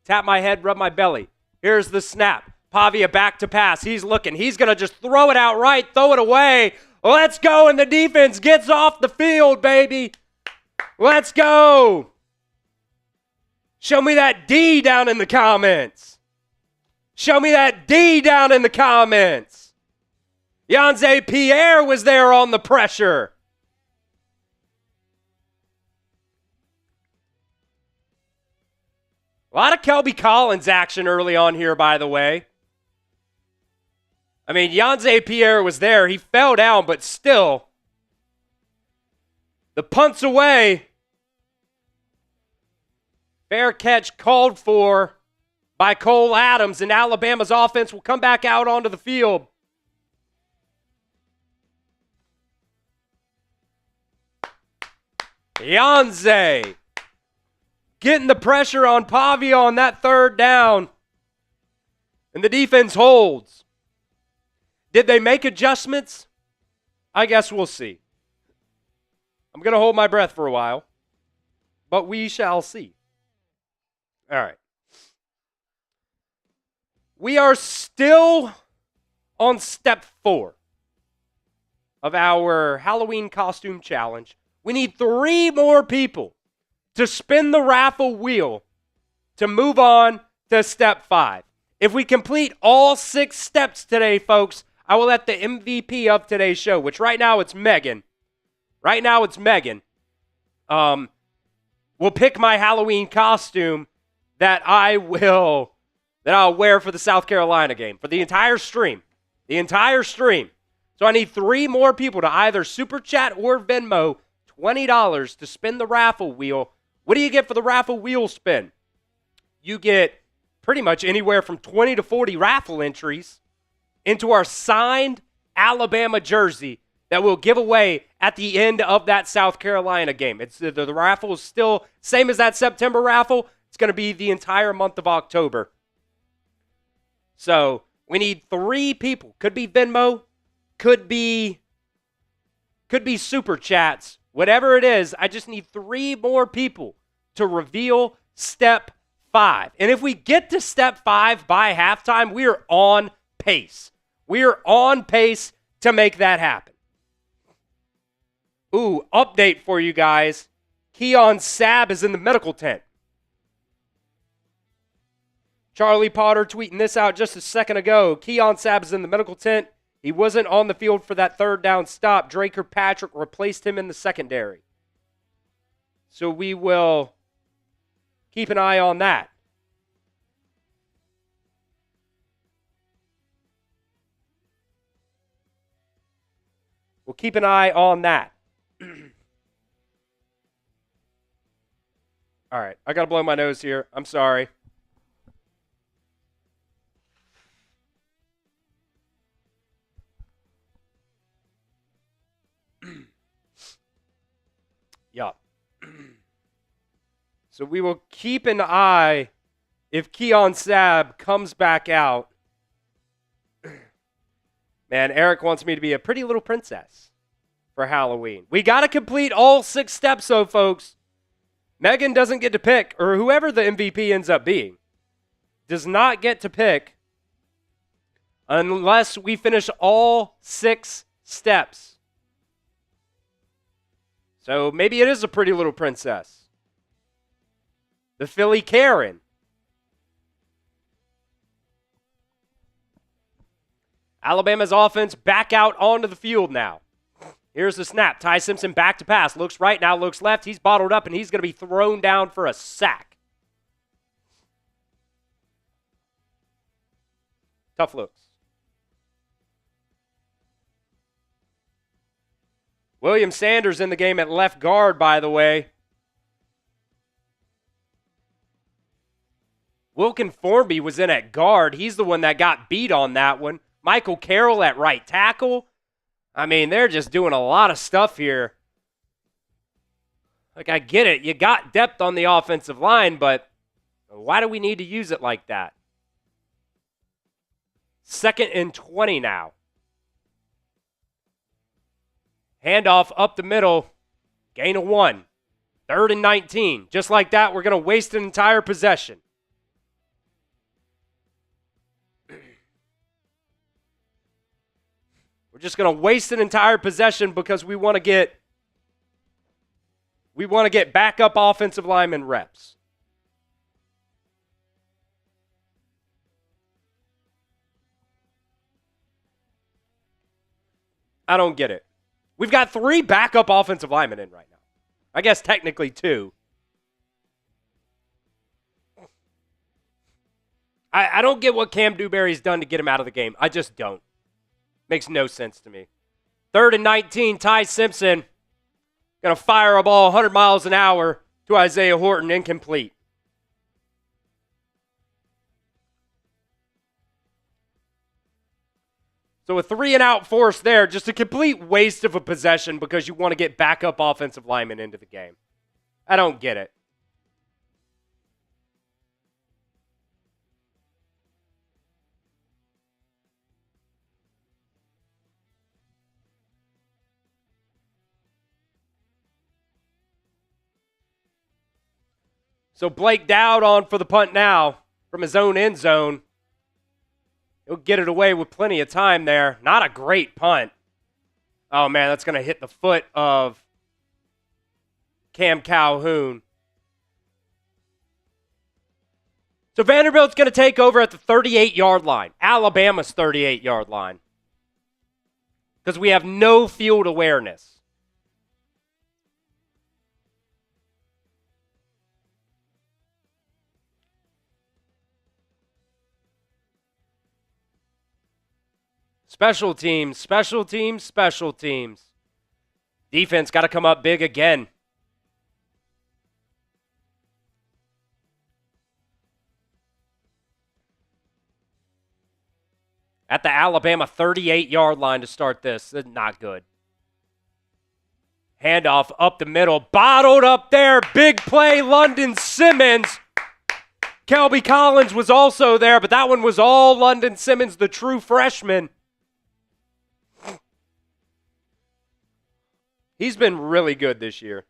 tap my head, rub my belly. Here's the snap. Pavia back to pass. He's looking. He's going to just throw it out right, throw it away. Let's go, and the defense gets off the field, baby. Let's go. Show me that D down in the comments. Show me that D down in the comments. Yanze Pierre was there on the pressure. A lot of Kelby Collins action early on here, by the way. Yanze Pierre was there. He fell down, but still. The punt's away. Fair catch called for by Cole Adams, and Alabama's offense will come back out onto the field. Yanze getting the pressure on Pavia on that third down, and the defense holds. Did they make adjustments? I guess we'll see. I'm going to hold my breath for a while, but we shall see. All right. We are still on step 4 of our Halloween costume challenge. We need 3 more people to spin the raffle wheel to move on to step 5. If we complete all 6 steps today, folks, I will let the MVP of today's show, which right now it's Megan. Will pick my Halloween costume that I'll wear for the South Carolina game, for the entire stream. So I need 3 more people to either Super Chat or Venmo $20 to spin the raffle wheel. What do you get for the raffle wheel spin? You get pretty much anywhere from 20 to 40 raffle entries into our signed Alabama jersey that we'll give away at the end of that South Carolina game. It's the raffle is still same as that September raffle. It's going to be the entire month of October. So we need 3 people. Could be Venmo, could be Super Chats. Whatever it is, I just need 3 more people to reveal step 5. And if we get to step 5 by halftime, we are on pace. We are on pace to make that happen. Ooh, update for you guys. Keon Sabb is in the medical tent. Charlie Potter tweeting this out just a second ago. Keon Sabb is in the medical tent. He wasn't on the field for that third down stop. Drake Kirkpatrick replaced him in the secondary. So we will keep an eye on that. We'll keep an eye on that. All right, I got to blow my nose here. I'm sorry. Yeah. So we will keep an eye if Keon Sabb comes back out. Man, Eric wants me to be a pretty little princess for Halloween. We got to complete all 6 steps, though, folks. Megan doesn't get to pick, or whoever the MVP ends up being, does not get to pick unless we finish all 6 steps. So maybe it is a pretty little princess. The Philly Karen. Alabama's offense back out onto the field now. Here's the snap. Ty Simpson back to pass. Looks right, now looks left. He's bottled up, and he's going to be thrown down for a sack. Tough looks. William Sanders in the game at left guard, by the way. Wilkin Formby was in at guard. He's the one that got beat on that one. Michael Carroll at right tackle. I mean, they're just doing a lot of stuff here. Like, I get it. You got depth on the offensive line, but why do we need to use it like that? 2nd and 20 now. Handoff up the middle. Gain of 1. 3rd and 19. Just like that, we're going to waste an entire possession. We're just going to waste an entire possession because we want to get backup offensive lineman reps. I don't get it. We've got 3 backup offensive linemen in right now. I guess technically 2. I don't get what Cam Dewberry's done to get him out of the game. I just don't. Makes no sense to me. 3rd and 19, Ty Simpson going to fire a ball 100 miles an hour to Isaiah Horton, incomplete. So a 3-and-out force there, just a complete waste of a possession because you want to get backup offensive linemen into the game. I don't get it. So Blake Dowd on for the punt now from his own end zone. He'll get it away with plenty of time there. Not a great punt. Oh, man, that's going to hit the foot of Cam Calhoun. So Vanderbilt's going to take over at the 38-yard line. Alabama's 38-yard line. Because we have no field awareness. Special teams, special teams, special teams. Defense got to come up big again. At the Alabama 38-yard line to start this. This is not good. Handoff up the middle. Bottled up there. Big play, London Simmons. Kelby Collins was also there, but that one was all London Simmons, the true freshman. He's been really good this year.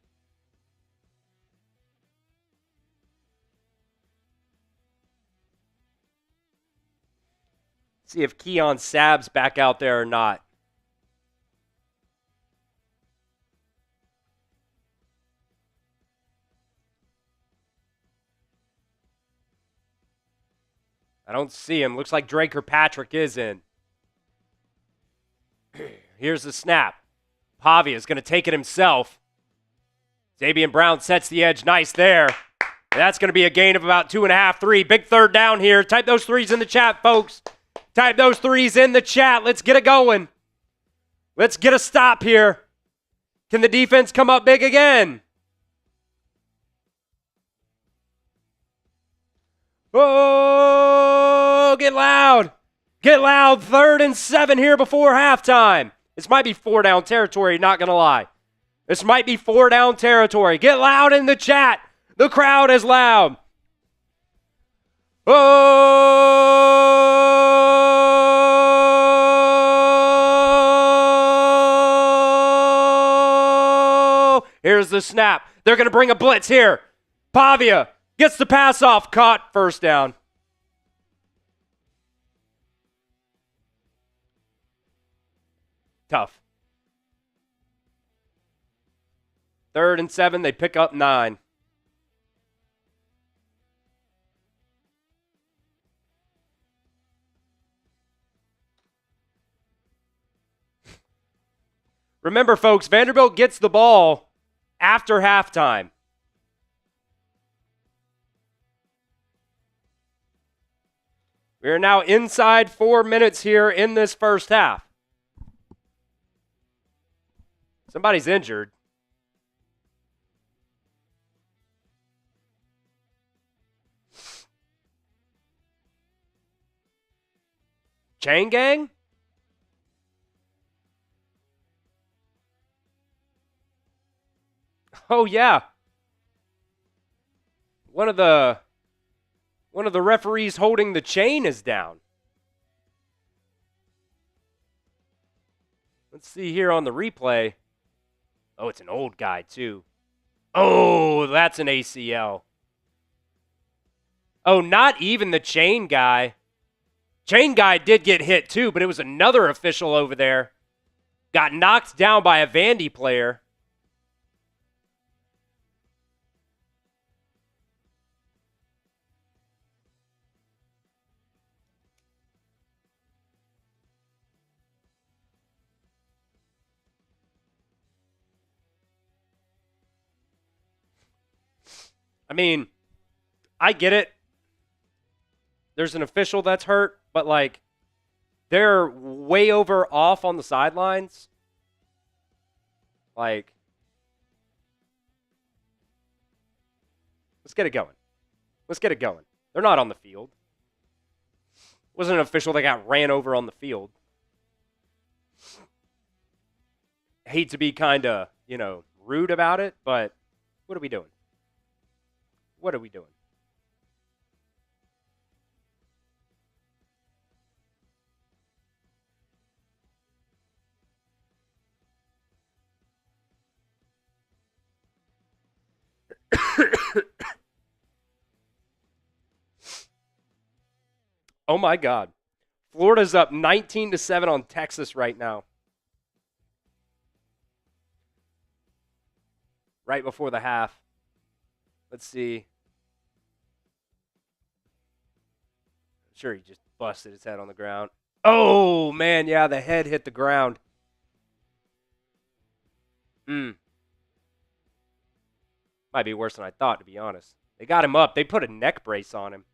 See if Keon Sabb's back out there or not. I don't see him. Looks like Drake Kirkpatrick is in. Here's the snap. Pavia is going to take it himself. Xavier Brown sets the edge. Nice there. That's going to be a gain of about 2.5, 3. Big 3rd down here. Type those 3s in the chat, folks. Type those 3s in the chat. Let's get it going. Let's get a stop here. Can the defense come up big again? Oh, get loud. Get loud. 3rd and 7 here before halftime. This might be 4-down territory, not going to lie. This might be 4-down territory. Get loud in the chat. The crowd is loud. Oh! Here's the snap. They're going to bring a blitz here. Pavia gets the pass off. Caught. 1st down. Tough. 3rd and 7, they pick up 9. Remember, folks, Vanderbilt gets the ball after halftime. We are now inside 4 minutes here in this first half. Somebody's injured. Chain gang? Oh yeah. One of the referees holding the chain is down. Let's see here on the replay. Oh, it's an old guy too. Oh, that's an ACL. Oh, not even the chain guy. Chain guy did get hit too, but it was another official over there. Got knocked down by a Vandy player. I mean, I get it. There's an official that's hurt, but like, they're way over off on the sidelines. Like, let's get it going. Let's get it going. They're not on the field. It wasn't an official that got ran over on the field. I hate to be kind of, rude about it, but what are we doing? What are we doing? Oh my God. Florida's up 19-7 on Texas right now. Right before the half. Let's see. I'm sure he just busted his head on the ground. Oh, man, yeah, the head hit the ground. Might be worse than I thought, to be honest. They got him up. They put a neck brace on him.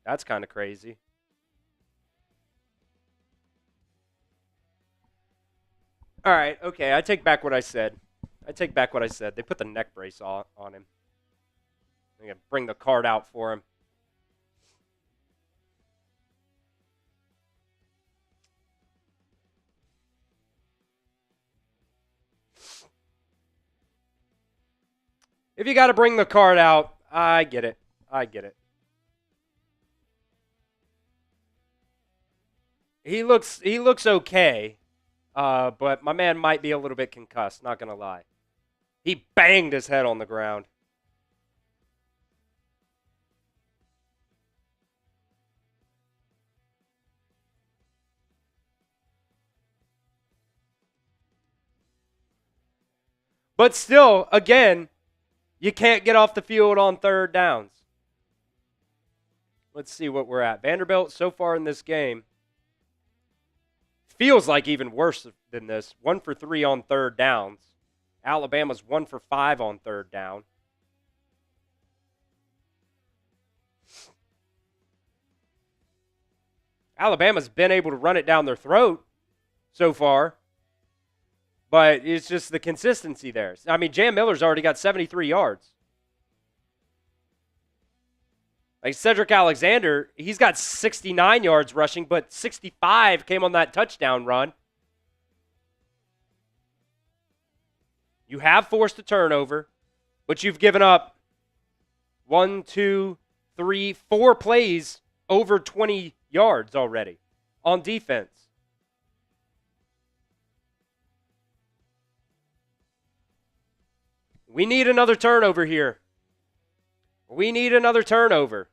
That's kind of crazy. All right, okay, I take back what I said. They put the neck brace on him. I'm going to bring the card out for him. If you got to bring the card out, I get it. He looks okay, but my man might be a little bit concussed, not going to lie. He banged his head on the ground. But still, again, you can't get off the field on third downs. Let's see what we're at. Vanderbilt, so far in this game, feels like even worse than this. 1 for 3 on third downs. Alabama's 1 for 5 on third down. Alabama's been able to run it down their throat so far, but it's just the consistency there. I mean, Jam Miller's already got 73 yards. Like Cedric Alexander, he's got 69 yards rushing, but 65 came on that touchdown run. You have forced a turnover, but you've given up 1, 2, 3, 4 plays over 20 yards already on defense. We need another turnover here. We need another turnover.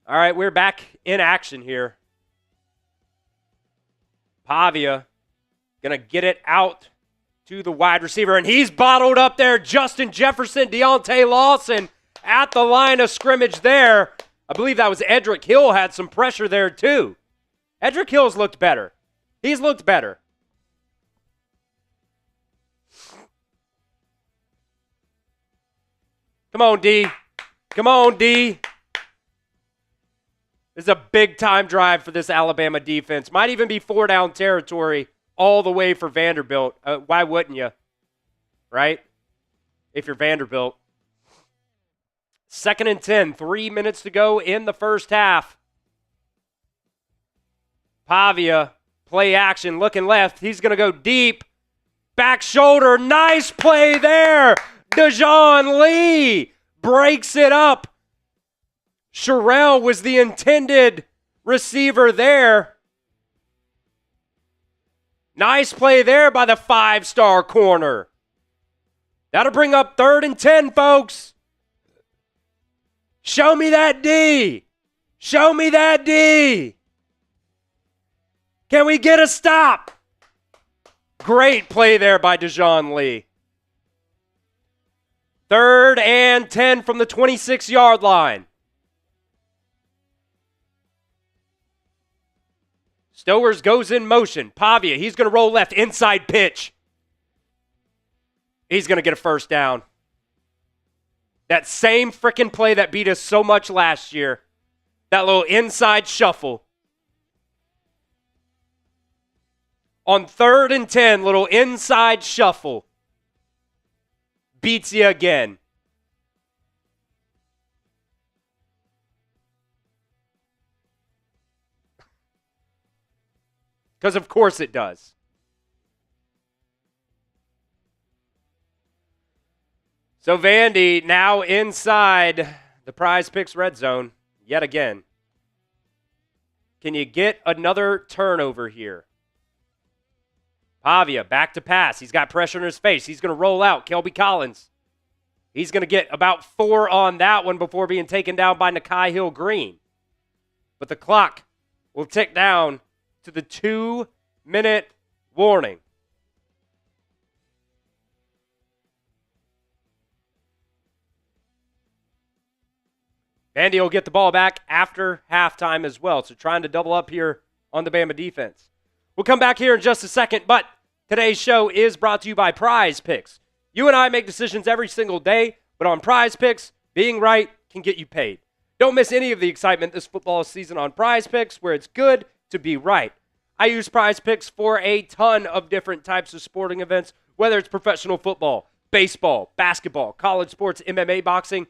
All right, we're back in action here. Pavia going to get it out to the wide receiver, and he's bottled up there. Justin Jefferson, Deontay Lawson at the line of scrimmage there. I believe that was Edric Hill had some pressure there too. Edric Hill's looked better. He's looked better. Come on, D. Come on, D. This is a big-time drive for this Alabama defense. Might even be 4-down territory all the way for Vanderbilt. Why wouldn't you? Right? If you're Vanderbilt. 2nd and 10, 3 minutes to go in the first half. Pavia, play action, looking left. He's going to go deep. Back shoulder, nice play there. Dejon Lee breaks it up. Sherrell was the intended receiver there. Nice play there by the 5-star corner. That'll bring up 3rd and 10, folks. Show me that D. Show me that D. Can we get a stop? Great play there by Dejon Lee. 3rd and 10 from the 26-yard line. Stowers goes in motion. Pavia, he's going to roll left, inside pitch. He's going to get a first down. That same freaking play that beat us so much last year. That little inside shuffle. On 3rd and 10, little inside shuffle. Beats you again. Because of course it does. So Vandy now inside the Prize Picks red zone yet again. Can you get another turnover here? Pavia back to pass. He's got pressure in his face. He's going to roll out. Kelby Collins. He's going to get about 4 on that one before being taken down by Nakai Hill-Green. But the clock will tick down to the 2-minute warning. Vandy will get the ball back after halftime as well. So trying to double up here on the Bama defense. We'll come back here in just a second, but today's show is brought to you by Prize Picks. You and I make decisions every single day, but on Prize Picks, being right can get you paid. Don't miss any of the excitement this football season on Prize Picks, where it's good to be right. I use Prize Picks for a ton of different types of sporting events, whether it's professional football, baseball, basketball, college sports, MMA, boxing,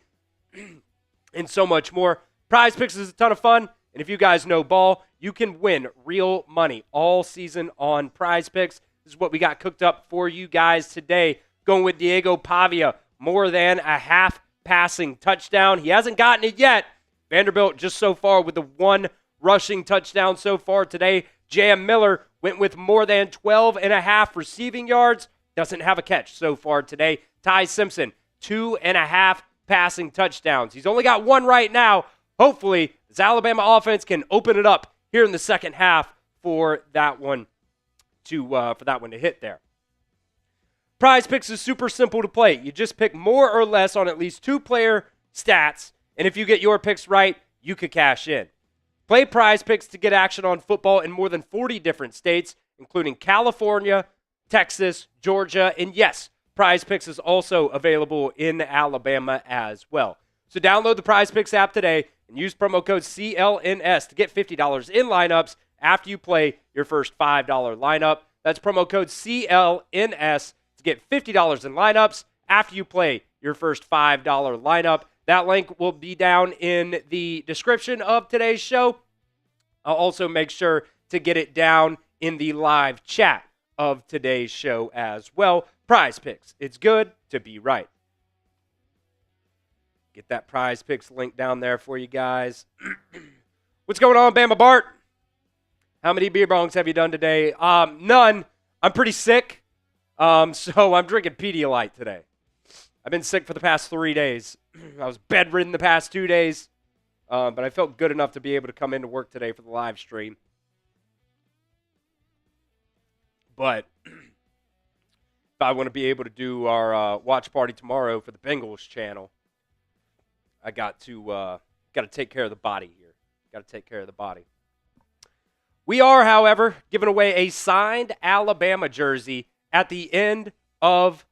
and so much more. Prize Picks is a ton of fun, and if you guys know ball, you can win real money all season on Prize Picks. This is what we got cooked up for you guys today. Going with Diego Pavia, more than a half passing touchdown. He hasn't gotten it yet. Vanderbilt just so far with the 1 rushing touchdown so far today. Jam Miller went with more than 12.5 receiving yards. Doesn't have a catch so far today. Ty Simpson, 2.5 passing touchdowns. He's only got 1 right now. Hopefully, this Alabama offense can open it up here in the second half for that one to hit there. Prize Picks is super simple to play. You just pick more or less on at least 2 player stats, and if you get your picks right, you could cash in. Play Prize Picks to get action on football in more than 40 different states, including California, Texas, Georgia, and yes, Prize Picks is also available in Alabama as well. So download the Prize Picks app today and use promo code CLNS to get $50 in lineups after you play your first $5 lineup. That's promo code CLNS to get $50 in lineups after you play your first $5 lineup. That link will be down in the description of today's show. I'll also make sure to get it down in the live chat of today's show as well. Prize Picks. It's good to be right. Get that Prize Picks link down there for you guys. What's going on, Bama Bart? How many beer bongs have you done today? None. I'm pretty sick, so I'm drinking Pedialyte today. I've been sick for the past 3 days. I was bedridden the past 2 days, but I felt good enough to be able to come into work today for the live stream. But if I want to be able to do our watch party tomorrow for the Bengals channel, I got to take care of the body here. Got to take care of the body. We are, however, giving away a signed Alabama jersey at the end of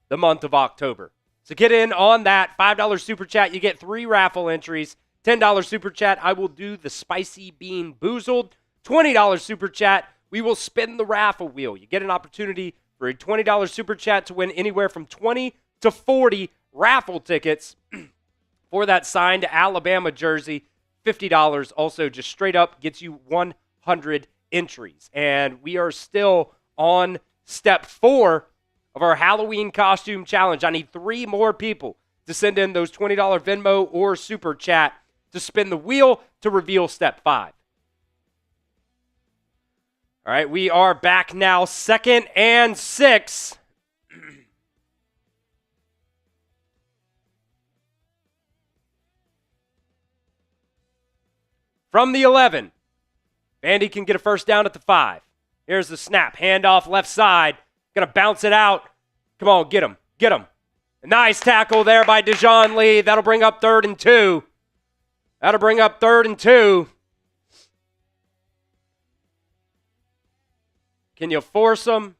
the month of October. So get in on that. $5 Super Chat, you get 3 raffle entries. $10 Super Chat, I will do the Spicy Bean Boozled. $20 Super Chat, we will spin the raffle wheel. You get an opportunity for a $20 Super Chat to win anywhere from 20 to 40 raffle tickets for that signed Alabama jersey. $50 also just straight up gets you 100 entries. And we are still on step 4 of our Halloween costume challenge. I need 3 more people to send in those $20 Venmo or Super Chat to spin the wheel to reveal step 5. All right, we are back now, 2nd and 6. From the 11, Vandy can get a first down at the 5. Here's the snap. Handoff left side. Going to bounce it out. Come on, get him. Get him. A nice tackle there by Dejon Lee. That'll bring up 3rd and 2. That'll bring up 3rd and 2. Can you force them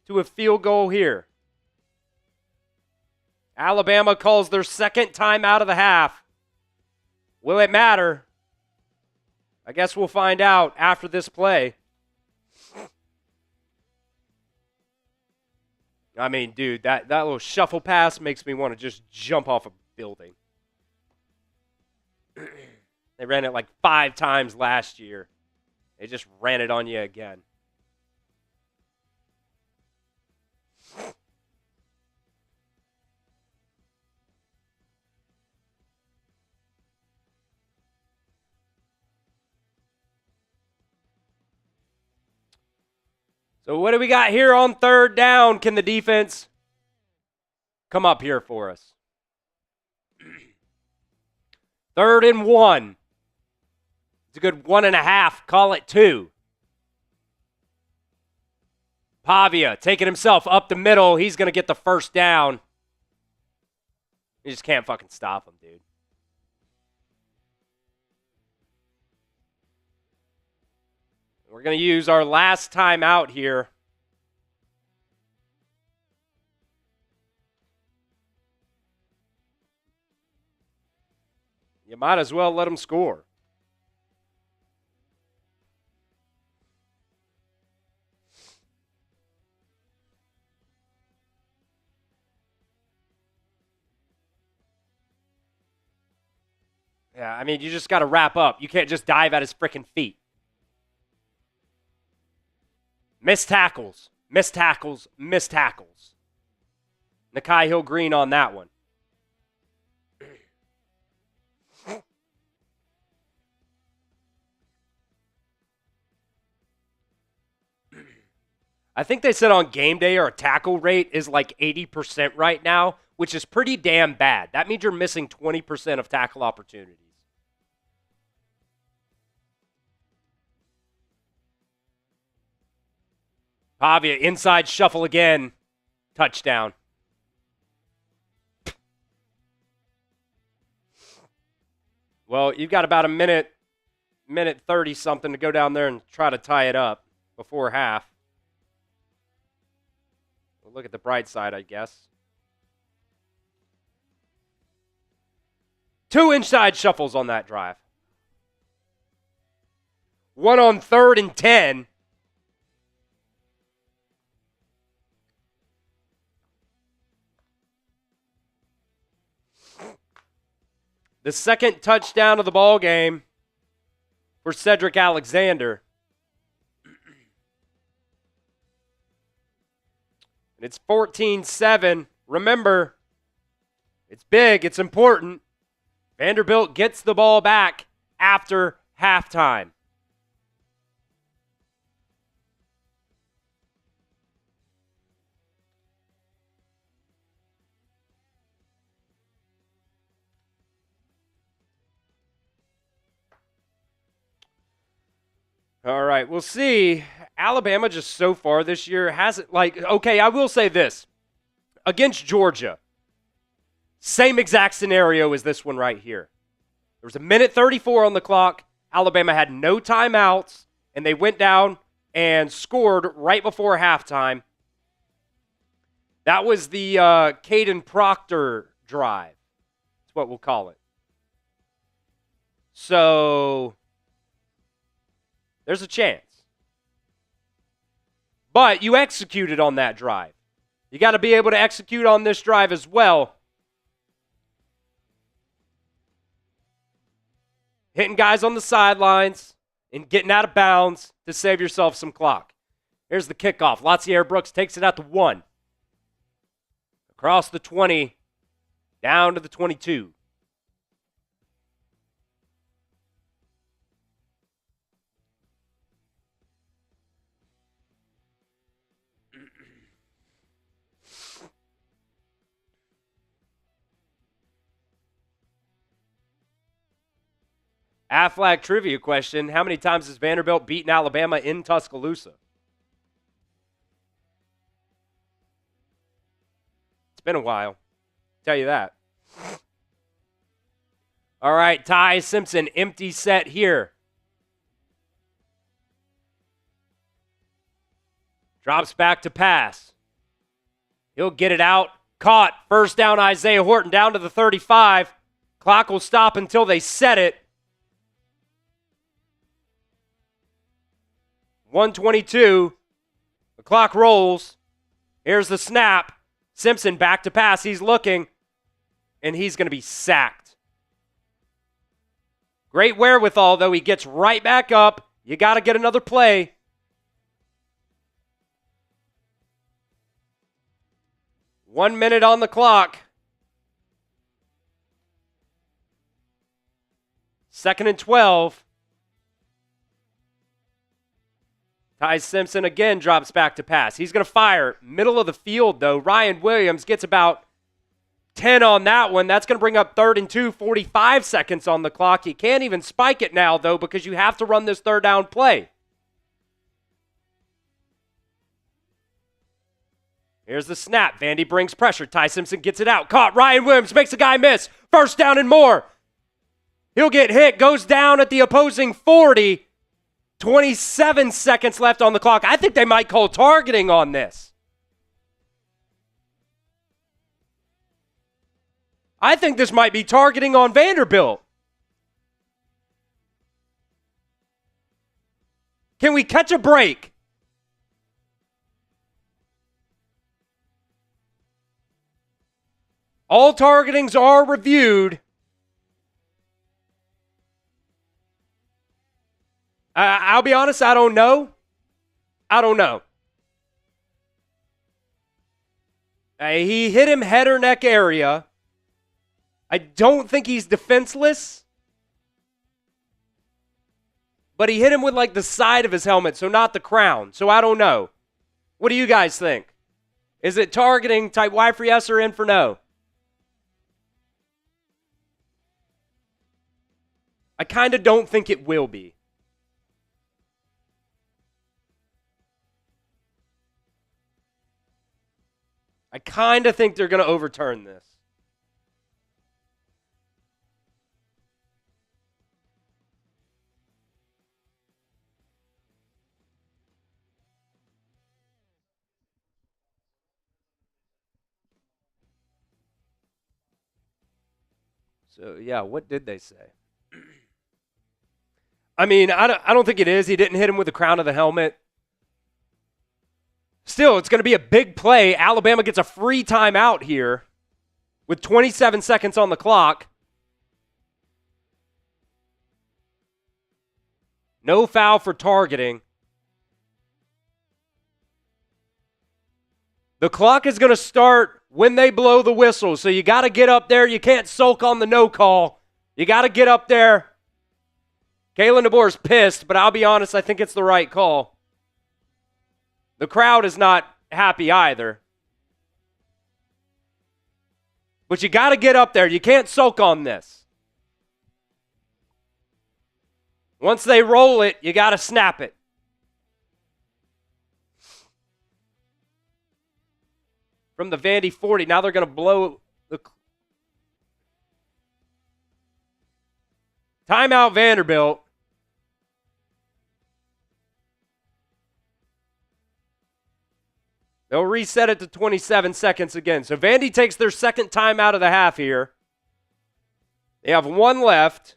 to a field goal here? Alabama calls their 2nd time out of the half. Will it matter? I guess we'll find out after this play. I mean, dude, that little shuffle pass makes me want to just jump off a building. They ran it like 5 times last year. They just ran it on you again. So what do we got here on 3rd down? Can the defense come up here for us? 3rd and 1. It's a good 1.5. Call it 2. Pavia taking himself up the middle. He's going to get the first down. You just can't fucking stop him, dude. We're going to use our last time out here. You might as well let them score. Yeah, I mean, you just got to wrap up. You can't just dive at his freaking feet. Missed tackles, missed tackles, missed tackles. Nakai Hill-Green on that one. I think they said on game day our tackle rate is like 80% right now, which is pretty damn bad. That means you're missing 20% of tackle opportunities. Pavia, inside shuffle again. Touchdown. Well, you've got about a minute 30-something to go down there and try to tie it up before half. We'll look at the bright side, I guess. 2 inside shuffles on that drive. 1 on 3rd and 10. The 2nd touchdown of the ball game for Cedric Alexander. And it's 14-7. Remember, it's big, it's important. Vanderbilt gets the ball back after halftime. All right, we'll see. Alabama just so far this year hasn't, okay, I will say this. Against Georgia, Same exact scenario as this one right here. There was a minute 34 on the clock. Alabama had no timeouts, and they went down and scored right before halftime. That was the Caden Proctor drive. That's what we'll call it. So there's a chance. But you executed on that drive. You got to be able to execute on this drive as well. Hitting guys on the sidelines and getting out of bounds to save yourself some clock. Here's the kickoff. Latsier Brooks takes it out to 1. Across the 20, down to the 22. Aflac trivia question. How many times has Vanderbilt beaten Alabama in Tuscaloosa? It's been a while. Tell you that. All right, Ty Simpson, empty set here. Drops back to pass. He'll get it out. Caught. First down, Isaiah Horton down to the 35. Clock will stop until they set it. 1:22. The clock rolls. Here's the snap. Simpson back to pass. He's looking, and he's going to be sacked. Great wherewithal, though. He gets right back up. You got to get another play. One minute on the clock. 2nd and 12. Ty Simpson again drops back to pass. He's going to fire. Middle of the field, though. Ryan Williams gets about 10 on that one. That's going to bring up 3rd and 2, 45 seconds on the clock. You can't even spike it now, though, because you have to run this 3rd down play. Here's the snap. Vandy brings pressure. Ty Simpson gets it out. Caught. Ryan Williams makes a guy miss. 1st down and more. He'll get hit. Goes down at the opposing 40. 27 seconds left on the clock. I think they might call targeting on this. I think this might be targeting on Vanderbilt. Can we catch a break? All targetings are reviewed. I'll be honest, I don't know. He hit him head or neck area. I don't think he's defenseless. But he hit him with like the side of his helmet, so not the crown. So I don't know. What do you guys think? Is it targeting? Type Y for yes or N for no. I kind of don't think it will be. I kind of think they're going to overturn this. So, yeah, what did they say? I mean, I don't think it is. He didn't hit him with the crown of the helmet. Still, it's going to be a big play. Alabama gets a free timeout here with 27 seconds on the clock. No foul for targeting. The clock is going to start when they blow the whistle, so you got to get up there. You can't sulk on the no call. You got to get up there. Kalen DeBoer's pissed, but I'll be honest, I think it's the right call. The crowd is not happy either. But you got to get up there. You can't sulk on this. Once they roll it, you got to snap it. From the Vandy 40, now they're going to blow the Timeout Vanderbilt. They'll reset it to 27 seconds again. So Vandy takes their second timeout of the half here. They have one left.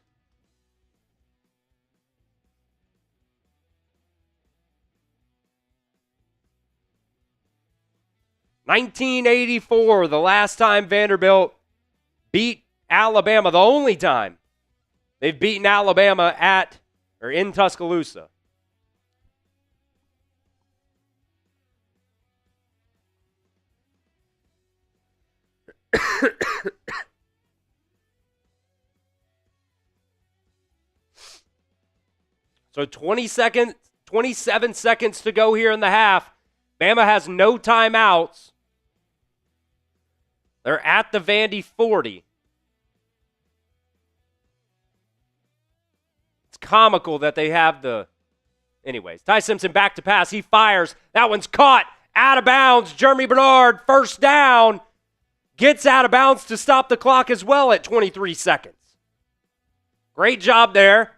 (1984), the last time Vanderbilt beat Alabama, the only time they've beaten Alabama at or in Tuscaloosa. So 27 seconds to go here in the half. Bama has no timeouts. They're at the Vandy 40. It's comical that they have the... Anyways, Ty Simpson back to pass. He fires. That one's caught. Out of bounds. Jeremy Bernard, first down. Gets out of bounds to stop the clock as well at 23 seconds. Great job there.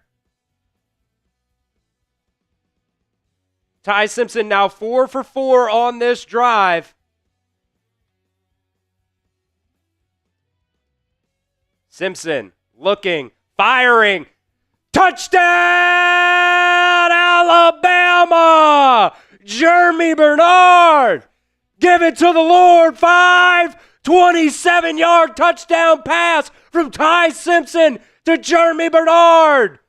Ty Simpson now 4 for 4 on this drive. Simpson looking, firing. Touchdown, Alabama! Jeremy Bernard. Give it to the Lord. 27-yard touchdown pass from Ty Simpson to Jeremy Bernard.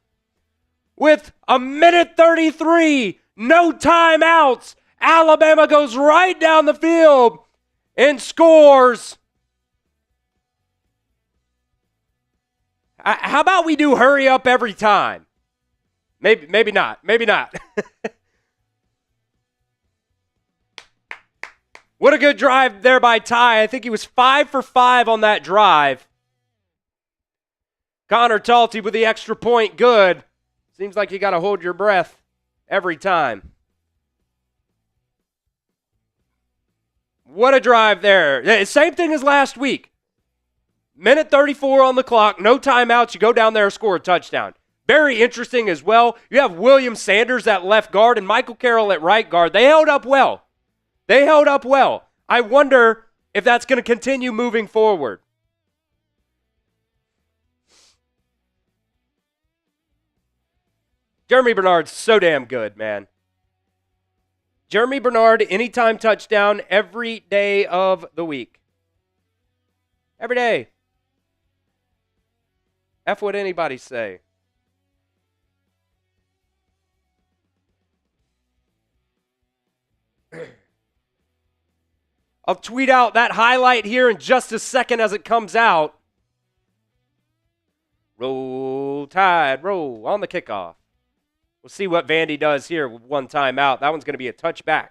With a minute 33, no timeouts, Alabama goes right down the field and scores. How about we do hurry up every time? Maybe not. Maybe not. What a good drive there by Ty. I think he was 5 for 5 on that drive. Connor Talty with the extra point. Good. Seems like you got to hold your breath every time. What a drive there. Same thing as last week. Minute 34 on the clock, no timeouts. You go down there and score a touchdown. Very interesting as well. You have William Sanders at left guard and Michael Carroll at right guard. They held up well. I wonder if that's going to continue moving forward. Jeremy Bernard's so damn good, man. Jeremy Bernard, anytime touchdown, every day of the week. Every day. F what anybody say. I'll tweet out that highlight here in just a second as it comes out. Roll Tide, roll on the kickoff. We'll see what Vandy does here with one timeout. That one's going to be a touchback.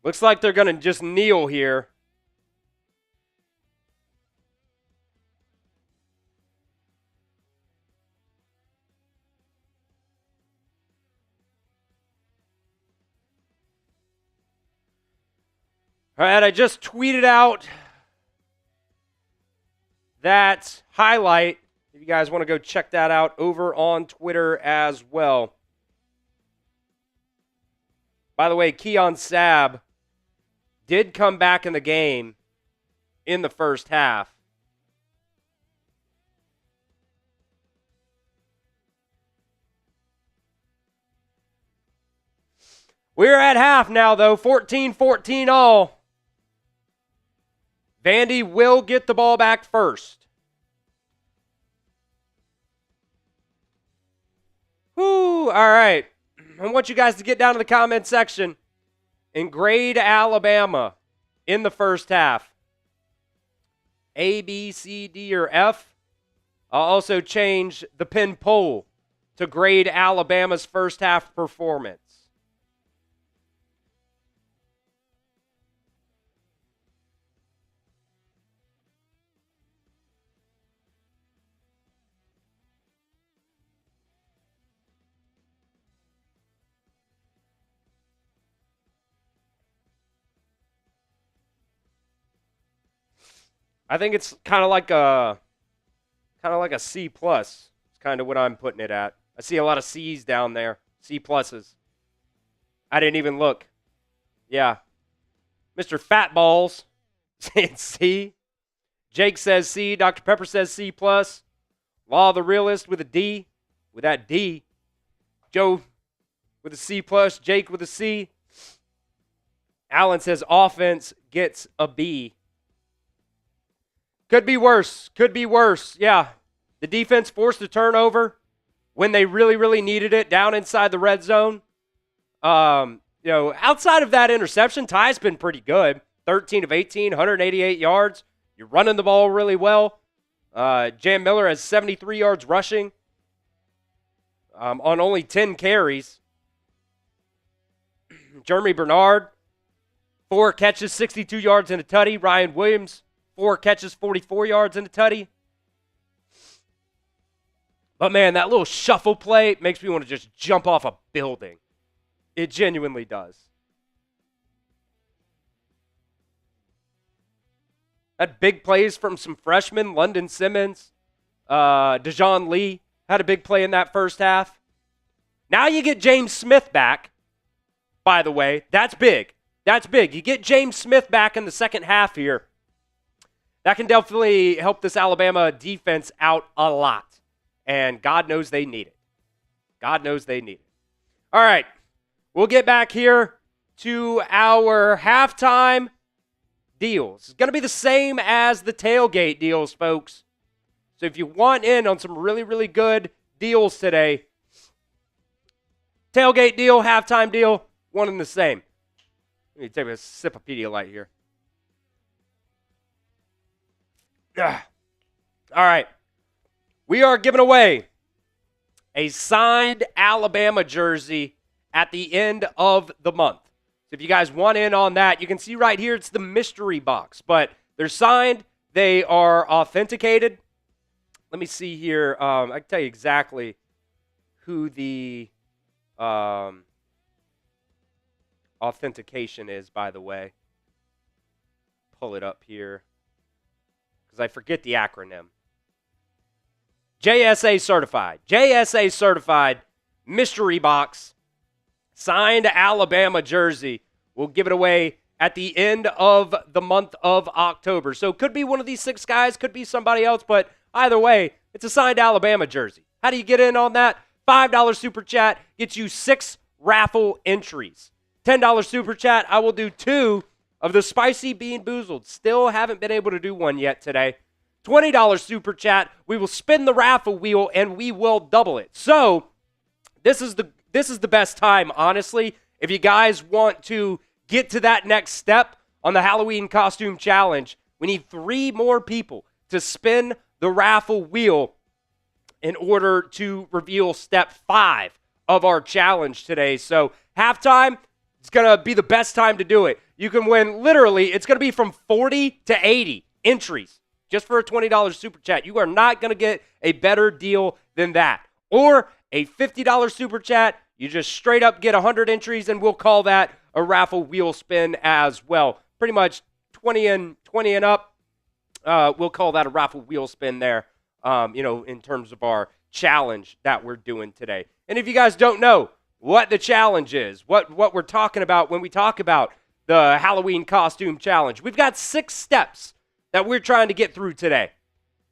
Looks like they're going to just kneel here. All right, I just tweeted out that highlight. If you guys want to go check that out over on Twitter as well. By the way, Keon Sabb did come back in the game in the first half. We're at half now, though. 14-14 all. Vandy will get the ball back first. Whoo, all right. I want you guys to get down to the comment section and grade Alabama in the first half. A, B, C, D, or F. I'll also change the pin poll to grade Alabama's first half performance. I think it's kind of like a C plus. It's kind of what I'm putting it at. I see a lot of C's down there. C pluses. I didn't even look. Yeah. Mr. Fatballs saying C. Jake says C. Dr. Pepper says C plus. Law of the Realist with a D. With that D. Joe with a C plus. Jake with a C. Alan says offense gets a B. Could be worse. Could be worse. Yeah. The defense forced a turnover when they really, really needed it down inside the red zone. Outside of that interception, Ty's been pretty good. 13 of 18, 188 yards. You're running the ball really well. Jam Miller has 73 yards rushing on only 10 carries. Jeremy Bernard, 4 catches, 62 yards and a tutty. Ryan Williams, 4 catches, 44 yards and a tutty. But, man, that little shuffle play makes me want to just jump off a building. It genuinely does. Had big plays from some freshmen. London Simmons, Dejon Lee had a big play in that first half. Now you get James Smith back, by the way. That's big. That's big. You get James Smith back in the second half here. That can definitely help this Alabama defense out a lot. And God knows they need it. God knows they need it. All right. We'll get back here to our halftime deals. It's going to be the same as the tailgate deals, folks. So if you want in on some really, really good deals today, tailgate deal, halftime deal, one and the same. Let me take a sip of Pedialyte here. All right. We are giving away a signed Alabama jersey at the end of the month. So if you guys want in on that, you can see right here, it's the mystery box. But they're signed. They are authenticated. Let me see here. I can tell you exactly who the authentication is, by the way. Pull it up here because I forget the acronym. JSA certified. JSA certified mystery box. Signed Alabama jersey. We'll give it away at the end of the month of October. So could be one of these 6 guys, could be somebody else, but either way, it's a signed Alabama jersey. How do you get in on that? $5 super chat gets you 6 raffle entries. $10 super chat, I will do 2 of the Spicy Bean Boozled. Still haven't been able to do one yet today. $20 super chat, we will spin the raffle wheel and we will double it. So this is the best time, honestly. If you guys want to get to that next step on the Halloween costume challenge, we need 3 more people to spin the raffle wheel in order to reveal step 5 of our challenge today. So halftime, it's going to be the best time to do it. You can win, literally, it's going to be from 40 to 80 entries just for a $20 super chat. You are not going to get a better deal than that. Or a $50 super chat, you just straight up get 100 entries, and we'll call that a raffle wheel spin as well. Pretty much 20 and up, we'll call that a raffle wheel spin there, in terms of our challenge that we're doing today. And if you guys don't know what the challenge is, what we're talking about when we talk about the Halloween costume challenge, we've got 6 steps that we're trying to get through today.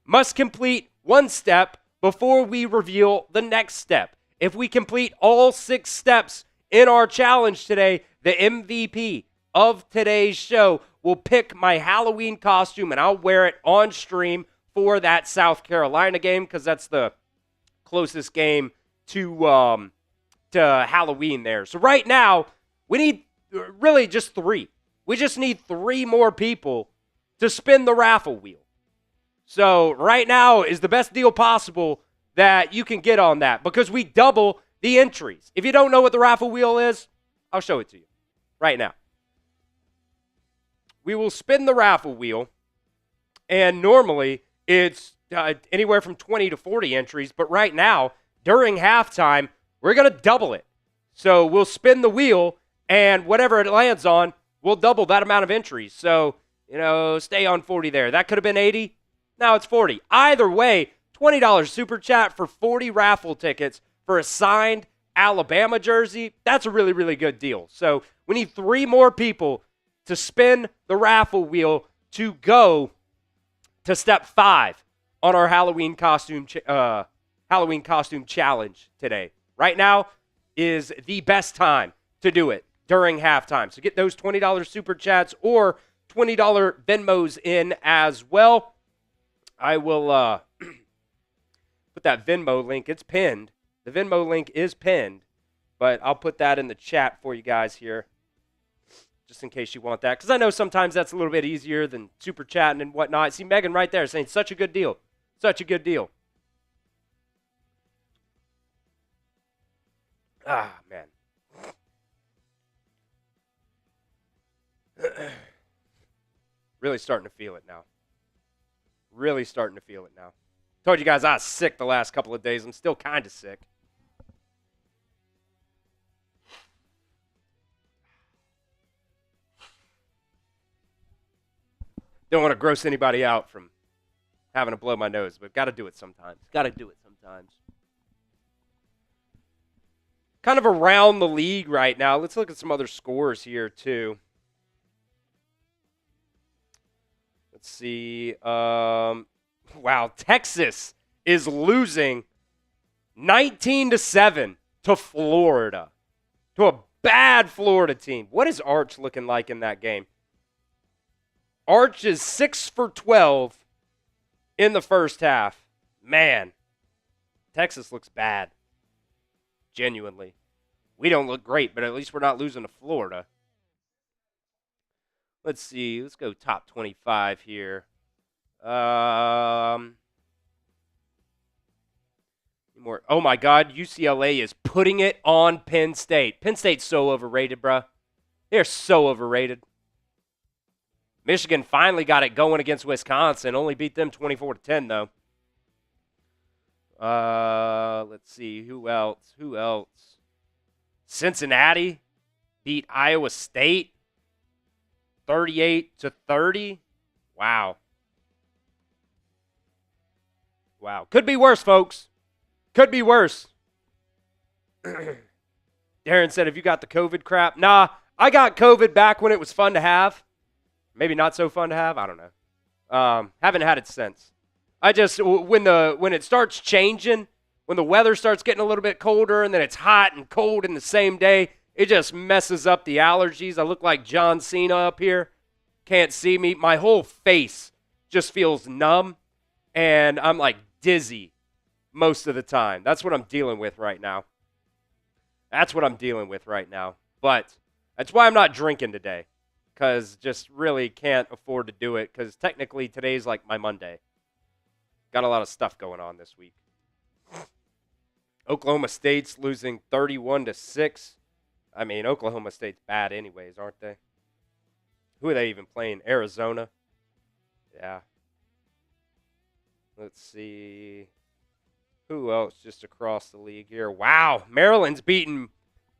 Must complete 1 step before we reveal the next step. If we complete all 6 steps in our challenge today, the MVP of today's show will pick my Halloween costume, and I'll wear it on stream for that South Carolina game because that's the closest game to Halloween there. So right now, we need really just 3. We just need 3 more people to spin the raffle wheel. So right now is the best deal possible that you can get on that because we double the entries. If you don't know what the raffle wheel is, I'll show it to you right now. We will spin the raffle wheel, and normally it's anywhere from 20 to 40 entries, but right now, during halftime, we're going to double it. So we'll spin the wheel, and whatever it lands on, we'll double that amount of entries. So Stay on 40 there. That could have been 80. Now it's 40. Either way, $20 super chat for 40 raffle tickets for a signed Alabama jersey. That's a really, really good deal. So we need 3 more people to spin the raffle wheel to go to step 5 on our Halloween costume challenge today. Right now is the best time to do it during halftime. So get those $20 super chats or $20 Venmos in as well. I will put that Venmo link. It's pinned. The Venmo link is pinned, but I'll put that in the chat for you guys here, just in case you want that, because I know sometimes that's a little bit easier than super chatting and whatnot. See Megan right there saying, such a good deal. Such a good deal. Ah, man. Really starting to feel it now. Really starting to feel it now. Told you guys I was sick the last couple of days. I'm still kind of sick. Don't want to gross anybody out from having to blow my nose, but got to do it sometimes. Got to do it sometimes. Kind of around the league right now. Let's look at some other scores here, too. Let's see. Wow, Texas is losing 19-7 to Florida, to a bad Florida team. What is Arch looking like in that game? Arch is 6 for 12 in the first half. Man, Texas looks bad. Genuinely. We don't look great, but at least we're not losing to Florida. Let's see. Let's go top 25 here. More. Oh, my God. UCLA is putting it on Penn State. Penn State's so overrated, bruh. They're so overrated. Michigan finally got it going against Wisconsin. Only beat them 24-10, though. Let's see. Who else? Cincinnati beat Iowa State 38-30. Wow. Could be worse, folks. Could be worse. Darren said, have you got the COVID crap? Nah, I got COVID back when it was fun to have. Maybe not so fun to have. I don't know. Haven't had it since. I just, when it starts changing, when the weather starts getting a little bit colder and then it's hot and cold in the same day, it just messes up the allergies. I look like John Cena up here. Can't see me. My whole face just feels numb, and I'm like dizzy most of the time. That's what I'm dealing with right now. But that's why I'm not drinking today, because just really can't afford to do it, because technically today's like my Monday. Got a lot of stuff going on this week. Oklahoma State's losing 31-6. I mean, Oklahoma State's bad anyways, aren't they? Who are they even playing? Arizona? Yeah. Let's see. Who else just across the league here? Wow, Maryland's beating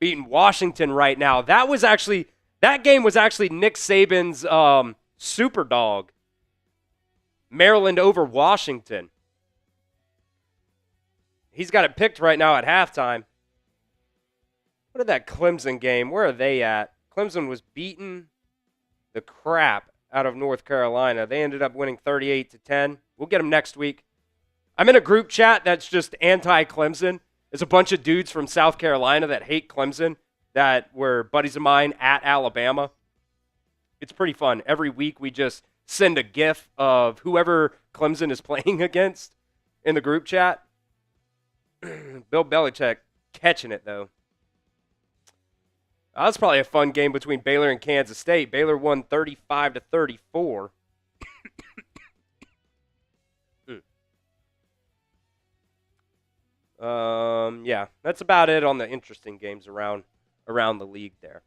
Washington right now. That game was actually Nick Saban's super dog. Maryland over Washington. He's got it picked right now at halftime. What did that Clemson game? Where are they at? Clemson was beating the crap out of North Carolina. They ended up winning 38-10. We'll get them next week. I'm in a group chat that's just anti-Clemson. It's a bunch of dudes from South Carolina that hate Clemson that were buddies of mine at Alabama. It's pretty fun. Every week we just send a GIF of whoever Clemson is playing against in the group chat. Bill Belichick catching it, though. That was probably a fun game between Baylor and Kansas State. Baylor won 35-34. Yeah, that's about it on the interesting games around the league there.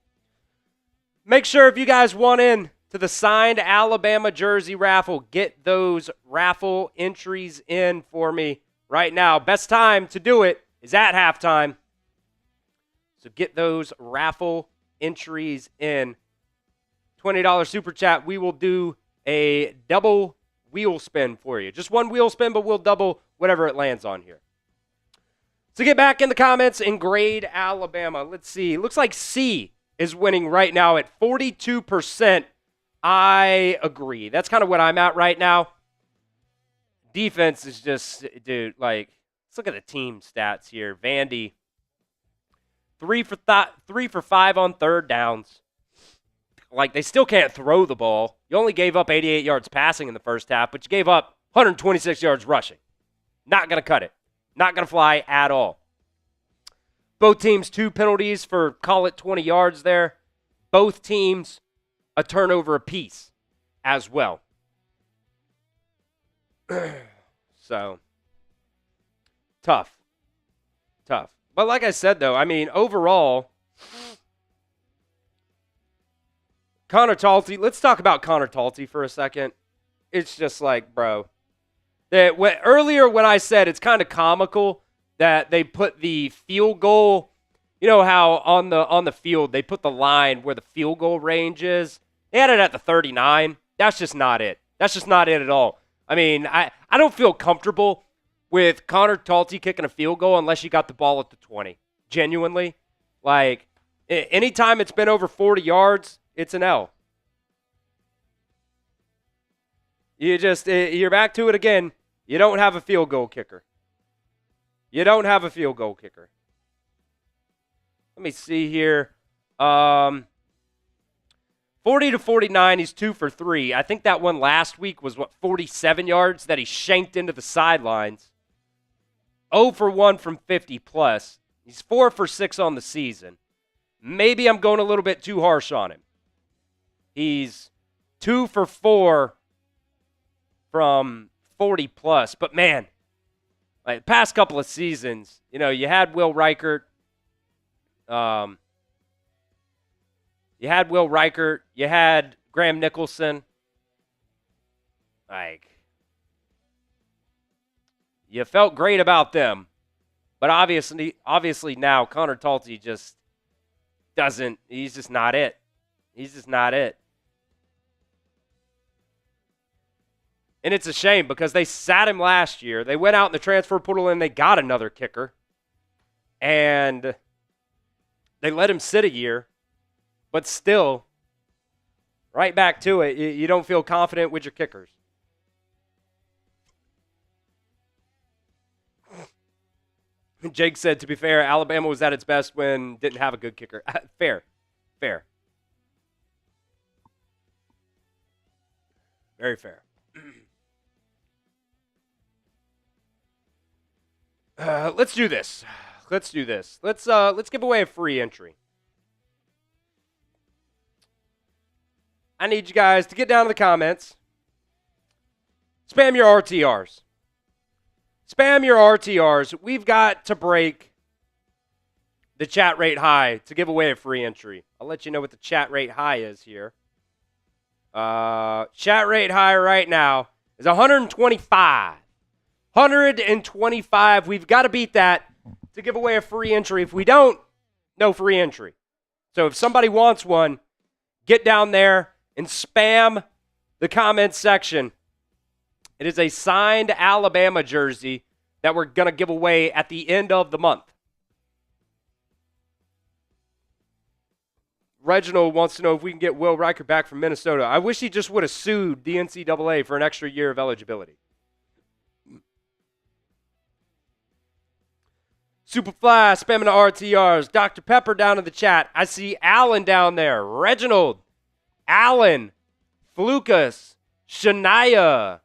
Make sure if you guys want in to the signed Alabama jersey raffle, get those raffle entries in for me right now. Best time to do it is at halftime. So get those raffle entries in. $20 super chat we will do a double wheel spin for you. Just one wheel spin, but we'll double whatever it lands on here. So get back in the comments and grade Alabama. Let's see. Looks like C is winning right now at 42%. I agree. That's kind of what I'm at right now. Defense is just, dude, like, let's look at the team stats here. Vandy, 3 for 5 on third downs. Like, they still can't throw the ball. You only gave up 88 yards passing in the first half, but you gave up 126 yards rushing. Not going to cut it. Not going to fly at all. Both teams 2 penalties for, call it 20 yards there. Both teams a turnover apiece as well. So, tough. But like I said, though, I mean, overall, Connor Talty, let's talk about Connor Talty for a second. It's just like, bro, earlier when I said it's kind of comical that they put the field goal, you know how on the field they put the line where the field goal range is. They had it at the 39. That's just not it. That's just not it at all. I mean, I don't feel comfortable with Connor Talty kicking a field goal unless you got the ball at the 20. Genuinely. Like, anytime it's been over 40 yards, it's an L. You're back to it again. You don't have a field goal kicker. Let me see here. 40 to 49, he's 2 for 3. I think that one last week was, 47 yards that he shanked into the sidelines. 0 for 1 from 50 plus. He's 4 for 6 on the season. Maybe I'm going a little bit too harsh on him. He's 2 for 4 from 40 plus. But man, like past couple of seasons, you know, you had Will Reichert. You had Graham Nicholson. Like, you felt great about them. But obviously now Connor Talty just doesn't, he's just not it. And it's a shame because they sat him last year. They went out in the transfer portal and they got another kicker. And they let him sit a year. But still, right back to it, you don't feel confident with your kickers. Jake said, to be fair, Alabama was at its best when didn't have a good kicker. Fair. Very fair. Let's do this. Let's give away a free entry. I need you guys to get down to the comments. Spam your RTRs. We've got to break the chat rate high to give away a free entry. I'll let you know what the chat rate high is here. Chat rate high right now is 125. 125. We've got to beat that to give away a free entry. If we don't, no free entry. So if somebody wants one, get down there and spam the comments section. It is a signed Alabama jersey that we're going to give away at the end of the month. Reginald wants to know if we can get Will Reichert back from Minnesota. I wish he just would have sued the NCAA for an extra year of eligibility. Superfly, spamming the RTRs. Dr. Pepper down in the chat. I see Alan down there. Reginald, Alan, Flukas, Shania.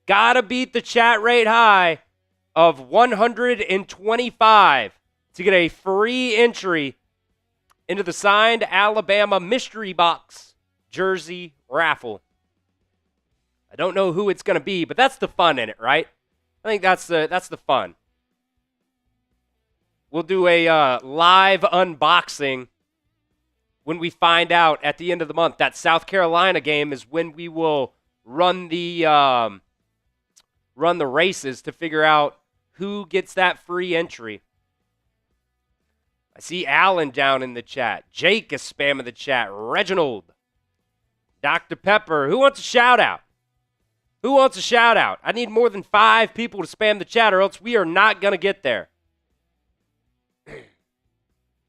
Gotta beat the chat rate high of 125 to get a free entry into the signed Alabama mystery box jersey raffle. I don't know who it's going to be, but that's the fun in it, right? I think that's the fun. We'll do a live unboxing when we find out at the end of the month. That South Carolina game is when we will run the races to figure out who gets that free entry. I see Alan down in the chat. Jake is spamming the chat. Reginald. Dr. Pepper. Who wants a shout-out? Who wants a shout-out? I need more than 5 people to spam the chat, or else we are not going to get there.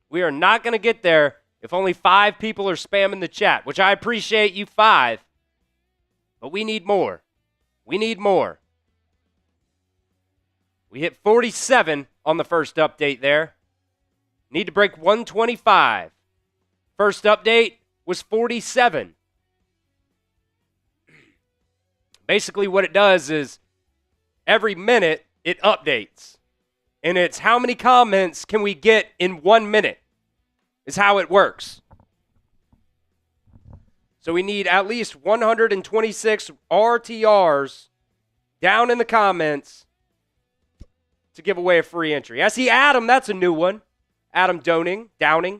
We are not going to get there if only 5 people are spamming the chat, which I appreciate you 5, but we need more. We need more. We hit 47 on the first update there. Need to break 125. First update was 47. Basically what it does is every minute it updates. And it's how many comments can we get in 1 minute is how it works. So we need at least 126 RTRs down in the comments to give away a free entry. I see Adam, that's a new one. Adam Downing,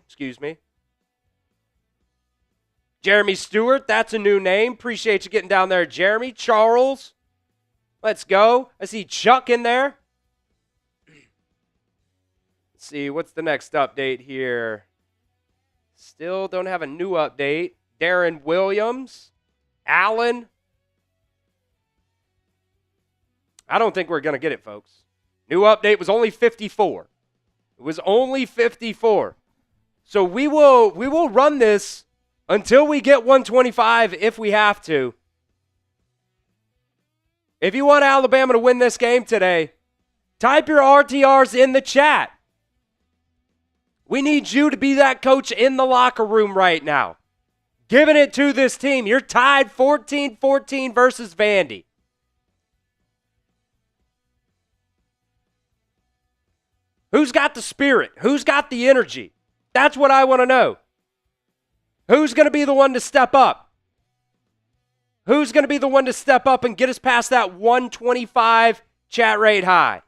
excuse me. Jeremy Stewart, that's a new name. Appreciate you getting down there, Jeremy. Charles, let's go. I see Chuck in there. Let's see, what's the next update here? Still don't have a new update. Darren Williams, Allen. I don't think we're going to get it, folks. New update was only 54. It was only 54. So we will run this until we get 125 if we have to. If you want Alabama to win this game today, type your RTRs in the chat. We need you to be that coach in the locker room right now. Giving it to this team. You're tied 14-14 versus Vandy. Who's got the spirit? Who's got the energy? That's what I want to know. Who's going to be the one to step up? Who's going to be the one to step up and get us past that 125 chat rate high?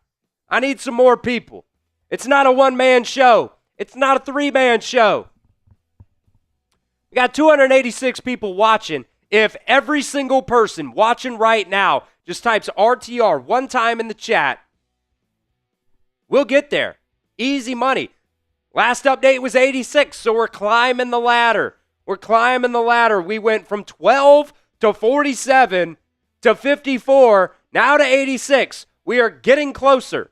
I need some more people. It's not a one-man show. It's not a 3-man show. We got 286 people watching. If every single person watching right now just types RTR one time in the chat, we'll get there. Easy money. Last update was 86, so we're climbing the ladder. We're climbing the ladder. We went from 12 to 47 to 54, now to 86. We are getting closer.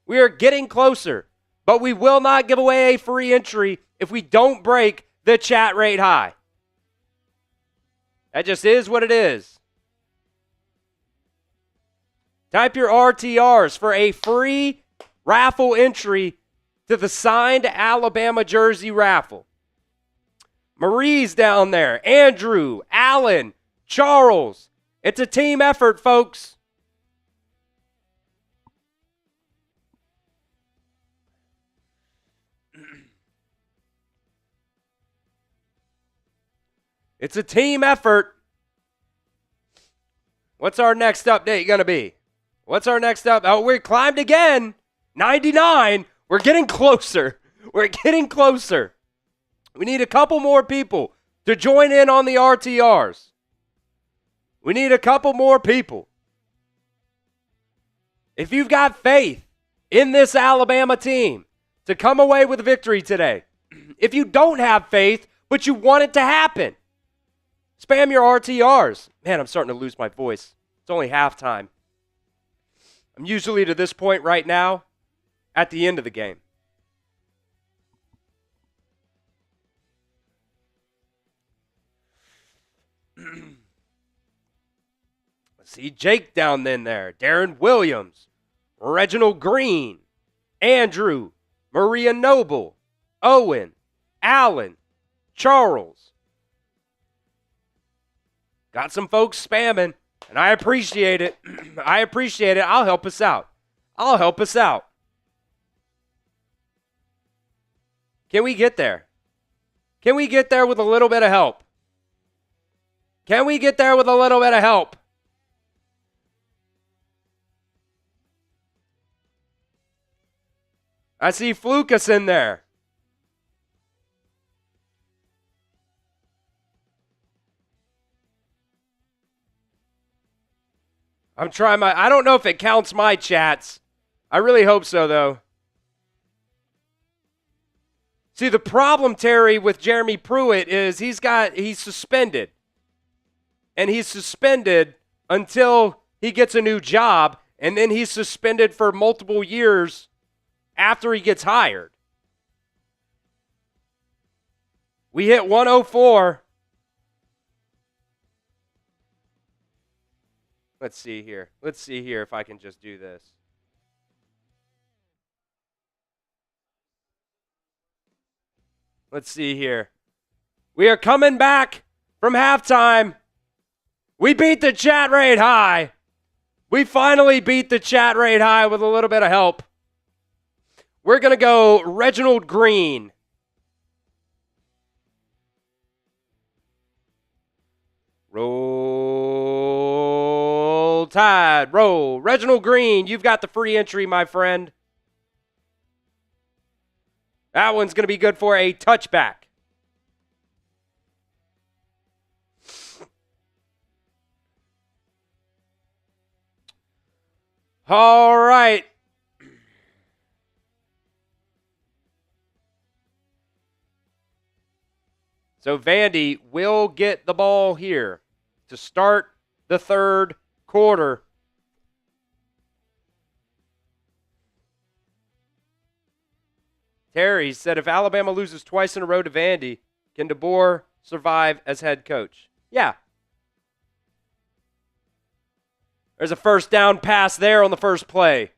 We are getting closer. But we will not give away a free entry if we don't break the chat rate high. That just is what it is. Type your RTRs for a free raffle entry to the signed Alabama jersey raffle. Marie's down there. Andrew, Allen, Charles. It's a team effort, folks. It's a team effort. What's our next update going to be? What's our next up? Oh, we climbed again. 99. We're getting closer. We're getting closer. We need a couple more people to join in on the RTRs. We need a couple more people. If you've got faith in this Alabama team to come away with a victory today, if you don't have faith, but you want it to happen, spam your RTRs. Man, I'm starting to lose my voice. It's only halftime. I'm usually to this point right now at the end of the game. See Jake down in there. Darren Williams, Reginald Green, Andrew, Maria Noble, Owen, Allen, Charles. Got some folks spamming, and I appreciate it. I appreciate it. I'll help us out. I'll help us out. Can we get there? Can we get there with a little bit of help? Can we get there with a little bit of help? I see Flukas in there. I'm trying I don't know if it counts my chats. I really hope so, though. See, the problem, Terry, with Jeremy Pruitt is he's suspended. and he's suspended until he gets a new job, and then he's suspended for multiple years after he gets hired. We hit 104. Let's see here. Let's see here if I can just do this. Let's see here. We are coming back from halftime. We beat the chat rate high. We finally beat the chat rate high with a little bit of help. We're going to go Reginald Green. Roll Tide, roll. Reginald Green, you've got the free entry, my friend. That one's going to be good for a touchback. All right. So Vandy will get the ball here to start the third quarter. Terry said, if Alabama loses twice in a row to Vandy, can DeBoer survive as head coach? Yeah. There's a first down pass there on the first play.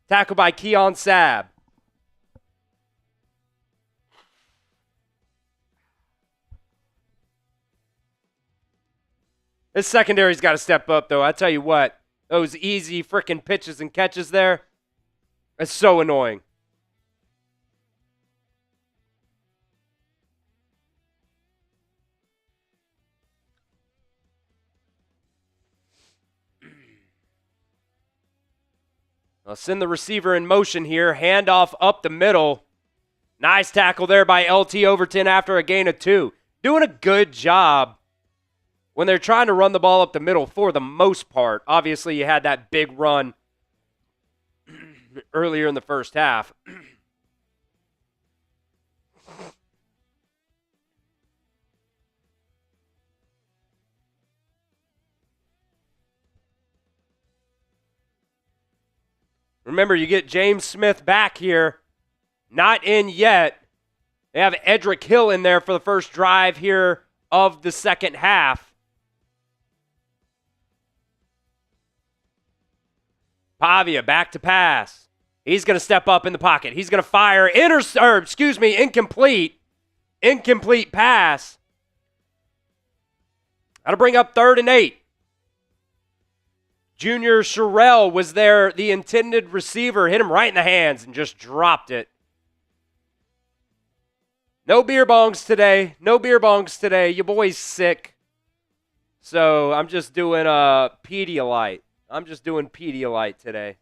Tackled by Keon Sabb. This secondary's got to step up, though. I tell you what, those easy freaking pitches and catches there, it's so annoying. I'll send the receiver in motion here. Handoff up the middle. Nice tackle there by LT Overton after a gain of 2. Doing a good job when they're trying to run the ball up the middle for the most part. Obviously, you had that big run earlier in the first half. Remember, you get James Smith back here. Not in yet. They have Edric Hill in there for the first drive here of the second half. Pavia back to pass. He's going to step up in the pocket. He's going to fire incomplete. Incomplete pass. That'll bring up 3rd and 8. Junior Sherrill was there, the intended receiver, hit him right in the hands and just dropped it. No beer bongs today. No beer bongs today. Your boy's sick. So I'm just doing Pedialyte. I'm just doing Pedialyte today.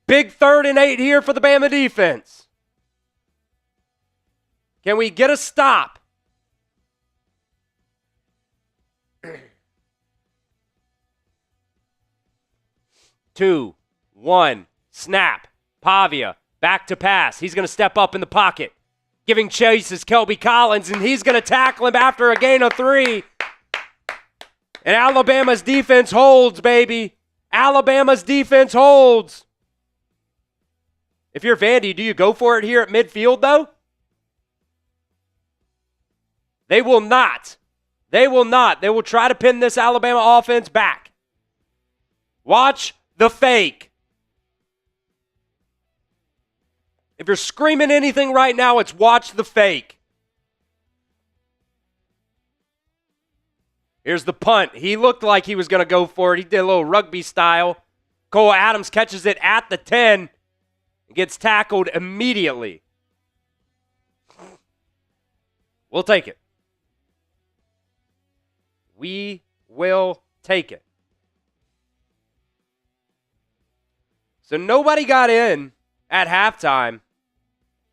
Big 3rd and 8 here for the Bama defense. Can we get a stop? 2, 1, snap. Pavia, back to pass. He's going to step up in the pocket. Giving chase is Kelby Collins, and he's going to tackle him after a gain of 3. And Alabama's defense holds, baby. Alabama's defense holds. If you're Vandy, do you go for it here at midfield, though? They will not. They will not. They will try to pin this Alabama offense back. Watch the fake. If you're screaming anything right now, it's watch the fake. Here's the punt. He looked like he was going to go for it. He did a little rugby style. Cole Adams catches it at the 10 and gets tackled immediately. We'll take it. We will take it. So nobody got in at halftime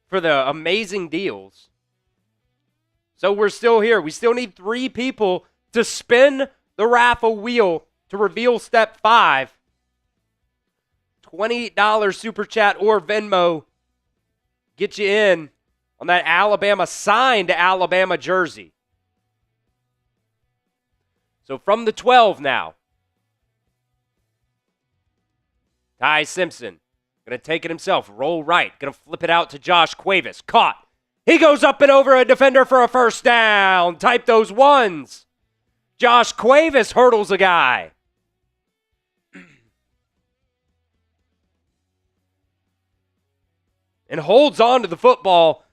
for the amazing deals. So we're still here. We still need 3 people to spin the raffle wheel to reveal step 5. $28 super chat or Venmo. Get you in on that Alabama signed Alabama jersey. So from the 12 now. Ty Simpson going to take it himself. Roll right. Going to flip it out to Josh Cuevas. Caught. He goes up and over a defender for a first down. Type those ones. Josh Cuevas hurdles a guy. And holds on to the football.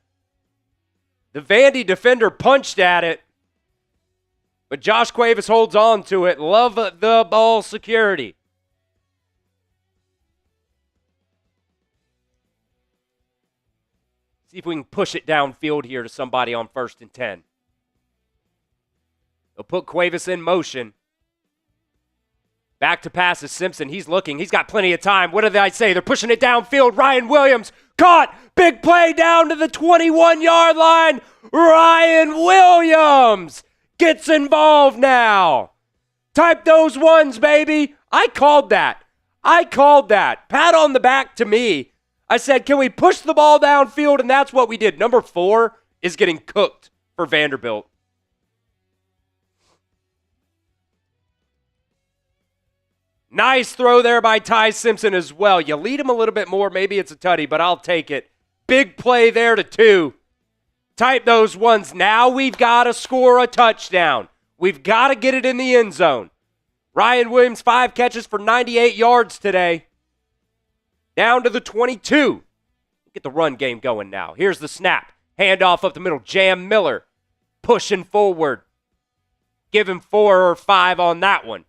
The Vandy defender punched at it. But Josh Cuevas holds on to it. Love the ball security. See if we can push it downfield here to somebody on 1st and 10. They'll put Cuevas in motion. Back to pass is Simpson. He's looking. He's got plenty of time. What did I say? They're pushing it downfield. Ryan Williams caught. Big play down to the 21-yard line. Ryan Williams gets involved now. Type those ones, baby. I called that. Pat on the back to me. I said, can we push the ball downfield? And that's what we did. Number 4 is getting cooked for Vanderbilt. Nice throw there by Ty Simpson as well. You lead him a little bit more. Maybe it's a tutty, but I'll take it. Big play there to 2. Type those ones. Now we've got to score a touchdown. We've got to get it in the end zone. Ryan Williams, 5 catches for 98 yards today. Down to the 22. Get the run game going now. Here's the snap. Handoff up the middle. Jam Miller pushing forward. Give him 4 or 5 on that one.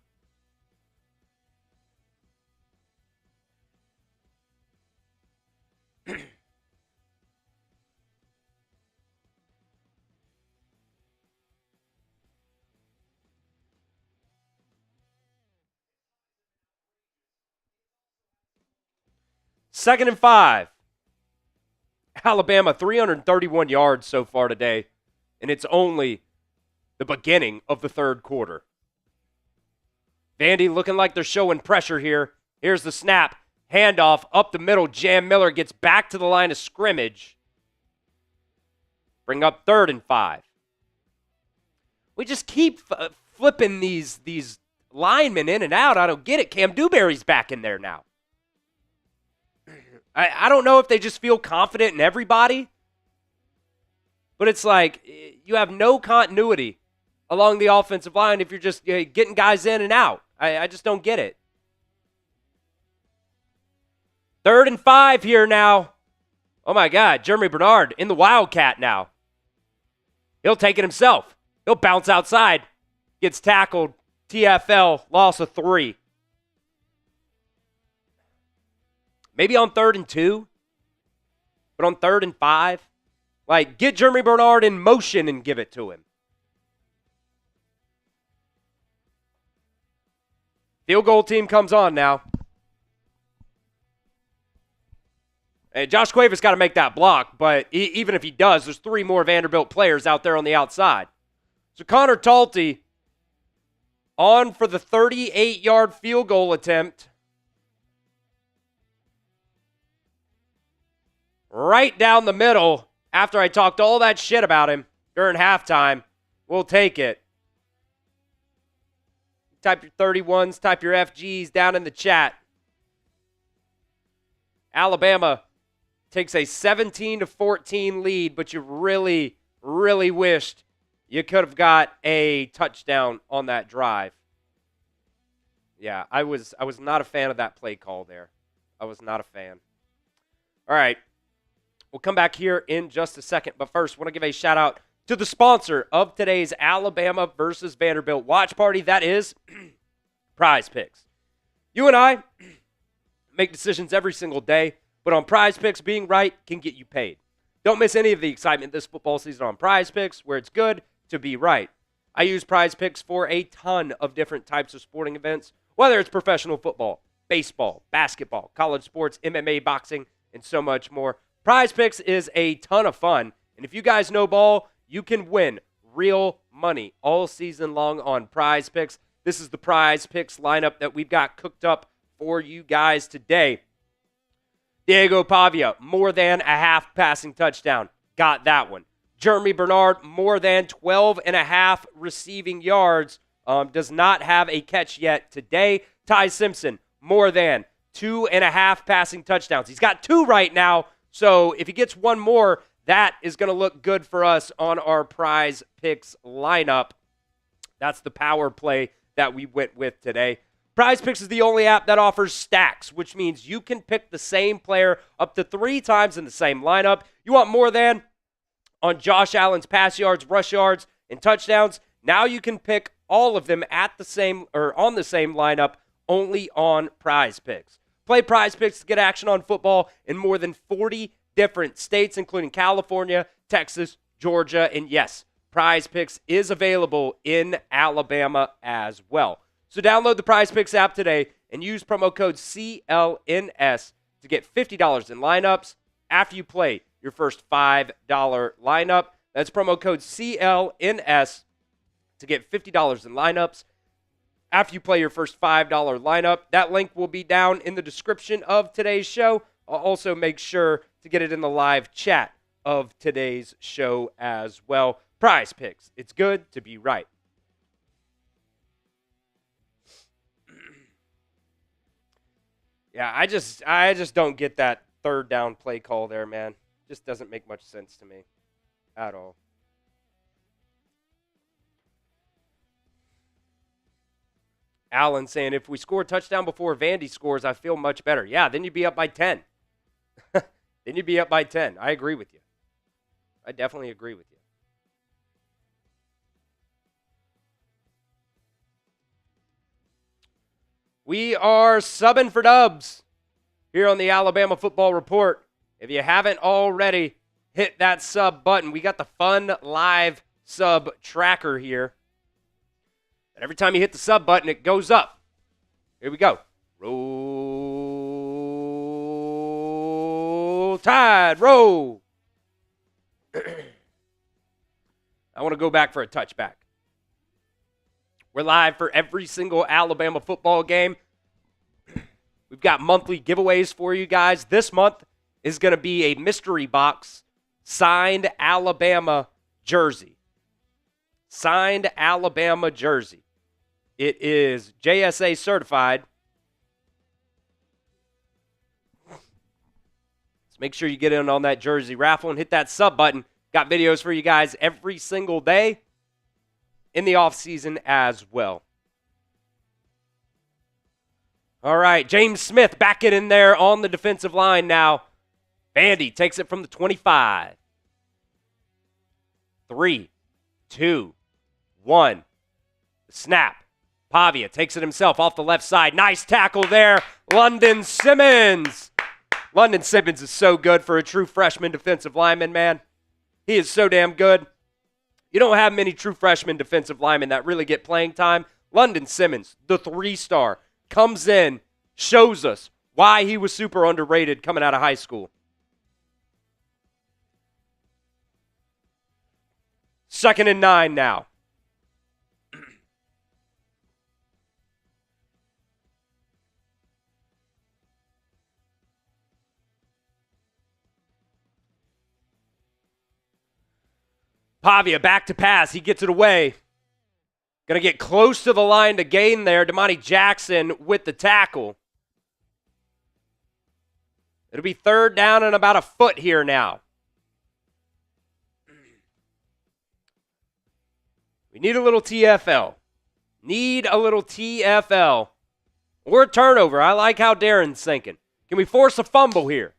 Second and 5. Alabama, 331 yards so far today, and it's only the beginning of the third quarter. Vandy looking like they're showing pressure here. Here's the snap. Handoff up the middle. Jam Miller gets back to the line of scrimmage. Bring up 3rd and 5. We just keep flipping these linemen in and out. I don't get it. Cam Dewberry's back in there now. I don't know if they just feel confident in everybody, but it's like you have no continuity along the offensive line if you're just getting guys in and out. I just don't get it. 3rd and 5 here now. Oh, my God. Jeremy Bernard in the Wildcat now. He'll take it himself. He'll bounce outside. Gets tackled. TFL, loss of 3. Maybe on 3rd and 2, but on 3rd and 5, like get Jeremy Bernard in motion and give it to him. Field goal team comes on now. Hey, Josh Cuevas got to make that block, but even if he does, there's 3 more Vanderbilt players out there on the outside. So Connor Talty on for the 38-yard field goal attempt. Right down the middle after I talked all that shit about him during halftime. We'll take it. Type your 31s, type your FGs down in the chat. Alabama takes a 17-14 lead, but you really, really wished you could have got a touchdown on that drive. Yeah, I was not a fan of that play call there. I was not a fan. All right. We'll come back here in just a second, but first, I want to give a shout-out to the sponsor of today's Alabama versus Vanderbilt watch party. That is Prize Picks. You and I make decisions every single day, but on Prize Picks, being right can get you paid. Don't miss any of the excitement this football season on Prize Picks, where it's good to be right. I use Prize Picks for a ton of different types of sporting events, whether it's professional football, baseball, basketball, college sports, MMA, boxing, and so much more. Prize Picks is a ton of fun, and if you guys know ball, you can win real money all season long on Prize Picks. This is the Prize Picks lineup that we've got cooked up for you guys today. Diego Pavia, more than a half passing touchdown. Got that one. Jeremy Bernard, more than 12 and a half receiving yards. does not have a catch yet today. Ty Simpson, more than 2.5 passing touchdowns. He's got 2 right now, so if he gets 1 more, that is going to look good for us on our prize picks lineup. That's the power play that we went with today. Prize Picks is the only app that offers stacks, which means you can pick the same player up to 3 times in the same lineup. You want more than on Josh Allen's pass yards, rush yards, and touchdowns? Now you can pick all of them at the same or on the same lineup only on Prize Picks. Play Prize Picks to get action on football in more than 40 different states, including California, Texas, Georgia, and yes, Prize Picks is available in Alabama as well. So download the Prize Picks app today and use promo code CLNS to get $50 in lineups after you play your first $5 lineup. That's promo code CLNS to get $50 in lineups after you play your first $5 lineup. That link will be down in the description of today's show. I'll also make sure to get it in the live chat of today's show as well. Prize Picks. It's good to be right. Yeah, I just don't get that third down play call there, man. Just doesn't make much sense to me at all. Allen saying, if we score a touchdown before Vandy scores, I feel much better. Yeah, then you'd be up by 10. Then you'd be up by 10. I agree with you. I definitely agree with you. We are subbing for dubs here on the Alabama Football Report. If you haven't already, hit that sub button. We got the fun live sub tracker here. And every time you hit the sub button, it goes up. Here we go. Roll Tide, roll. I want to go back for a touchback. We're live for every single Alabama football game. We've got monthly giveaways for you guys. This month is going to be a mystery box signed Alabama jersey. Signed Alabama jersey. It is JSA certified. So make sure you get in on that jersey raffle and hit that sub button. Got videos for you guys every single day in the offseason as well. All right, James Smith back it in there on the defensive line now. Vandy takes it from the 25. 3, 2, 1. Snap. Pavia takes it himself off the left side. Nice tackle there. London Simmons. London Simmons is so good for a true freshman defensive lineman, man. He is so damn good. You don't have many true freshman defensive linemen that really get playing time. London Simmons, the 3-star, comes in, shows us why he was super underrated coming out of high school. Second and 9 now. Pavia back to pass. He gets it away. Going to get close to the line to gain there. Damani Jackson with the tackle. It'll be third down and about a foot here now. We need a little TFL. Need a little TFL. Or a turnover. I like how Darren's thinking. Can we force a fumble here?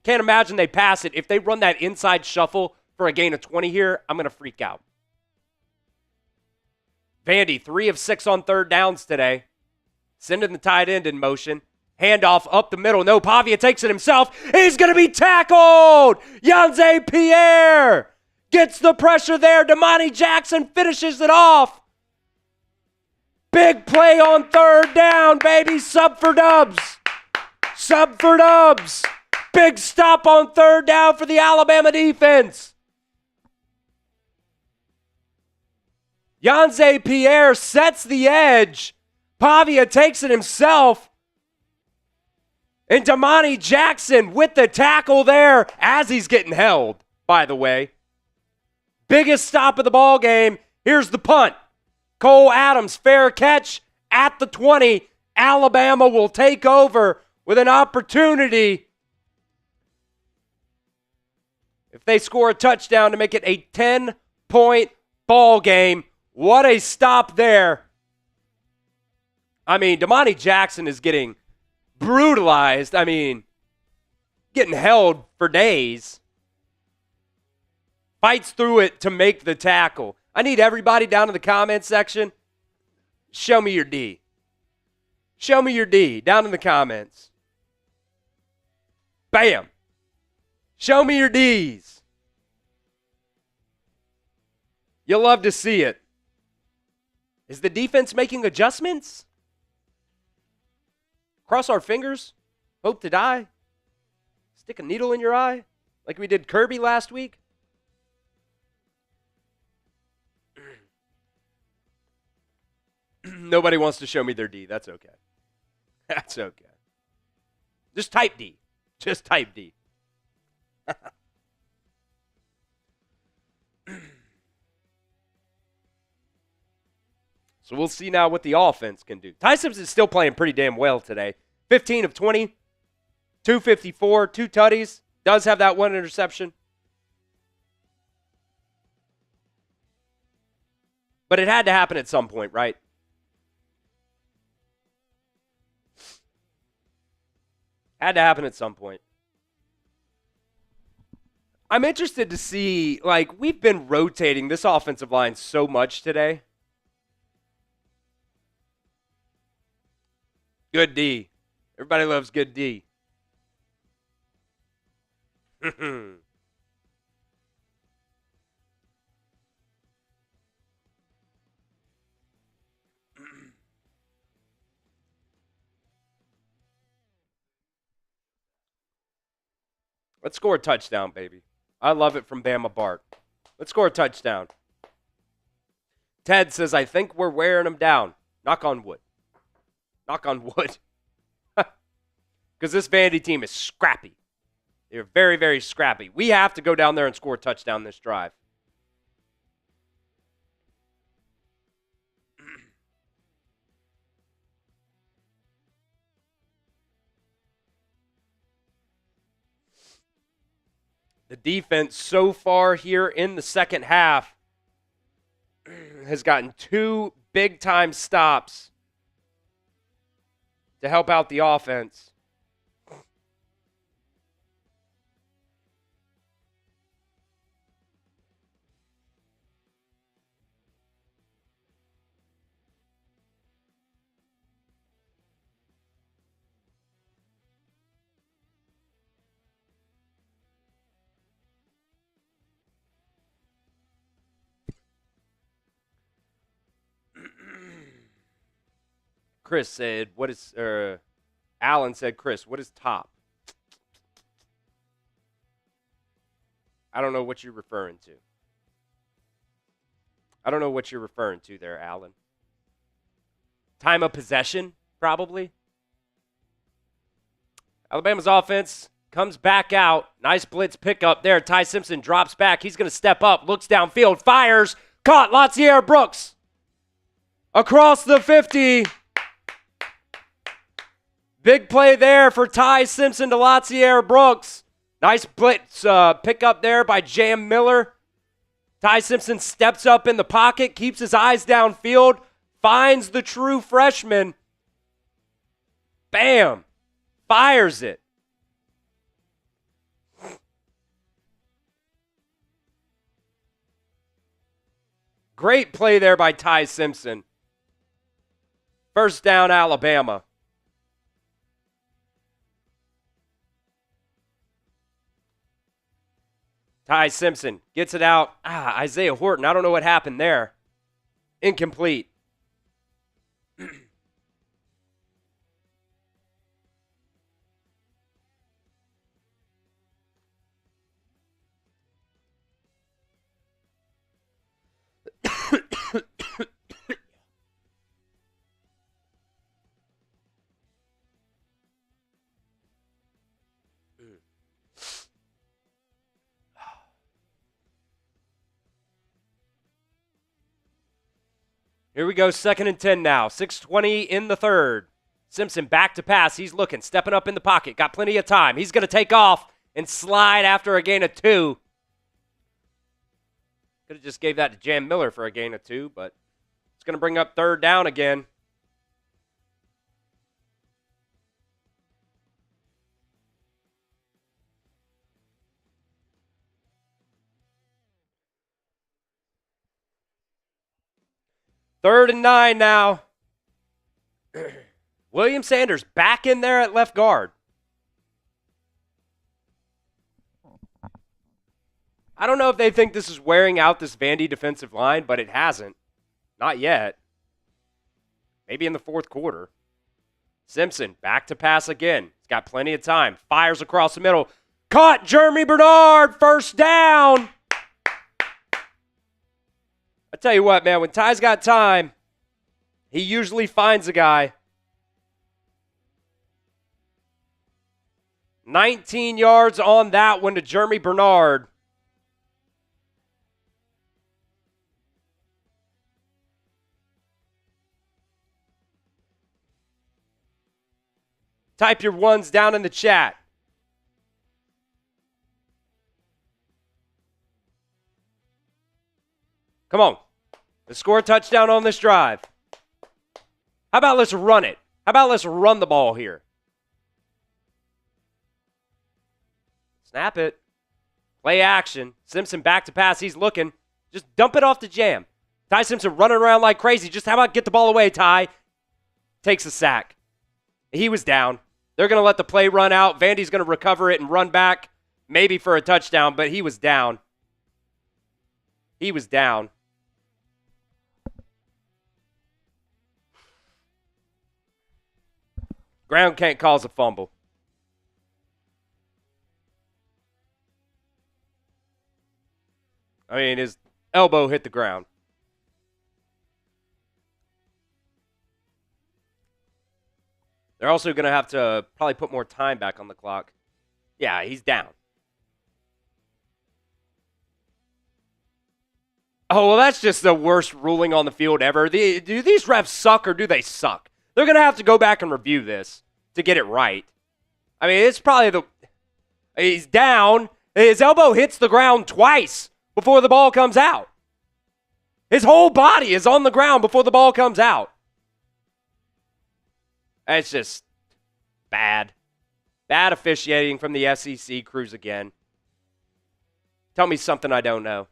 Can't imagine they pass it. If they run that inside shuffle for a gain of 20 here, I'm going to freak out. Vandy, 3 of 6 on third downs today. Sending the tight end in motion. Handoff up the middle. No, Pavia takes it himself. He's going to be tackled. Yanze Pierre gets the pressure there. Damani Jackson finishes it off. Big play on third down, baby. Sub for dubs. Sub for dubs. Big stop on third down for the Alabama defense. Yanze Pierre sets the edge. Pavia takes it himself. And Damani Jackson with the tackle there as he's getting held, by the way. Biggest stop of the ball game. Here's the punt. Cole Adams, fair catch at the 20. Alabama will take over with an opportunity if they score a touchdown to make it a 10-point ball game. What a stop there. I mean, Damani Jackson is getting brutalized. I mean, getting held for days. Fights through it to make the tackle. I need everybody down in the comments section. Show me your D. Show me your D down in the comments. Bam. Show me your Ds. You'll love to see it. Is the defense making adjustments? Cross our fingers. Hope to die. Stick a needle in your eye like we did Kirby last week. Nobody wants to show me their D. That's okay. That's okay. Just type D. Just type D. So we'll see now what the offense can do. Ty Simpson is still playing pretty damn well today. 15 of 20, 254, 2 tutties. Does have that one interception. But it had to happen at some point, right? Had to happen at some point. I'm interested to see, like, we've been rotating this offensive line so much today. Good D. Everybody loves good D. Let's score a touchdown, baby. I love it from Bama Bart. Let's score a touchdown. Ted says, I think we're wearing them down. Knock on wood. Knock on wood. Because this Vandy team is scrappy. They're very, very scrappy. We have to go down there and score a touchdown this drive. The defense so far here in the second half has gotten 2 big-time stops to help out the offense. Chris said, what is, Alan said, Chris, what is top? I don't know what you're referring to. I don't know what you're referring to there, Alan. Time of possession, probably. Alabama's offense comes back out. Nice blitz pickup there. Ty Simpson drops back. He's going to step up, looks downfield, fires. Caught Latsier Brooks. Across the 50. Big play there for Ty Simpson to Latsier Brooks. Nice blitz pickup there by Jam Miller. Ty Simpson steps up in the pocket, keeps his eyes downfield, finds the true freshman. Bam. Fires it. Great play there by Ty Simpson. First down, Alabama. Ty Simpson gets it out. Isaiah Horton. I don't know what happened there. Incomplete. Here we go, 2nd and 10 now. 6:20 in the third. Simpson back to pass. He's looking, stepping up in the pocket. Got plenty of time. He's going to take off and slide after a gain of 2. Could have just gave that to Jam Miller for a gain of 2, but it's going to bring up 3rd down again. Third and 9 now. William Sanders back in there at left guard. I don't know if they think this is wearing out this Vandy defensive line, but it hasn't. Not yet. Maybe in the 4th quarter. Simpson back to pass again. He's got plenty of time. Fires across the middle. Caught Jeremy Bernard. 1st down. I tell you what, man, when Ty's got time, he usually finds a guy. 19 yards on that one to Jeremy Bernard. Type your ones down in the chat. Come on. Let's score a touchdown on this drive. How about let's run it? How about let's run the ball here? Snap it. Play action. Simpson back to pass. He's looking. Just dump it off to Jam. Ty Simpson running around like crazy. Just how about get the ball away, Ty? Takes a sack. He was down. They're going to let the play run out. Vandy's going to recover it and run back, maybe for a touchdown, but he was down. He was down. Ground can't cause a fumble. I mean, his elbow hit the ground. They're also going to have to probably put more time back on the clock. Yeah, he's down. Oh, well, that's just the worst ruling on the field ever. Do these refs suck or do they suck? They're going to have to go back and review this to get it right. I mean, it's probably he's down. His elbow hits the ground twice before the ball comes out. His whole body is on the ground before the ball comes out. It's just bad. Bad officiating from the SEC crews again. Tell me something I don't know.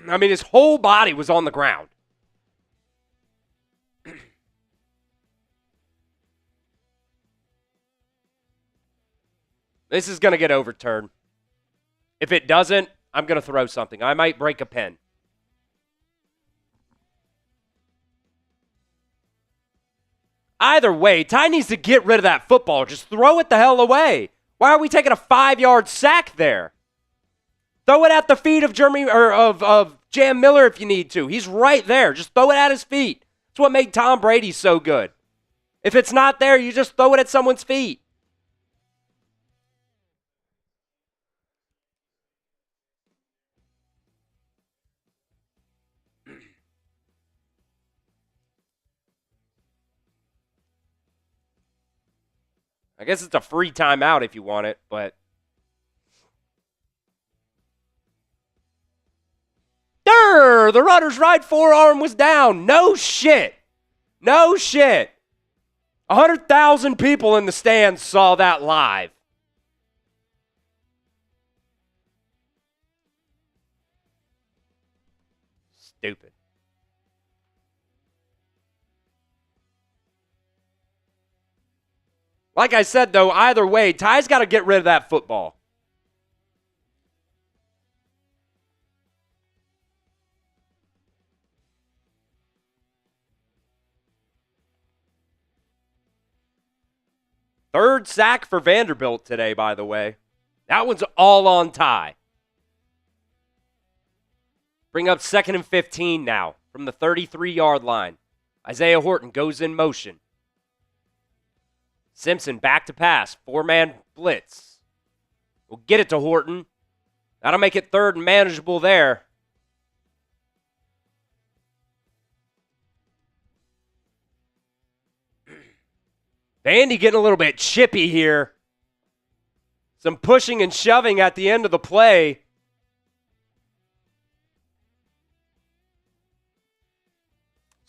I mean, his whole body was on the ground. This is going to get overturned. If it doesn't, I'm going to throw something. I might break a pen. Either way, Ty needs to get rid of that football. Just throw it the hell away. Why are we taking a 5-yard sack there? Throw it at the feet of of Jam Miller if you need to. He's right there. Just throw it at his feet. That's what made Tom Brady so good. If it's not there, you just throw it at someone's feet. I guess it's a free timeout if you want it, but... The runner's right forearm was down. No shit. No shit. 100,000 people in the stands saw that live. Stupid. Like I said, though, either way, Ty's got to get rid of that football. Third sack for Vanderbilt today, by the way. That one's all on Ty. Bring up 2nd and 15 now from the 33-yard line. Isaiah Horton goes in motion. Simpson back to pass. 4-man blitz. We'll get it to Horton. That'll make it 3rd and manageable there. Vandy getting a little bit chippy here. Some pushing and shoving at the end of the play.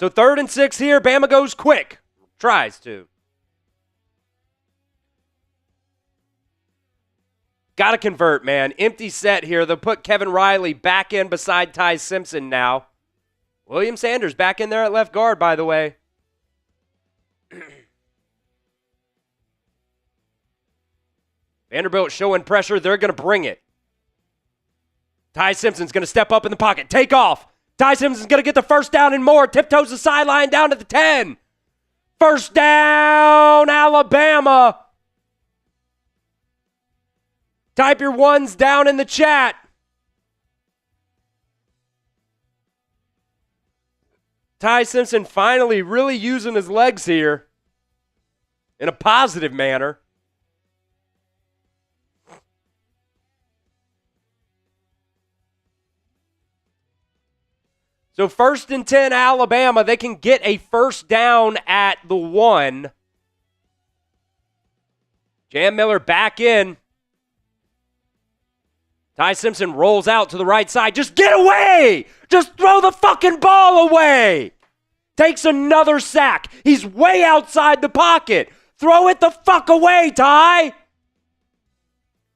So 3rd and 6 here. Bama goes quick. Tries to. Got to convert, man. Empty set here. They'll put Kevin Riley back in beside Ty Simpson now. William Sanders back in there at left guard, by the way. Vanderbilt showing pressure. They're going to bring it. Ty Simpson's going to step up in the pocket. Take off. Ty Simpson's going to get the first down and more. Tiptoes the sideline down to the 10. First down, Alabama. Type your ones down in the chat. Ty Simpson finally really using his legs here in a positive manner. So 1st and 10, Alabama. They can get a first down at the 1. Jam Miller back in. Ty Simpson rolls out to the right side. Just get away! Just throw the fucking ball away! Takes another sack. He's way outside the pocket. Throw it the fuck away, Ty!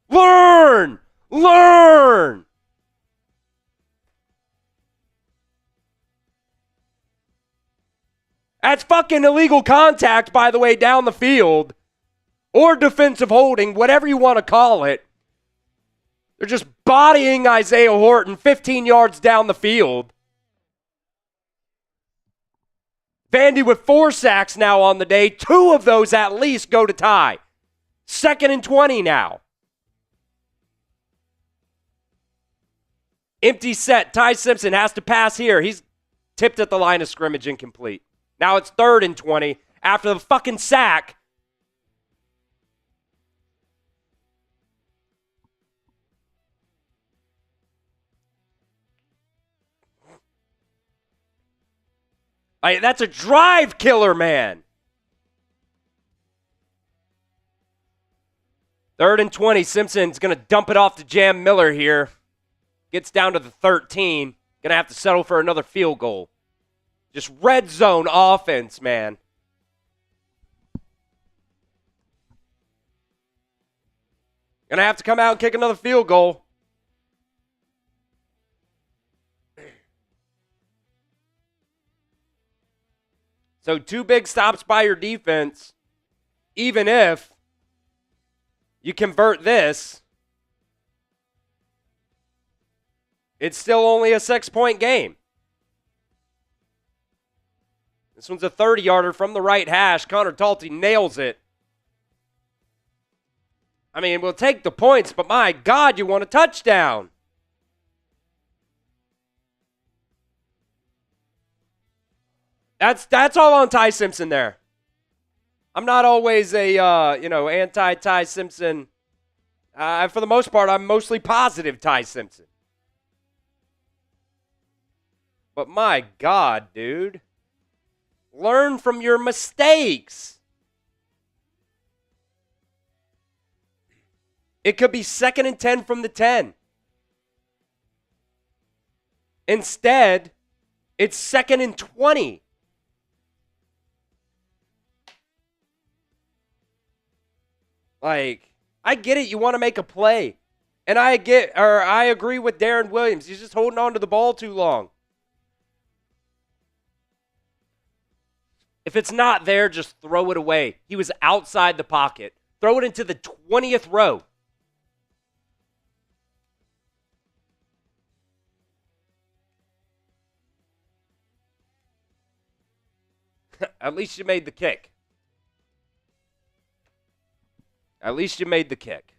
Learn! Learn! That's fucking illegal contact, by the way, down the field. Or defensive holding, whatever you want to call it. They're just bodying Isaiah Horton 15 yards down the field. Vandy with 4 sacks now on the day. 2 of those at least go to Ty. 2nd and 20 now. Empty set. Ty Simpson has to pass here. He's tipped at the line of scrimmage, incomplete. Now it's 3rd and 20 after the fucking sack. That's a drive killer, man. 3rd and 20. Simpson's going to dump it off to Jam Miller here. Gets down to the 13. Going to have to settle for another field goal. Just red zone offense, man. Going to have to come out and kick another field goal. So 2 big stops by your defense. Even if you convert this, it's still only a 6-point game. This one's a 30-yarder from the right hash. Connor Talty nails it. I mean, we'll take the points, but my God, you want a touchdown. That's all on Ty Simpson there. I'm not always a, anti-Ty Simpson. For the most part, I'm mostly positive Ty Simpson. But my God, dude. Learn from your mistakes. It could be 2nd and 10 from the 10. Instead, it's 2nd and 20. I get it. You want to make a play. And I agree with Darren Williams. He's just holding on to the ball too long. If it's not there, just throw it away. He was outside the pocket. Throw it into the 20th row. At least you made the kick. At least you made the kick.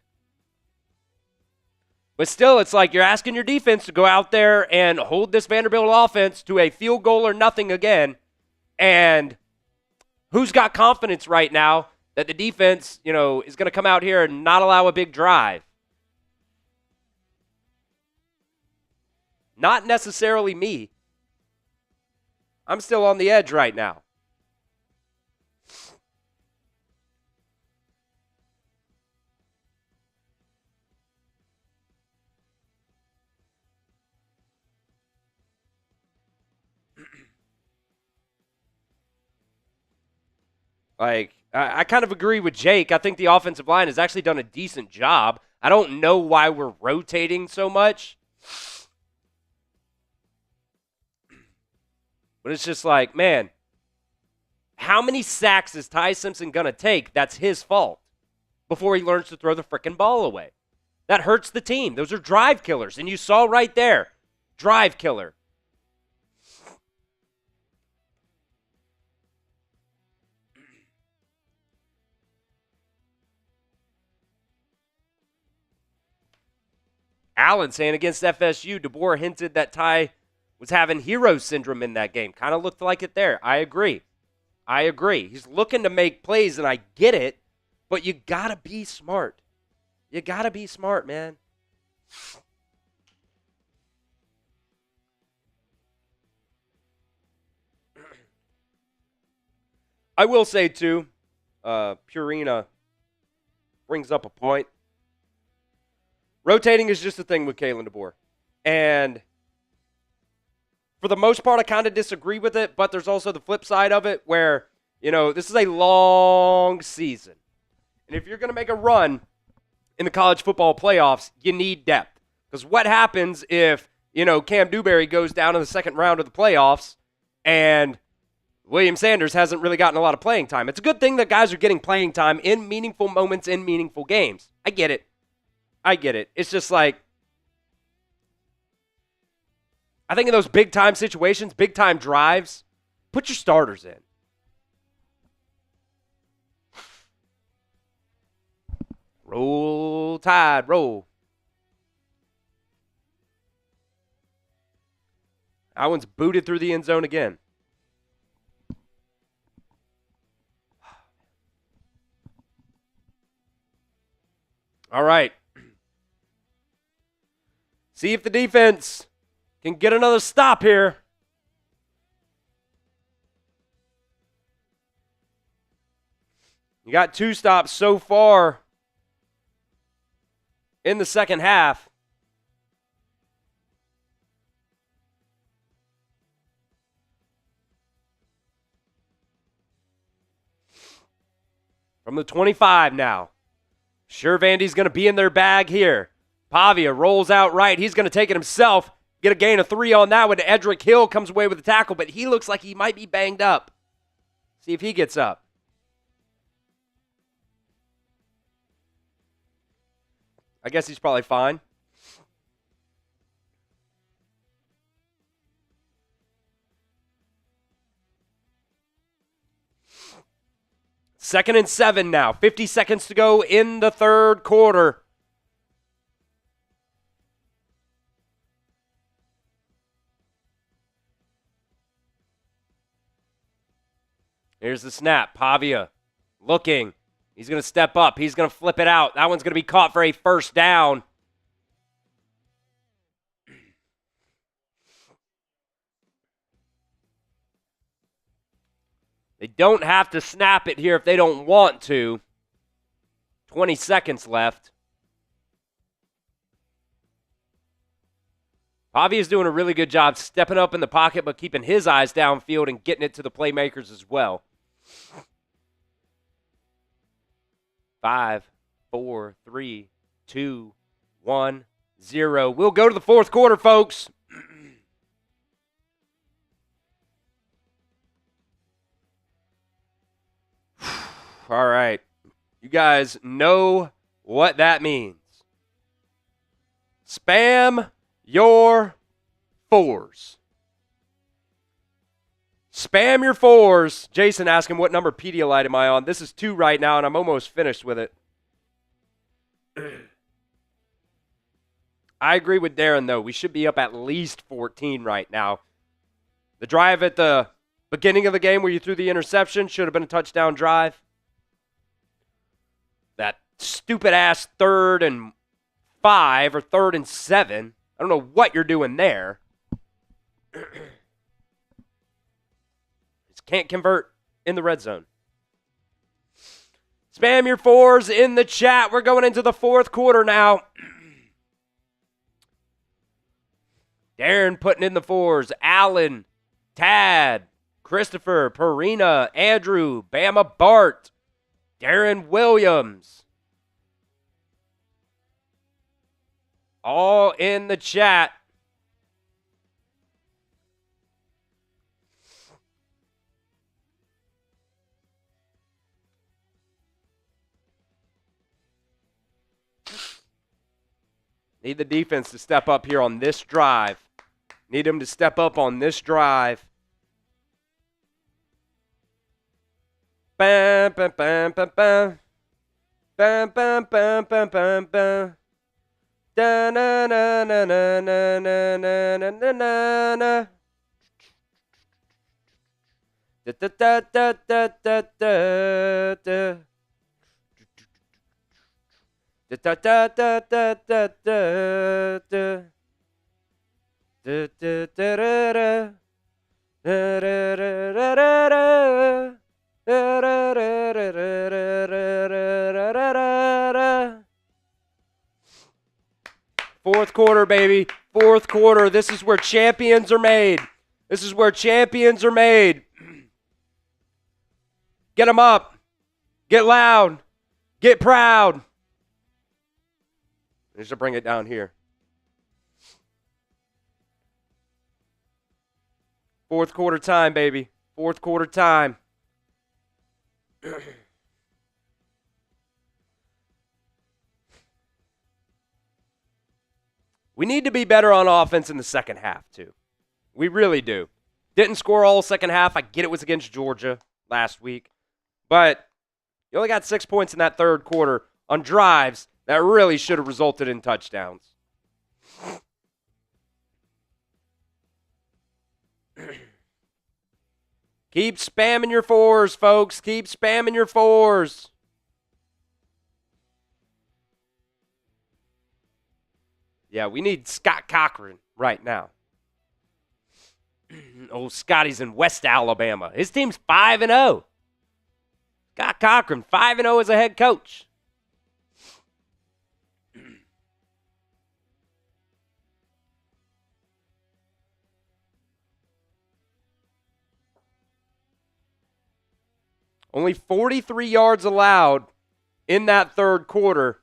But still, it's like you're asking your defense to go out there and hold this Vanderbilt offense to a field goal or nothing again. And who's got confidence right now that the defense, is going to come out here and not allow a big drive. Not necessarily me. I'm still on the edge right now. I kind of agree with Jake. I think the offensive line has actually done a decent job. I don't know why we're rotating so much. But it's just like, man, how many sacks is Ty Simpson going to take that's his fault before he learns to throw the frickin' ball away? That hurts the team. Those are drive killers. And you saw right there, drive killer. Allen saying against FSU, DeBoer hinted that Ty was having hero syndrome in that game. Kind of looked like it there. I agree. He's looking to make plays, and I get it, but you got to be smart. You got to be smart, man. I will say, too, Purina brings up a point. Rotating is just a thing with Kalen DeBoer. And for the most part, I kind of disagree with it, but there's also the flip side of it where, this is a long season. And if you're going to make a run in the college football playoffs, you need depth. Because what happens if, Cam Newberry goes down in the second round of the playoffs and William Sanders hasn't really gotten a lot of playing time? It's a good thing that guys are getting playing time in meaningful moments in meaningful games. I get it. It's just like, I think in those big-time situations, big-time drives, put your starters in. Roll Tide, roll. That one's booted through the end zone again. All right. See if the defense can get another stop here. You got 2 stops so far in the second half. From the 25 now. Sure, Vandy's going to be in their bag here. Pavia rolls out right. He's going to take it himself. Get a gain of 3 on that one. Edric Hill comes away with a tackle, but he looks like he might be banged up. See if he gets up. I guess he's probably fine. Second and 7 now. 50 seconds to go in the third quarter. Here's the snap. Pavia looking. He's going to step up. He's going to flip it out. That one's going to be caught for a first down. They don't have to snap it here if they don't want to. 20 seconds left. Pavia's doing a really good job stepping up in the pocket but keeping his eyes downfield and getting it to the playmakers as well. 5, 4, 3, 2, 1, 0. We'll go to the fourth quarter, folks. All right. You guys know what that means. Spam your 4s. Spam your 4s. Jason asking what number Pedialyte am I on. This is 2 right now, and I'm almost finished with it. I agree with Darren, though. We should be up at least 14 right now. The drive at the beginning of the game where you threw the interception should have been a touchdown drive. stupid-ass 3rd and 5 or 3rd and 7. I don't know what you're doing there. Just can't convert in the red zone. Spam your 4s in the chat. We're going into the 4th quarter now. Darren putting in the 4s. Allen, Tad, Christopher, Perina, Andrew, Bama Bart, Darren Williams. All in the chat. Need the defense to step up here on this drive. Need them to step up on this drive. Bam, bam, bam, bam, bam. Bam, bam, bam, bam, bam, bam. Da na na na na na na na na na na. Da da da da da da da da. Da da da da da da da. Da da da da da. Da da da da da da. Da da da da da da da da. 4th quarter, baby. 4th quarter. This is where champions are made. This is where champions are made. Get them up. Get loud. Get proud. I should bring it down here. 4th quarter time, baby. 4th quarter time. We need to be better on offense in the second half, too. We really do. Didn't score all second half. I get it was against Georgia last week. But you only got 6 points in that 3rd quarter on drives that really should have resulted in touchdowns. Keep spamming your 4s, folks. Keep spamming your 4s. Yeah, we need Scott Cochran right now. Oh, Scotty's in West Alabama. His team's 5-0. Scott Cochran, 5-0 as a head coach. Only 43 yards allowed in that 3rd quarter.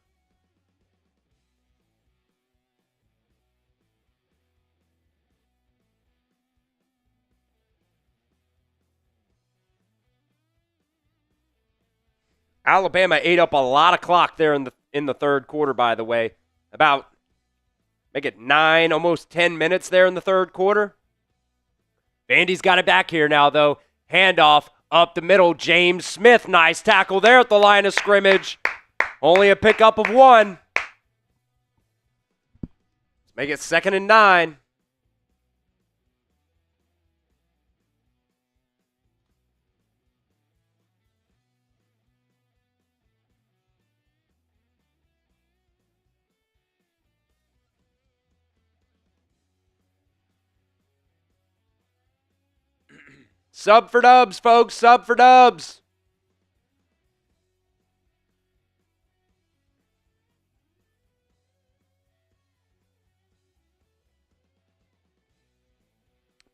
Alabama ate up a lot of clock there in the 3rd quarter, by the way. About, make it 9, almost 10 minutes there in the 3rd quarter. Vandy's got it back here now, though. Handoff up the middle. James Smith, nice tackle there at the line of scrimmage. Only a pickup of 1. Let's make it 2nd and 9. Sub for dubs, folks. Sub for dubs.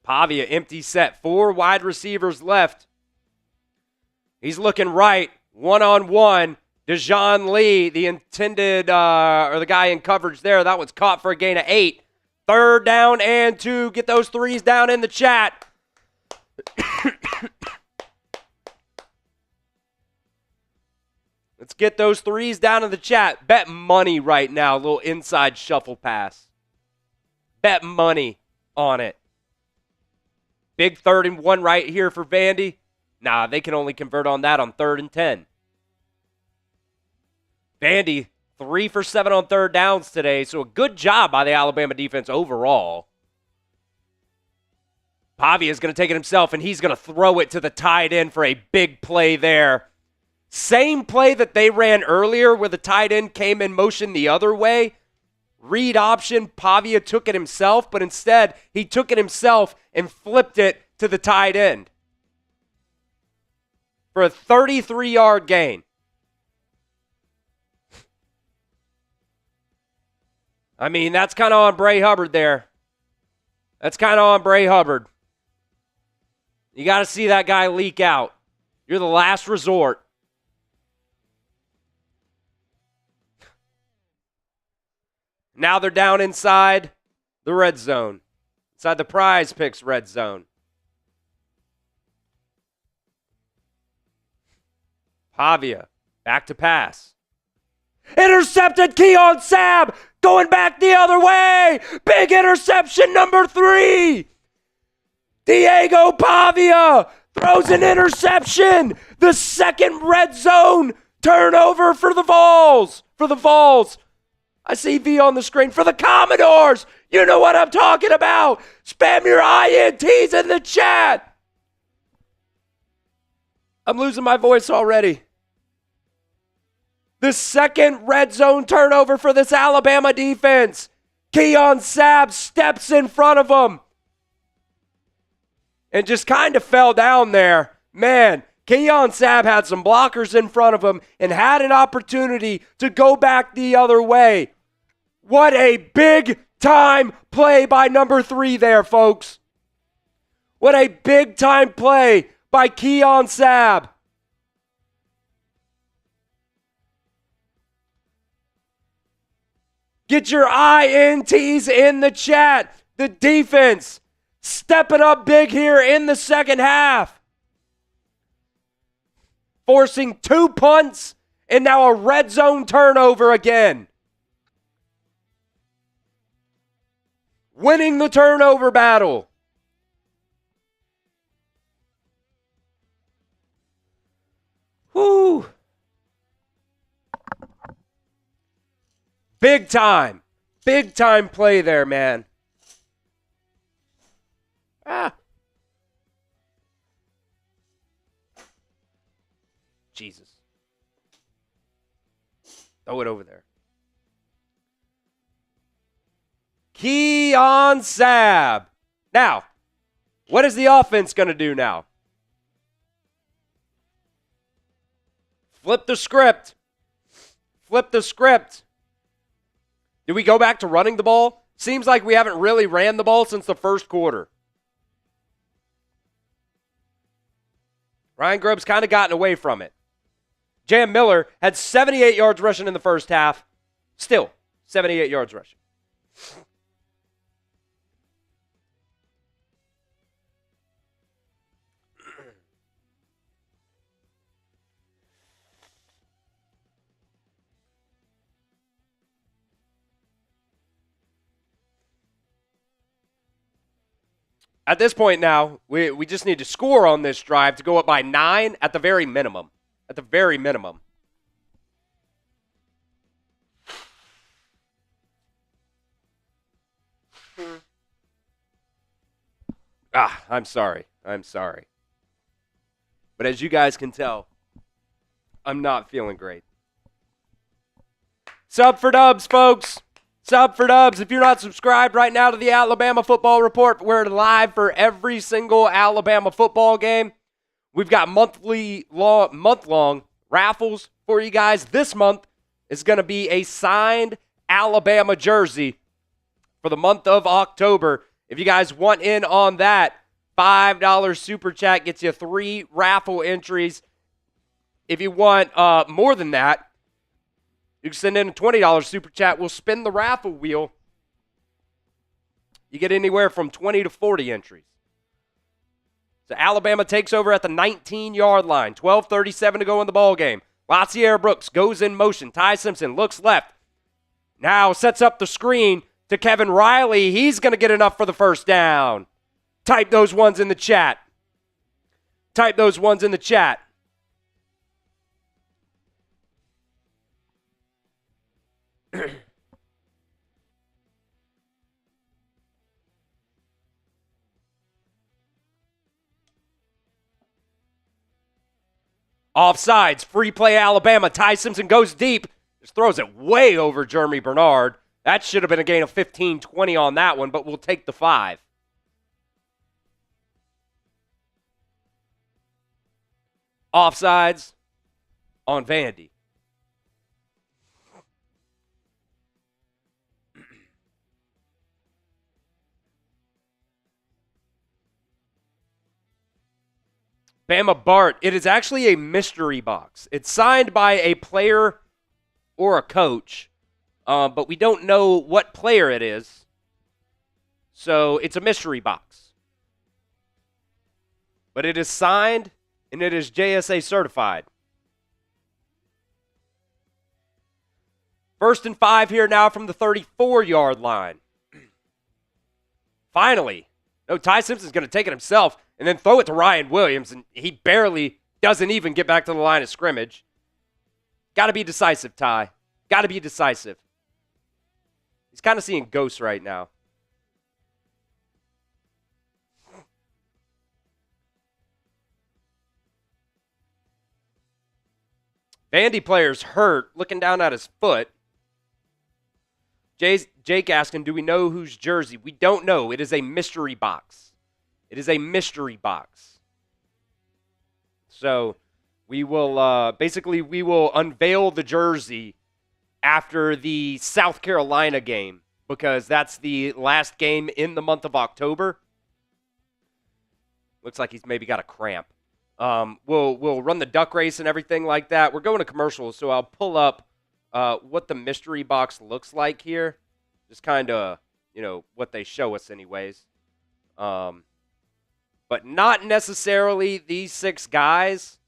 Pavia, empty set. 4 wide receivers left. He's looking right. One-on-one. Dejon Lee, the intended, or the guy in coverage there. That one's caught for a gain of 8. 3rd down and 2. Get those 3s down in the chat. Let's get those 3s down in the chat. Bet money right now. A little inside shuffle pass. Bet money on it. Big 3rd and 1 right here for Vandy. Nah, they can only convert on that on 3rd and 10. Vandy, 3 for 7 on 3rd downs today. So a good job by the Alabama defense overall. Pavia is going to take it himself, and he's going to throw it to the tight end for a big play there. Same play that they ran earlier where the tight end came in motion the other way. Read option, Pavia took it himself, but instead he took it himself and flipped it to the tight end for a 33-yard gain. I mean, that's kind of on Bray Hubbard there. That's kind of on Bray Hubbard. You got to see that guy leak out. You're the last resort. Now they're down inside the red zone. Inside the Prize Picks red zone. Pavia, back to pass. Intercepted, Keon Sabb, going back the other way. Big interception, number 3. Diego Pavia throws an interception. The second red zone turnover for the Vols. I see V on the screen for the Commodores. You know what I'm talking about. Spam your INTs in the chat. I'm losing my voice already. The second red zone turnover for this Alabama defense. Keon Sabb steps in front of him and just kind of fell down there. Man, Keon Sabb had some blockers in front of him and had an opportunity to go back the other way. What a big-time play by number 3 there, folks. What a big-time play by Keon Sabb. Get your INTs in the chat. The defense stepping up big here in the second half. Forcing 2 punts and now a red zone turnover again. Winning the turnover battle. Whoo. Big time play there, man. Jesus. Throw it over there. Keon Sabb. Now, what is the offense going to do now? Flip the script. Do we go back to running the ball? Seems like we haven't really ran the ball since the first quarter. Ryan Grubb's kind of gotten away from it. Jam Miller had 78 yards rushing in the first half. Still, 78 yards rushing. At this point now, we just need to score on this drive to go up by 9 at the very minimum. I'm sorry. But as you guys can tell, I'm not feeling great. Sub for dubs, folks. Sub for dubs. If you're not subscribed right now to the Alabama Football Report, we're live for every single Alabama football game. We've got month-long raffles for you guys. This month is going to be a signed Alabama jersey for the month of October. If you guys want in on that, $5 super chat gets you 3 raffle entries. If you want more than that, you can send in a $20 super chat. We'll spin the raffle wheel. You get anywhere from 20 to 40 entries. So Alabama takes over at the 19-yard line. 12:37 to go in the ball game. Lacier Brooks goes in motion. Ty Simpson looks left. Now sets up the screen to Kevin Riley. He's going to get enough for the first down. Type those ones in the chat. Offsides, free play Alabama. Ty Simpson goes deep. Just throws it way over Jeremy Bernard. That should have been a gain of 15, 20 on that one, but we'll take the 5. Offsides on Vandy. Bama Bart, it is actually a mystery box. It's signed by a player or a coach, but we don't know what player it is. So it's a mystery box. But it is signed, and it is JSA certified. 1st and 5 here now from the 34-yard line. Finally. No, Ty Simpson's going to take it himself and then throw it to Ryan Williams, and he barely doesn't even get back to the line of scrimmage. Got to be decisive, Ty. Got to be decisive. He's kind of seeing ghosts right now. Vandy player's hurt, looking down at his foot. Jake asking, do we know whose jersey? We don't know. It is a mystery box. It is a mystery box. So we will we will unveil the jersey after the South Carolina game, because that's the last game in the month of October. Looks like he's maybe got a cramp. We'll run the duck race and everything like that. We're going to commercials, so I'll pull up what the mystery box looks like here. Just kind of, what they show us anyways. But not necessarily these 6 guys.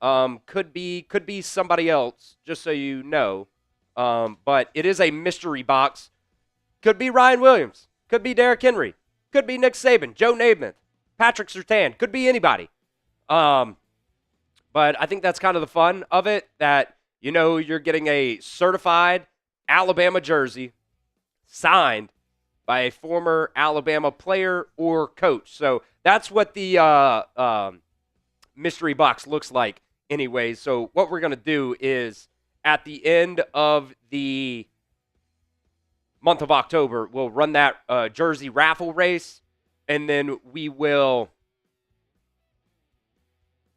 Could be somebody else, just so you know. But it is a mystery box. Could be Ryan Williams. Could be Derrick Henry. Could be Nick Saban, Joe Namath, Patrick Surtain. Could be anybody. But I think that's kind of the fun of it, that, you're getting a certified Alabama jersey signed by a former Alabama player or coach. So that's what the mystery box looks like anyways. So what we're going to do is, at the end of the month of October, we'll run that jersey raffle race, and then we will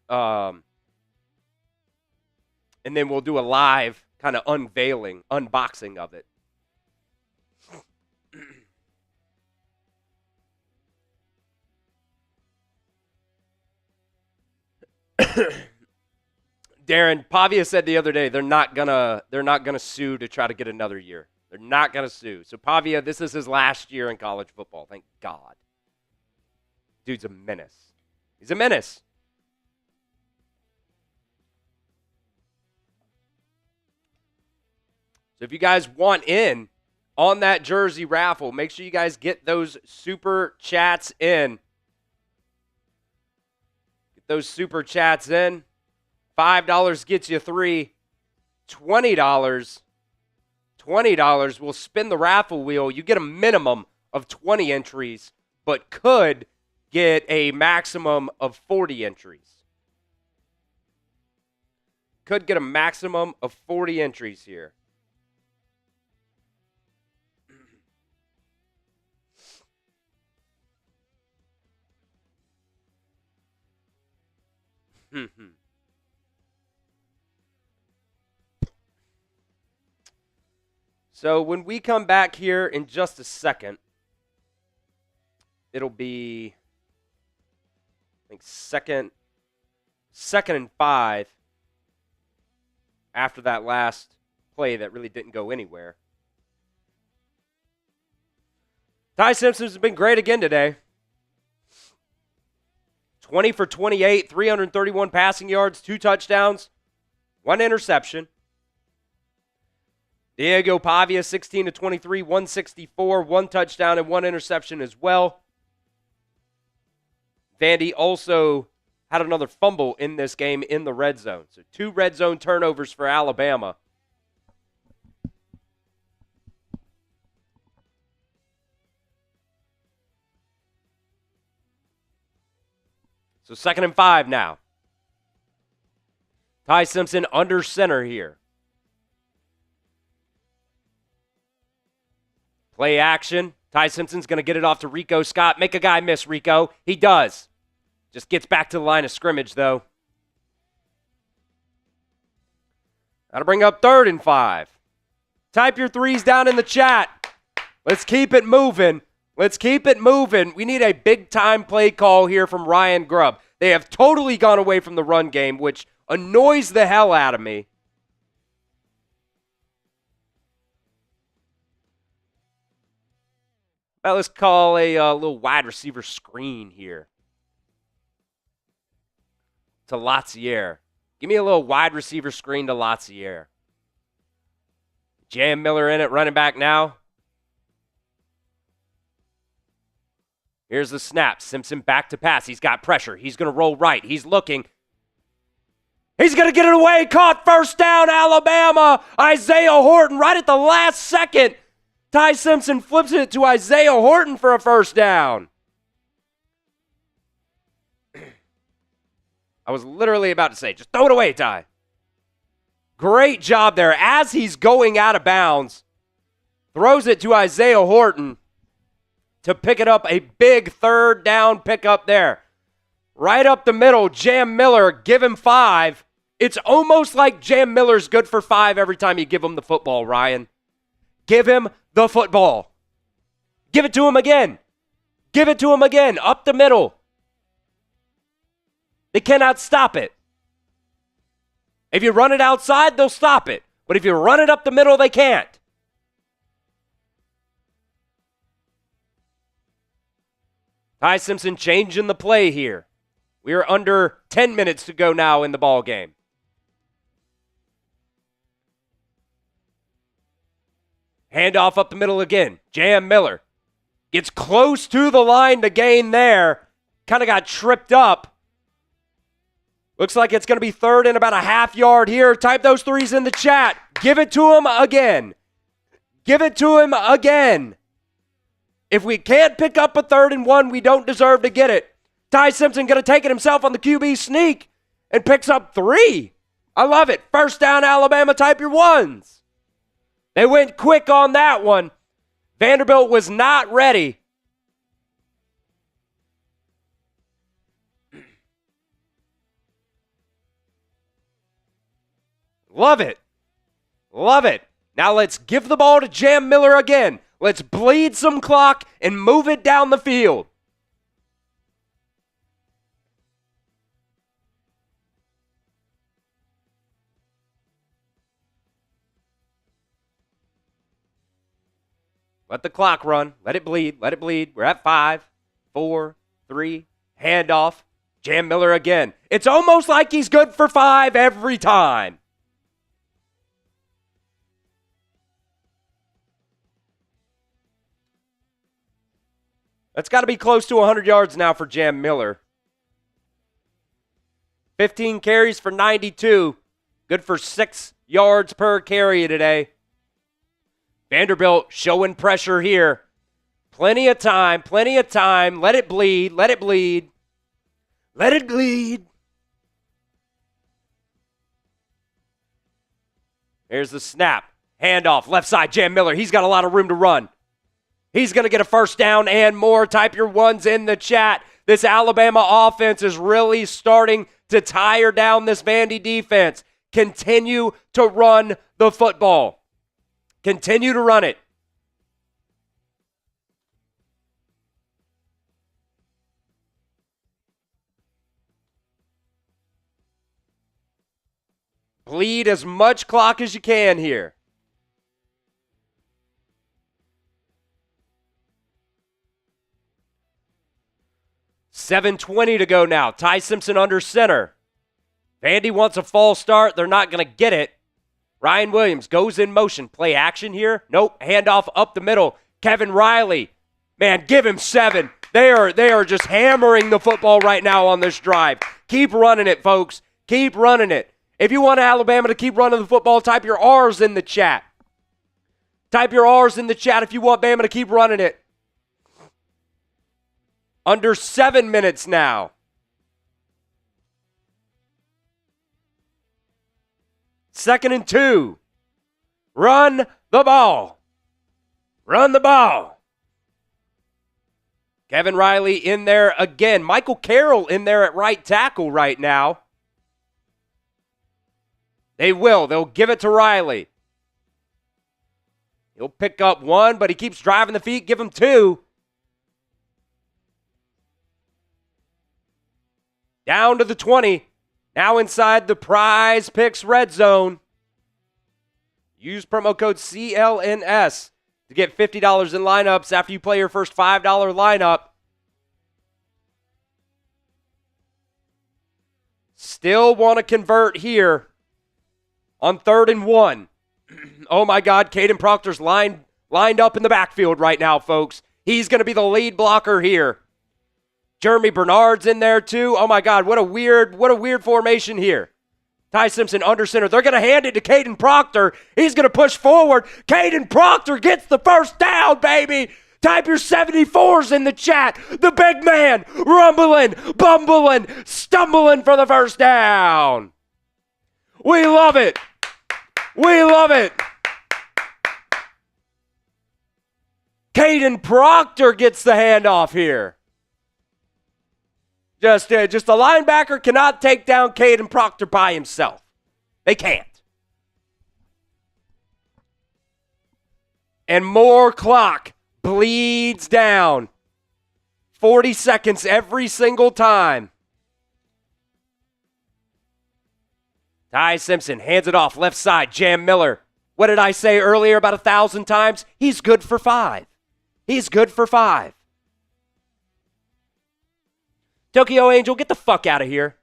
do a live kind of unboxing of it. Darren, Pavia said the other day they're not gonna sue to try to get another year. They're not gonna sue. So Pavia, this is his last year in college football. Thank God. Dude's a menace. He's a menace. So if you guys want in on that jersey raffle, make sure you guys get those super chats in. Get those super chats in. $5 gets you 3. $20 will spin the raffle wheel. You get a minimum of 20 entries, but could get a maximum of 40 entries. Could get a maximum of 40 entries here. So when we come back here in just a second, it'll be, I think, second and 5 after that last play that really didn't go anywhere. Ty Simpson's been great again today. 20 for 28, 331 passing yards, 2 touchdowns, 1 interception. Diego Pavia, 16 to 23, 164, 1 touchdown and 1 interception as well. Vandy also had another fumble in this game in the red zone. So 2 red zone turnovers for Alabama. So 2nd and 5 now. Ty Simpson under center here. Play action. Ty Simpson's going to get it off to Rico Scott. Make a guy miss, Rico. He does. Just gets back to the line of scrimmage, though. That'll bring up 3rd and 5. Type your threes down in the chat. Let's keep it moving. Let's keep it moving. We need a big-time play call here from Ryan Grubb. They have totally gone away from the run game, which annoys the hell out of me. Well, let's call a little wide receiver screen here to Latsiere. Give me a little wide receiver screen to Latsiere. Jam Miller in it, running back now. Here's the snap. Simpson back to pass. He's got pressure. He's going to roll right. He's looking. He's going to get it away. Caught, first down, Alabama. Isaiah Horton right at the last second. Ty Simpson flips it to Isaiah Horton for a first down. I was literally about to say, just throw it away, Ty. Great job there. As he's going out of bounds, throws it to Isaiah Horton to pick it up. A big 3rd down pickup there. Right up the middle, Jam Miller, give him 5. It's almost like Jam Miller's good for 5 every time you give him the football, Ryan. Give him the football. Give it to him again. Give it to him again. Up the middle. They cannot stop it. If you run it outside, they'll stop it. But if you run it up the middle, they can't. Ty Simpson changing the play here. We are under 10 minutes to go now in the ball game. Handoff up the middle again. Jam Miller gets close to the line to gain there. Kind of got tripped up. Looks like it's going to be 3rd and about a half yard here. Type those threes in the chat. Give it to him again. Give it to him again. If we can't pick up a 3rd and 1, we don't deserve to get it. Ty Simpson going to take it himself on the QB sneak and picks up 3. I love it. First down, Alabama. Type your ones. They went quick on that one. Vanderbilt was not ready. Love it. Love it. Now let's give the ball to Jam Miller again. Let's bleed some clock and move it down the field. Let the clock run. Let it bleed. Let it bleed. We're at 5, 4, 3. Handoff. Jam Miller again. It's almost like he's good for 5 every time. That's got to be close to 100 yards now for Jam Miller. 15 carries for 92. Good for 6 yards per carry today. Vanderbilt showing pressure here. Plenty of time, plenty of time. Let it bleed, let it bleed. Let it bleed. Here's the snap. Handoff, left side, Jam Miller. He's got a lot of room to run. He's going to get a first down and more. Type your ones in the chat. This Alabama offense is really starting to tire down this Vandy defense. Continue to run the football. Continue to run it. Bleed as much clock as you can here. $7:20 to go now. Ty Simpson under center. Vandy wants a false start. They're not going to get it. Ryan Williams goes in motion. Play action here. Nope. Handoff up the middle. Kevin Riley. Man, give him 7. They are just hammering the football right now on this drive. Keep running it, folks. Keep running it. If you want Alabama to keep running the football, type your R's in the chat. Type your R's in the chat if you want Bama to keep running it. Under 7 minutes now. 2nd and 2. Run the ball. Run the ball. Kevin Riley in there again. Michael Carroll in there at right tackle right now. They'll give it to Riley. He'll pick up 1, but he keeps driving the feet. Give him 2. Down to the 20. Now inside the Prize Picks red zone. Use promo code CLNS to get $50 in lineups after you play your first $5 lineup. Still want to convert here on 3rd and 1. Oh my God, Caden Proctor's lined up in the backfield right now, folks. He's going to be the lead blocker here. Jeremy Bernard's in there too. Oh my God, what a weird formation here. Ty Simpson under center. They're going to hand it to Caden Proctor. He's going to push forward. Caden Proctor gets the first down, baby. Type your 74s in the chat. The big man rumbling, bumbling, stumbling for the first down. We love it. We love it. Caden Proctor gets the handoff here. Just a linebacker cannot take down Caden Proctor by himself. They can't. And more clock bleeds down. 40 seconds every single time. Ty Simpson hands it off left side. Jam Miller. What did I say earlier about 1,000 times? He's good for 5. He's good for 5. Tokyo Angel, get the fuck out of here.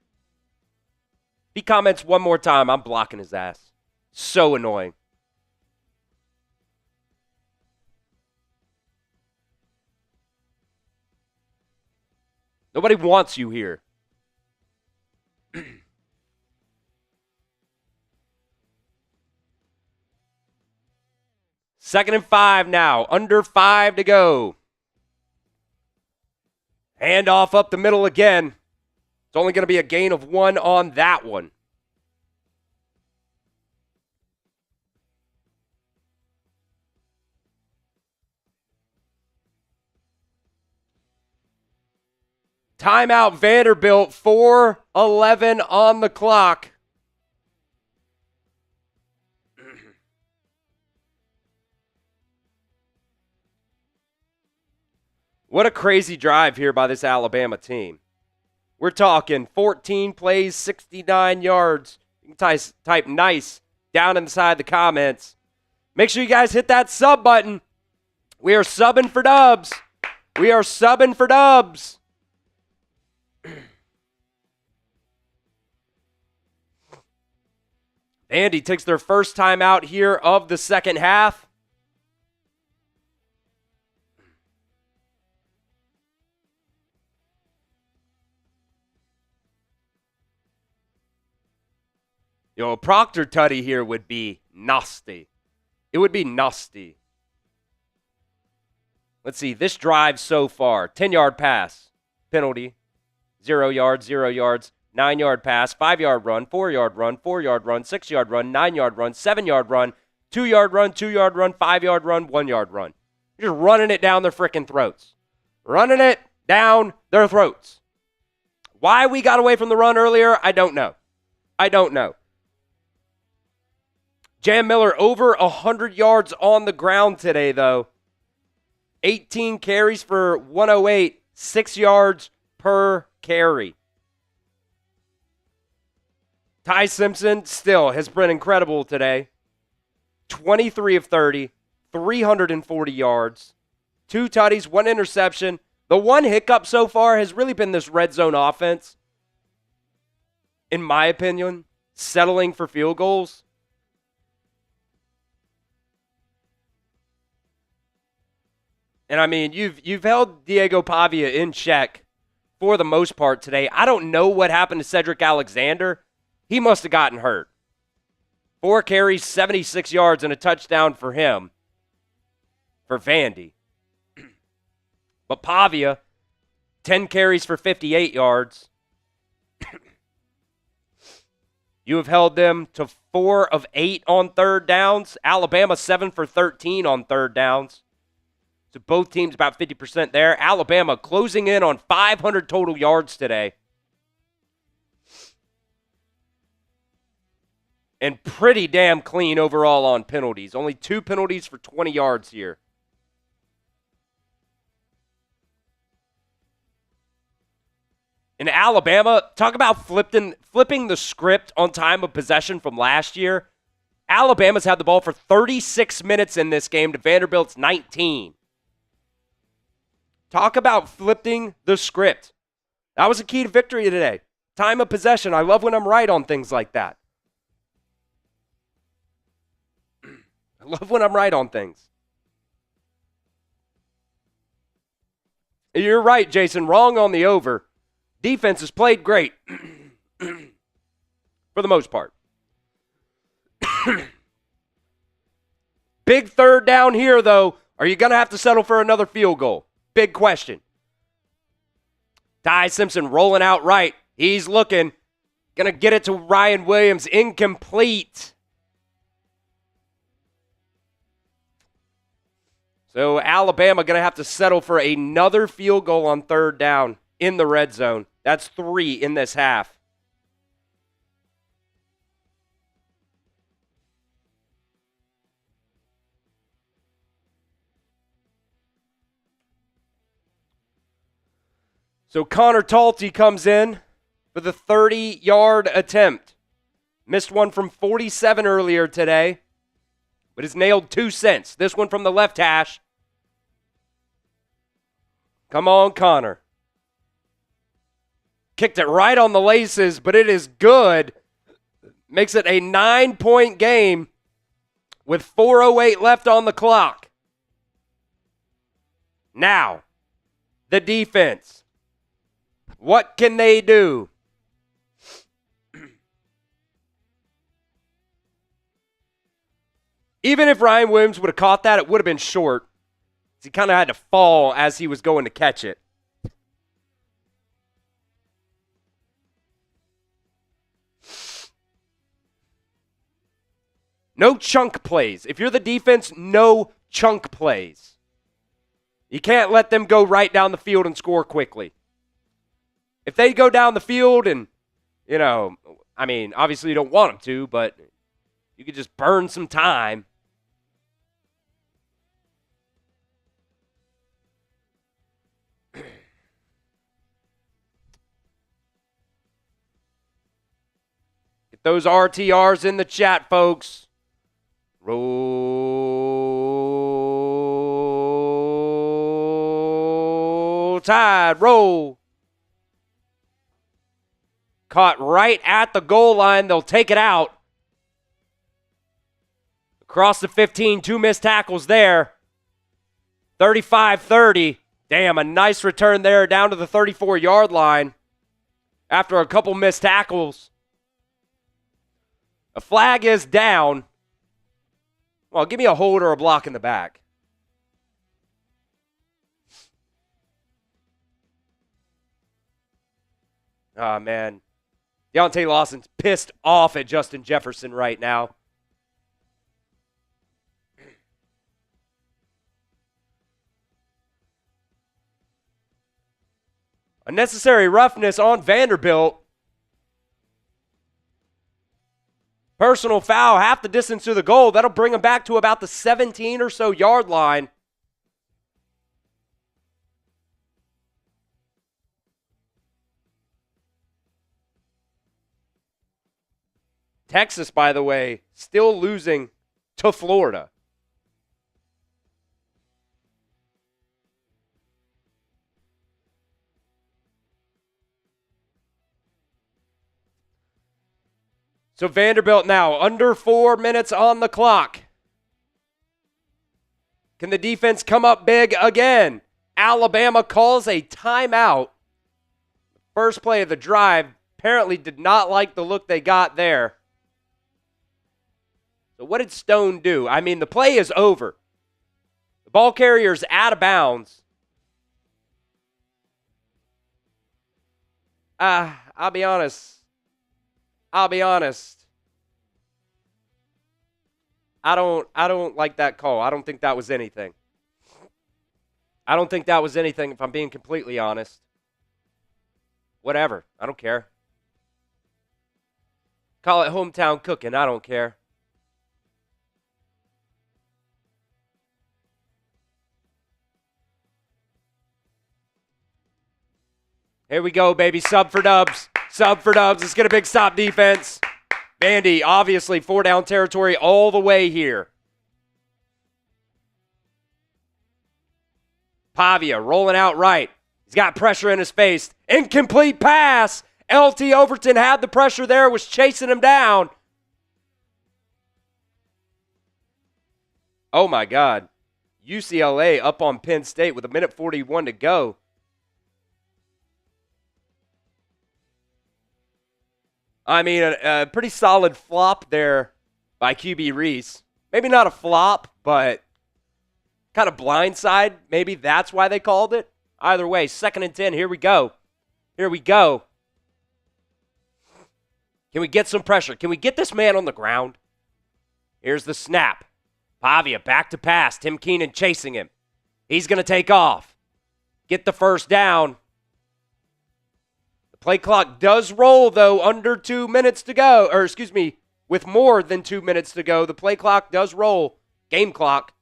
If he comments one more time, I'm blocking his ass. So annoying. Nobody wants you here. 2nd and 5 now. Under 5 to go. Handoff up the middle again. It's only going to be a gain of 1 on that one. Timeout Vanderbilt, 4:11 on the clock. What a crazy drive here by this Alabama team. We're talking 14 plays, 69 yards. You can type nice down inside the comments. Make sure you guys hit that sub button. We are subbing for dubs. We are subbing for dubs. Andy takes their first time out here of the second half. A Proctor tutty here would be nasty. It would be nasty. Let's see, this drive so far. 10-yard pass, penalty, 0 yards, 0 yards. 9-yard pass, 5-yard run, 4-yard run, 4-yard run, 6-yard run, 9-yard run, 7-yard run, 2-yard run, 2-yard run, 5-yard run, 1-yard run. You're just running it down their freaking throats. Running it down their throats. Why we got away from the run earlier, I don't know. Jam Miller over 100 yards on the ground today, though. 18 carries for 108, 6 yards per carry. Ty Simpson still has been incredible today. 23 of 30, 340 yards, 2 tutties, 1 interception. The one hiccup so far has really been this red zone offense. In my opinion, settling for field goals. And I mean, you've held Diego Pavia in check for the most part today. I don't know what happened to Cedric Alexander. He must have gotten hurt. 4 carries, 76 yards, and a touchdown for him. For Vandy. But Pavia, 10 carries for 58 yards. You have held them to 4 of 8 on third downs. Alabama 7 for 13 on third downs. So both teams about 50% there. Alabama closing in on 500 total yards today. And pretty damn clean overall on penalties. Only 2 penalties for 20 yards here. In Alabama, talk about flipping the script on time of possession from last year. Alabama's had the ball for 36 minutes in this game to Vanderbilt's 19. Talk about flipping the script. That was a key to victory today. Time of possession. I love when I'm right on things like that. I love when I'm right on things. You're right, Jason. Wrong on the over. Defense has played great for the most part. Big third down here, though. Are you going to have to settle for another field goal? Big question. Ty Simpson rolling out right. He's looking. Going to get it to Ryan Williams. Incomplete. So Alabama going to have to settle for another field goal on third down in the red zone. That's 3 in this half. So Connor Talty comes in for the 30-yard attempt. Missed one from 47 earlier today, but has nailed 2 since. This one from the left hash. Come on, Connor. Kicked it right on the laces, but it is good. Makes it a 9-point game with 4:08 left on the clock. Now, the defense. What can they do? Even if Ryan Williams would have caught that, it would have been short. He kind of had to fall as he was going to catch it. No chunk plays. If you're the defense, no chunk plays. You can't let them go right down the field and score quickly. If they go down the field and, obviously you don't want them to, but you could just burn some time. Get those RTRs in the chat, folks. Roll Tide, roll. Caught right at the goal line. They'll take it out. Across the 15, 2 missed tackles there. 35-30. Damn, a nice return there down to the 34-yard line after a couple missed tackles. A flag is down. Well, give me a hold or a block in the back. Oh, man. Deontay Lawson's pissed off at Justin Jefferson right now. Unnecessary roughness on Vanderbilt. Personal foul, half the distance to the goal. That'll bring them back to about the 17 or so yard line. Texas, by the way, still losing to Florida. So Vanderbilt now under 4 minutes on the clock. Can the defense come up big again? Alabama calls a timeout. First play of the drive apparently did not like the look they got there. So what did Stone do? I mean, the play is over. The ball carrier's out of bounds. I'll be honest. I'll be honest. I don't like that call. I don't think that was anything. I don't think that was anything, if I'm being completely honest. Whatever. I don't care. Call it hometown cooking. I don't care. Here we go, baby. Sub for dubs. Sub for dubs. Let's get a big stop defense. Vandy, obviously, 4-down territory all the way here. Pavia rolling out right. He's got pressure in his face. Incomplete pass. LT Overton had the pressure there, was chasing him down. Oh, my God. UCLA up on Penn State with 1:41 to go. I mean, a pretty solid flop there by QB Reese. Maybe not a flop, but kind of blindside. Maybe that's why they called it. Either way, 2nd and 10. Here we go. Here we go. Can we get some pressure? Can we get this man on the ground? Here's the snap. Pavia back to pass. Tim Keenan chasing him. He's going to take off. Get the first down. The play clock does roll, though, under 2 minutes to go. Or, excuse me, with more than 2 minutes to go. The play clock does roll. Game clock.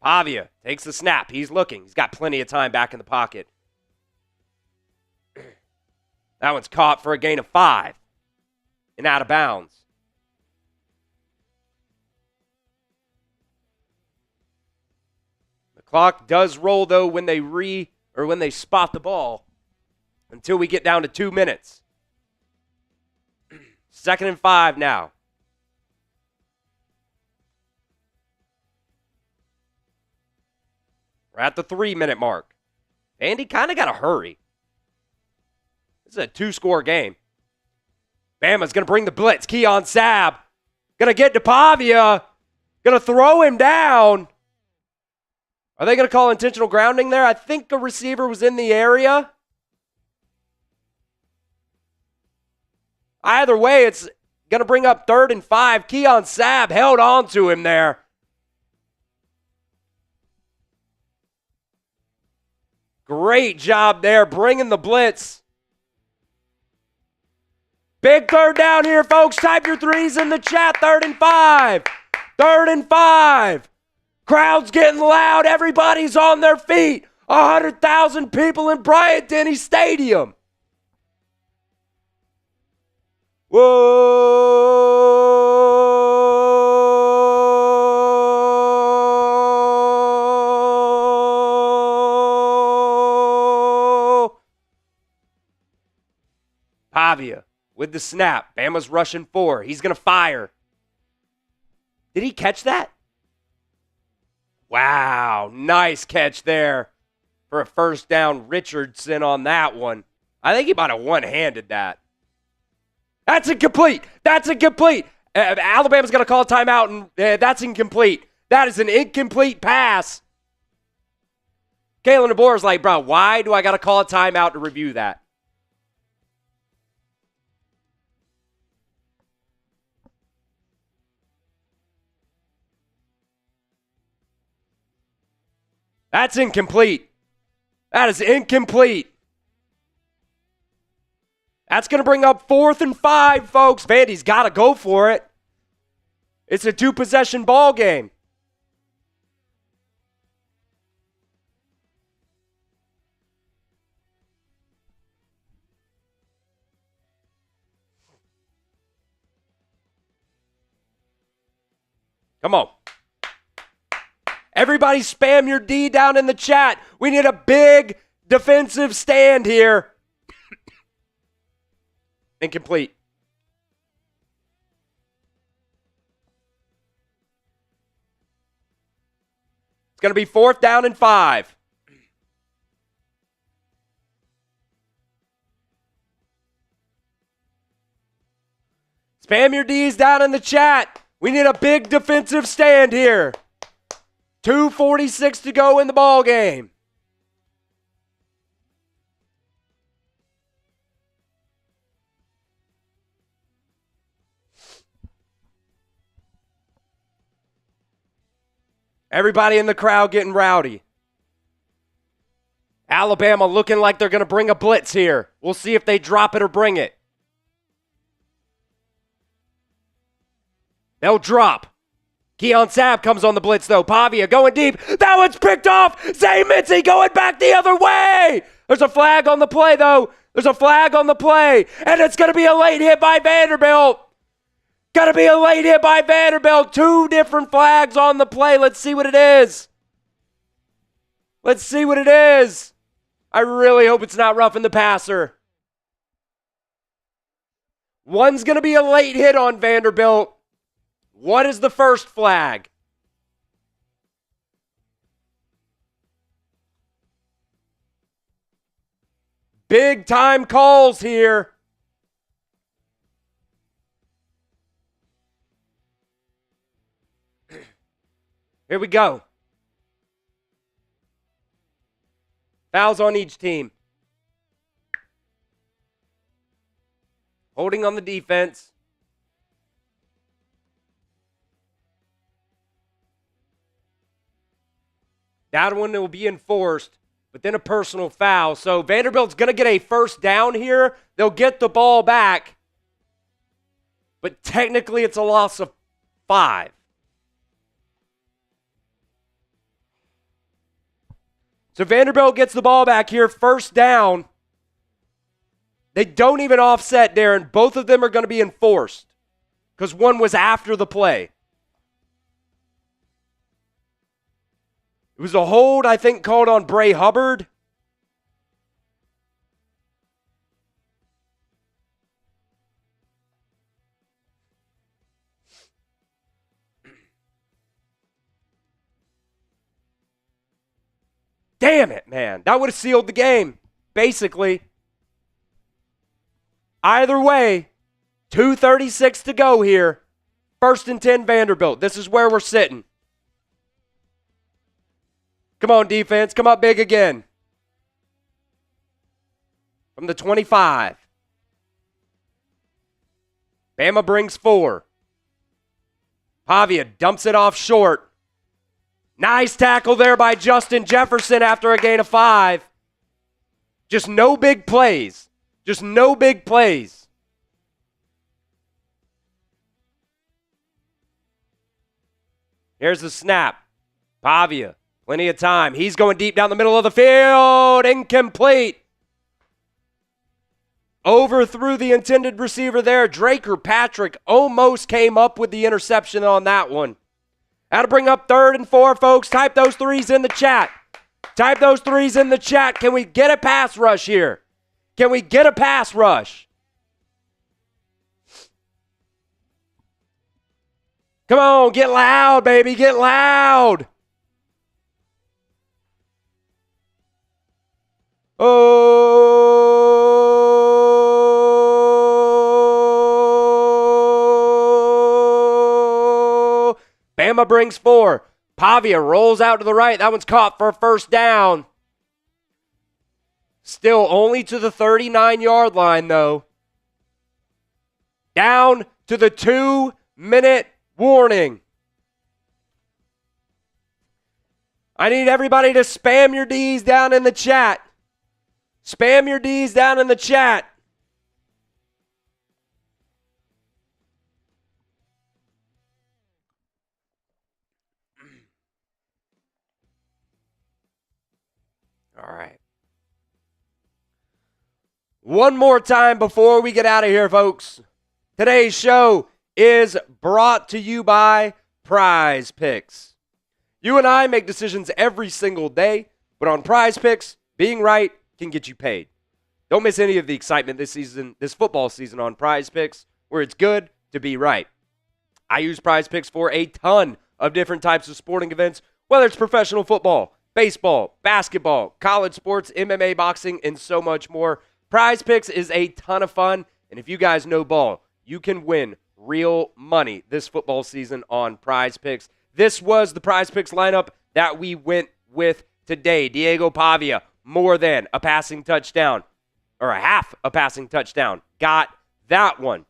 Pavia takes the snap. He's looking. He's got plenty of time back in the pocket. That one's caught for a gain of 5 and out of bounds. The clock does roll, though, when they spot the ball until we get down to 2 minutes. 2nd and 5 now. We're at the 3-minute mark. Andy kind of got to hurry. This is a 2-score game. Bama's going to bring the blitz. Keon Sabb going to get to Pavia. Going to throw him down. Are they going to call intentional grounding there? I think a receiver was in the area. Either way, it's going to bring up 3rd and 5. Keon Sabb held on to him there. Great job there, bringing the blitz. Big 3rd down here, folks. Type your threes in the chat. 3rd and 5. 3rd and 5. Crowd's getting loud. Everybody's on their feet. 100,000 people in Bryant-Denny Stadium. Whoa! Pavia with the snap. Bama's rushing 4. He's going to fire. Did he catch that? Wow, nice catch there for a 1st down. Richardson on that one. I think he might have one-handed that. That's incomplete. That's incomplete. Alabama's going to call a timeout, and that's incomplete. That is an incomplete pass. Kalen DeBoer is like, bro, why do I got to call a timeout to review that? That's incomplete. That is incomplete. That's going to bring up 4th and 5, folks. Vandy's got to go for it. It's a 2-possession ball game. Come on. Everybody spam your D down in the chat. We need a big defensive stand here. Incomplete. It's going to be 4th down and 5. Spam your D's down in the chat. We need a big defensive stand here. 2:46 to go in the ball game. Everybody in the crowd getting rowdy. Alabama looking like they're going to bring a blitz here. We'll see if they drop it or bring it. They'll drop. Keon Sabb comes on the blitz, though. Pavia going deep. That one's picked off. Zay Mitzi going back the other way. There's a flag on the play, though. There's a flag on the play. And it's going to be a late hit by Vanderbilt. Got to be a late hit by Vanderbilt. 2 different flags on the play. Let's see what it is. Let's see what it is. I really hope it's not roughing the passer. One's going to be a late hit on Vanderbilt. What is the first flag? Big time calls here. Here we go. Fouls on each team. Holding on the defense. That one will be enforced, but then a personal foul. So Vanderbilt's going to get a first down here. They'll get the ball back, but technically it's a loss of 5. So Vanderbilt gets the ball back here, first down. They don't even offset, Darren. Both of them are going to be enforced because one was after the play. It was a hold, I think, called on Bray Hubbard. Damn it, man. That would have sealed the game, basically. Either way, 2:36 to go here. 1st and 10 Vanderbilt. This is where we're sitting. Come on, defense. Come up big again. From the 25. Bama brings 4. Pavia dumps it off short. Nice tackle there by Justin Jefferson after a gain of 5. Just no big plays. Just no big plays. Here's the snap. Pavia. Plenty of time. He's going deep down the middle of the field. Incomplete. Overthrew the intended receiver there. Draker Patrick almost came up with the interception on that one. That'll bring up 3rd and 4, folks. Type those 3s in the chat. Type those 3s in the chat. Can we get a pass rush here? Can we get a pass rush? Come on, get loud, baby. Get loud. Oh! Bama brings 4. Pavia rolls out to the right. That one's caught for a first down. Still only to the 39-yard line, though. Down to the 2-minute warning. I need everybody to spam your D's down in the chat. Spam your D's down in the chat. All right. One more time before we get out of here, folks. Today's show is brought to you by Prize Picks. You and I make decisions every single day, but on Prize Picks, being right can get you paid. Don't miss any of the excitement this football season on Prize Picks, where it's good to be right. I use Prize Picks for a ton of different types of sporting events, whether it's professional football, baseball, basketball, college sports, MMA, boxing, and so much more. Prize Picks is a ton of fun, and if you guys know ball, you can win real money this football season on Prize Picks. This was the Prize Picks lineup that we went with today. Diego Pavia, more than a passing touchdown, or a half a passing touchdown. Got that one.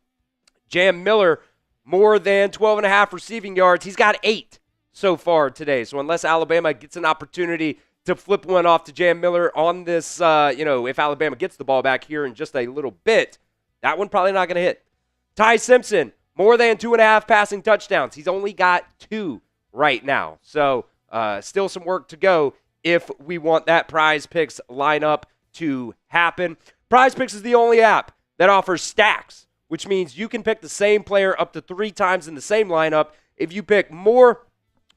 Jam Miller, more than 12.5 receiving yards. He's got 8. so far today. So unless Alabama gets an opportunity to flip one off to Jam Miller on this, if Alabama gets the ball back here in just a little bit, that one probably not going to hit. Ty Simpson, more than 2.5 passing touchdowns. He's only got 2 right now. So still some work to go if we want that Prize Picks lineup to happen. Prize Picks is the only app that offers stacks, which means you can pick the same player up to 3 times in the same lineup. If you pick more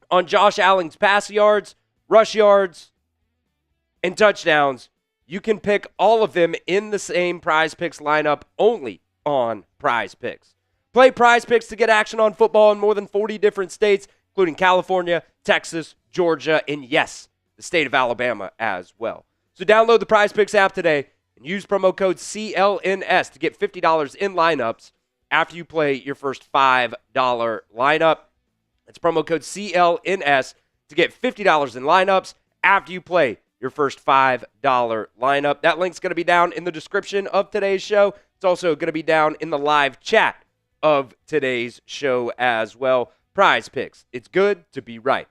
on Josh Allen's pass yards, rush yards, and touchdowns, you can pick all of them in the same Prize Picks lineup only on Prize Picks. Play Prize Picks to get action on football in more than 40 different states, including California, Texas, Georgia, and yes, the state of Alabama as well. So download the Prize Picks app today and use promo code CLNS to get $50 in lineups after you play your first $5 lineup. That's promo code CLNS to get $50 in lineups after you play your first $5 lineup. That link's going to be down in the description of today's show. It's also going to be down in the live chat of today's show as well. Prize Picks. It's good to be right.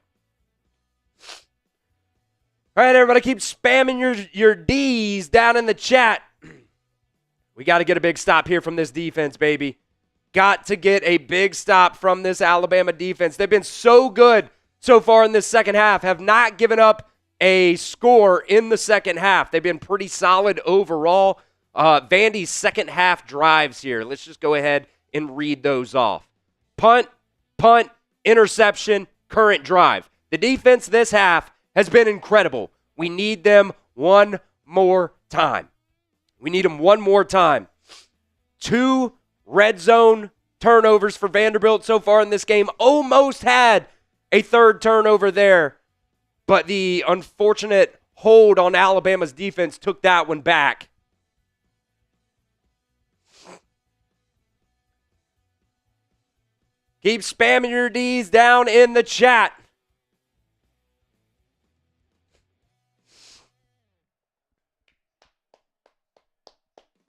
All right, everybody, keep spamming your D's down in the chat. We got to get a big stop here from this defense, baby. Got to get a big stop from this Alabama defense. They've been so good so far in this second half, have not given up a score in the second half. They've been pretty solid overall. Vandy's second half drives here. Let's just go ahead and read those off. Punt, interception, current drive. The defense this half has been incredible. We need them one more time. 2 red zone turnovers for Vanderbilt so far in this game. Almost had a 3rd turnover there, but the unfortunate hold on Alabama's defense took that one back. Keep spamming your D's down in the chat.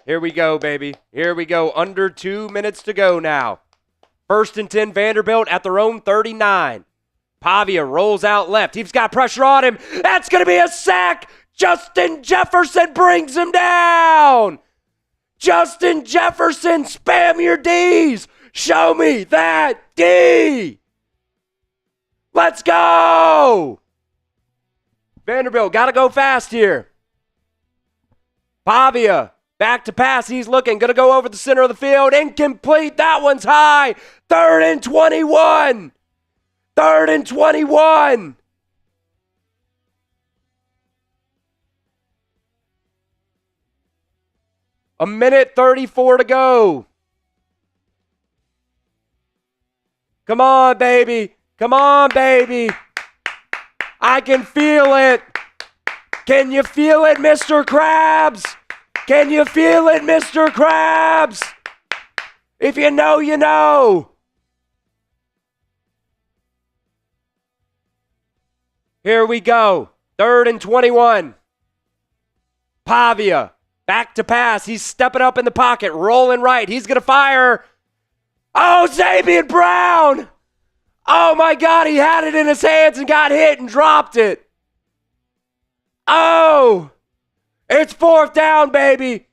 Here we go, baby. Here we go. Under 2 minutes to go now. 1st and 10, Vanderbilt at their own 39. Pavia rolls out left. He's got pressure on him. That's going to be a sack. Justin Jefferson brings him down. Justin Jefferson, spam your D's. Show me that D. Let's go. Vanderbilt got to go fast here. Pavia. Back to pass. He's looking. Going to go over the center of the field. Incomplete. That one's high. 3rd and 21. 3rd and 21. A minute 34 to go. Come on, baby. Come on, baby. I can feel it. Can you feel it, Mr. Krabs? Can you feel it, Mr. Krabs? If you know, you know. Here we go. 3rd and 21. Pavia. Back to pass. He's stepping up in the pocket. Rolling right. He's going to fire. Oh, Xavier Brown. Oh, my God. He had it in his hands and got hit and dropped it. Oh. It's 4th down, baby.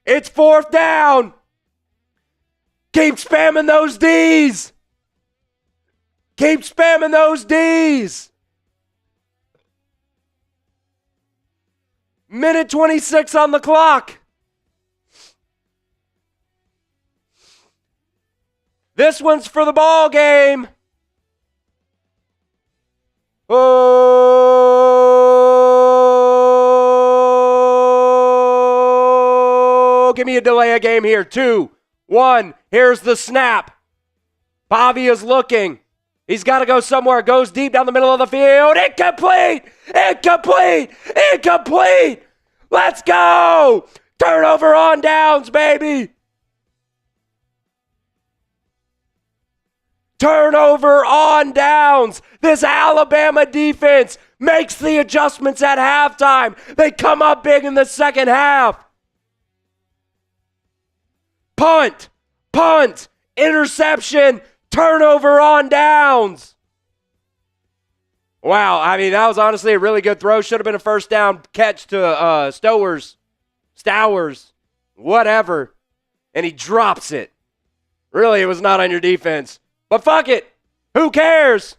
It's 4th down. Keep spamming those D's. Keep spamming those D's. Minute 26 on the clock. This one's for the ball game. Oh, give me a delay of game here. 2, 1. Here's the snap. Pavia's looking. He's got to go somewhere. Goes deep down the middle of the field. Incomplete. Incomplete. Incomplete. Let's go. Turnover on downs, baby. Turnover on downs. This Alabama defense makes the adjustments at halftime. They come up big in the second half. Punt, interception, turnover on downs. Wow, I mean, that was honestly a really good throw. Should have been a first down catch to Stowers, whatever. And he drops it. Really, it was not on your defense. But fuck it. Who cares?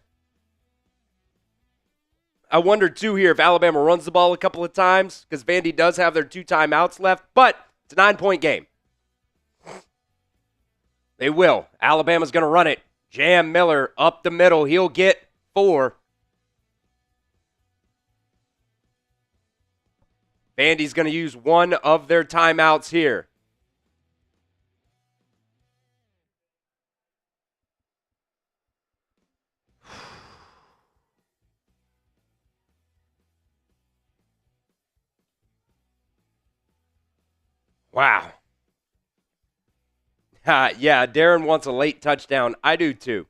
I wondered, too, here if Alabama runs the ball a couple of times because Vandy does have their 2 timeouts left, but it's a 9-point game. They will. Alabama's going to run it. Jam Miller up the middle. He'll get 4. Vandy's going to use one of their timeouts here. Wow. Yeah, Darren wants a late touchdown. I do too.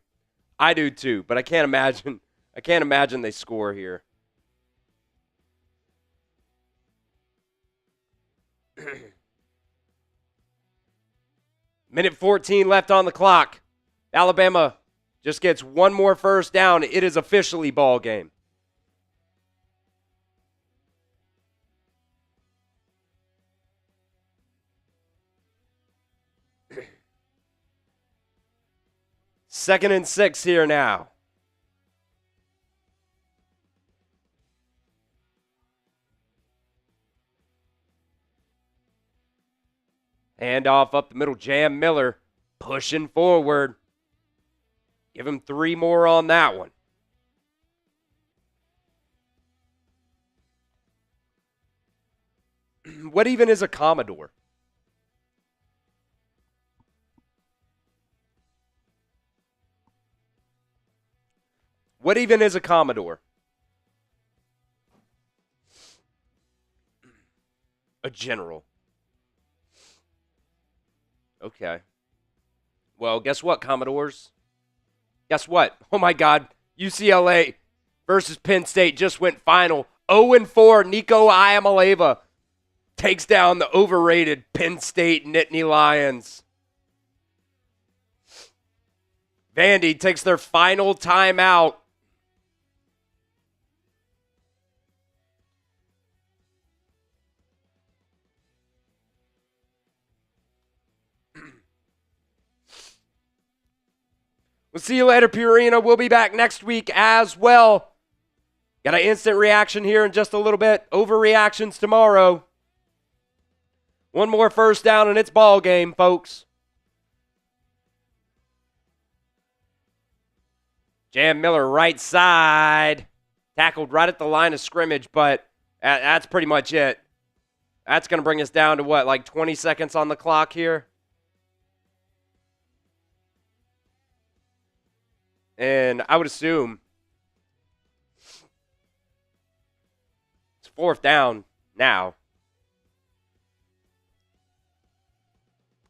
But I can't imagine they score here. Minute 14 left on the clock. Alabama just gets one more first down. It is officially ball game. Second and 6 here now. Handoff up the middle. Jam Miller pushing forward. Give him 3 more on that one. What even is a Commodore? What even is a Commodore? A general. Okay. Well, guess what, Commodores? Guess what? Oh, my God. UCLA versus Penn State just went final. 0-4. Nico Iamaleava takes down the overrated Penn State Nittany Lions. Vandy takes their final timeout. We'll see you later, Purina. We'll be back next week as well. Got an instant reaction here in just a little bit. Overreactions tomorrow. One more first down and it's ball game, folks. Jam Miller right side. Tackled right at the line of scrimmage, but that's pretty much it. That's going to bring us down to what, like 20 seconds on the clock here? And I would assume it's 4th down now.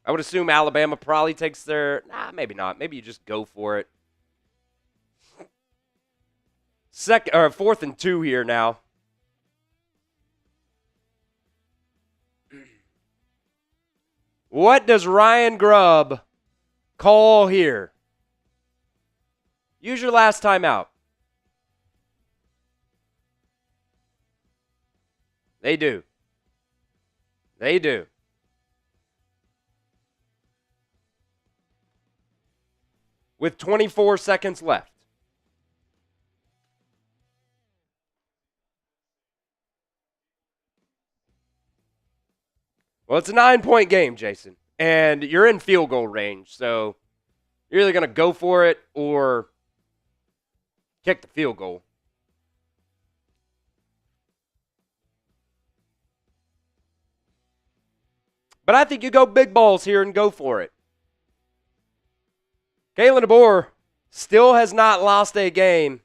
I would assume Alabama probably takes their, maybe not. Maybe you just go for it. 4th and 2 here now. What does Ryan Grubb call here? Use your last timeout. They do. They do. With 24 seconds left. Well, it's a 9-point game, Jason. And you're in field goal range. So you're either going to go for it or kick the field goal. But I think you go big balls here and go for it. Kalen DeBoer still has not lost a game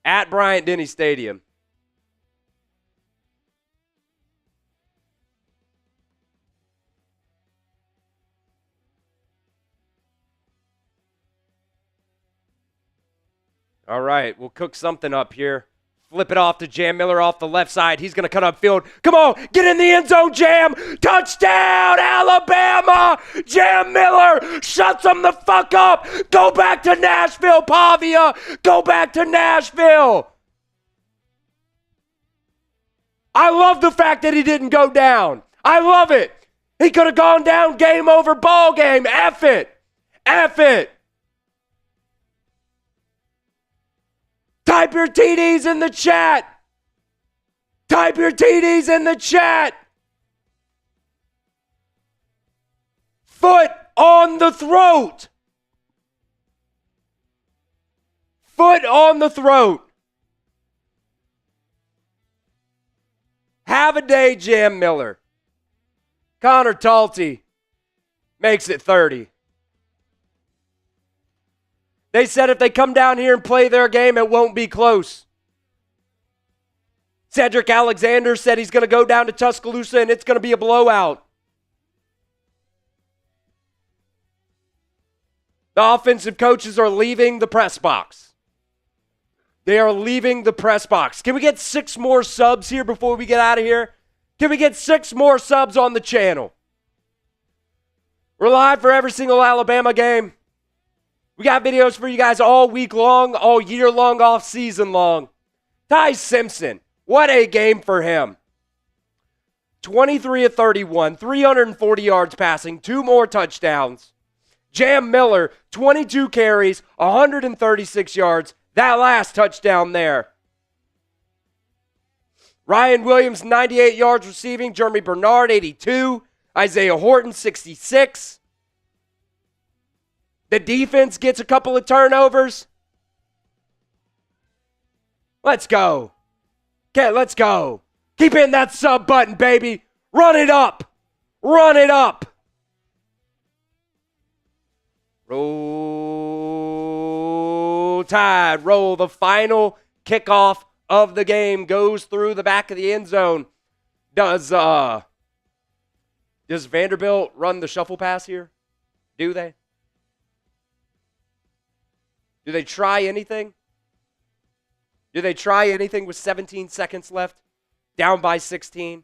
at Bryant-Denny Stadium. All right, we'll cook something up here. Flip it off to Jam Miller off the left side. He's going to cut upfield. Come on, get in the end zone, Jam. Touchdown, Alabama. Jam Miller shuts them the fuck up. Go back to Nashville, Pavia. Go back to Nashville. I love the fact that he didn't go down. I love it. He could have gone down, game over, ball game. F it. F it. Type your TDs in the chat. Type your TDs in the chat. Foot on the throat. Foot on the throat. Have a day, Jam Miller. Connor Talty makes it 30. They said if they come down here and play their game, it won't be close. Cedric Alexander said he's going to go down to Tuscaloosa and it's going to be a blowout. The offensive coaches are leaving the press box. They are leaving the press box. Can we get 6 more subs here before we get out of here? Can we get 6 more subs on the channel? We're live for every single Alabama game. We got videos for you guys all week long, all year long, off season long. Ty Simpson, what a game for him. 23 of 31, 340 yards passing, 2 more touchdowns. Jam Miller, 22 carries, 136 yards. That last touchdown there. Ryan Williams, 98 yards receiving. Jeremy Bernard, 82. Isaiah Horton, 66. The defense gets a couple of turnovers. Let's go. Okay, let's go. Keep hitting that sub button, baby. Run it up. Run it up. Roll Tide. Roll. The final kickoff of the game goes through the back of the end zone. Does Vanderbilt run the shuffle pass here? Do they? Do they try anything? Do they try anything with 17 seconds left? Down by 16?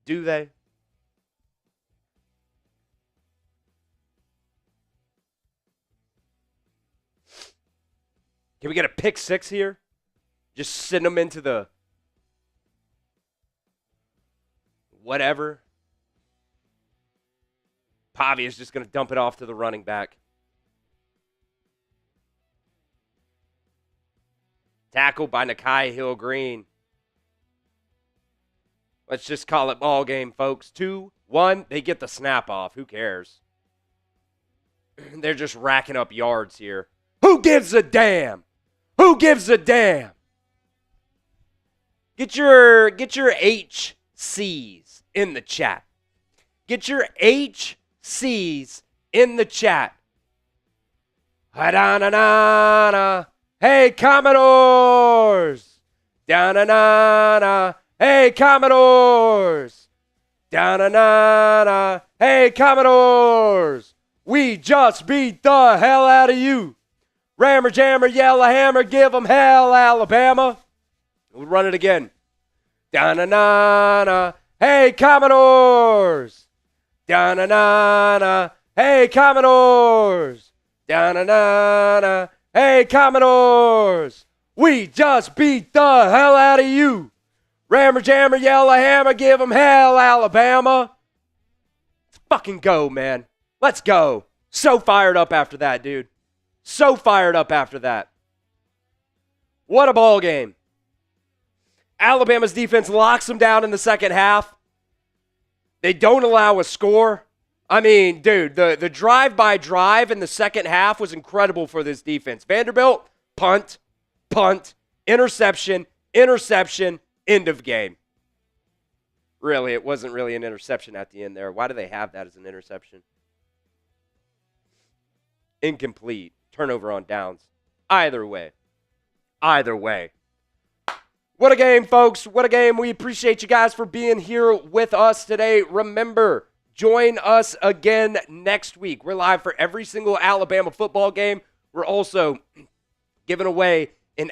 Do they? Can we get a pick 6 here? Just send them into the whatever. Pavia is just going to dump it off to the running back. Tackled by Nakai Hill-Green. Let's just call it ball game, folks. 2-1. They get the snap off. Who cares? They're just racking up yards here. Who gives a damn? Who gives a damn? Get your HCs in the chat. Get your HCs in the chat. Ha-da-na-na-na. Hey, Commodores. Da-na-na-na. Hey, Commodores. Da-na-na-na. Hey, Commodores. We just beat the hell out of you. Rammer, jammer, yellow hammer, give them hell, Alabama. We'll run it again. Da-na-na-na. Hey, Commodores. Da-na-na-na. Hey, Commodores. Da-na-na-na. Hey, Commodores. We just beat the hell out of you. Rammer, jammer, yellow hammer, give them hell, Alabama. Let's fucking go, man. Let's go. So fired up after that, dude. So fired up after that. What a ball game. Alabama's defense locks them down in the second half. They don't allow a score. I mean, dude, the drive-by-drive in the second half was incredible for this defense. Vanderbilt, punt, interception, end of game. Really, it wasn't really an interception at the end there. Why do they have that as an interception? Incomplete. Turnover on downs. Either way. What a game, folks. What a game. We appreciate you guys for being here with us today. Remember, join us again next week. We're live for every single Alabama football game. We're also giving away an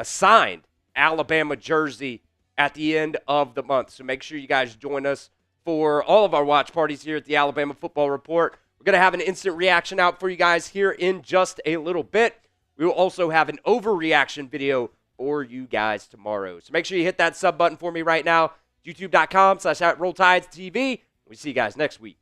signed Alabama jersey at the end of the month. So make sure you guys join us for all of our watch parties here at the Alabama Football Report. We're going to have an instant reaction out for you guys here in just a little bit. We will also have an overreaction video for you guys tomorrow. So make sure you hit that sub button for me right now. YouTube.com/@RollTidesTV. We see you guys next week.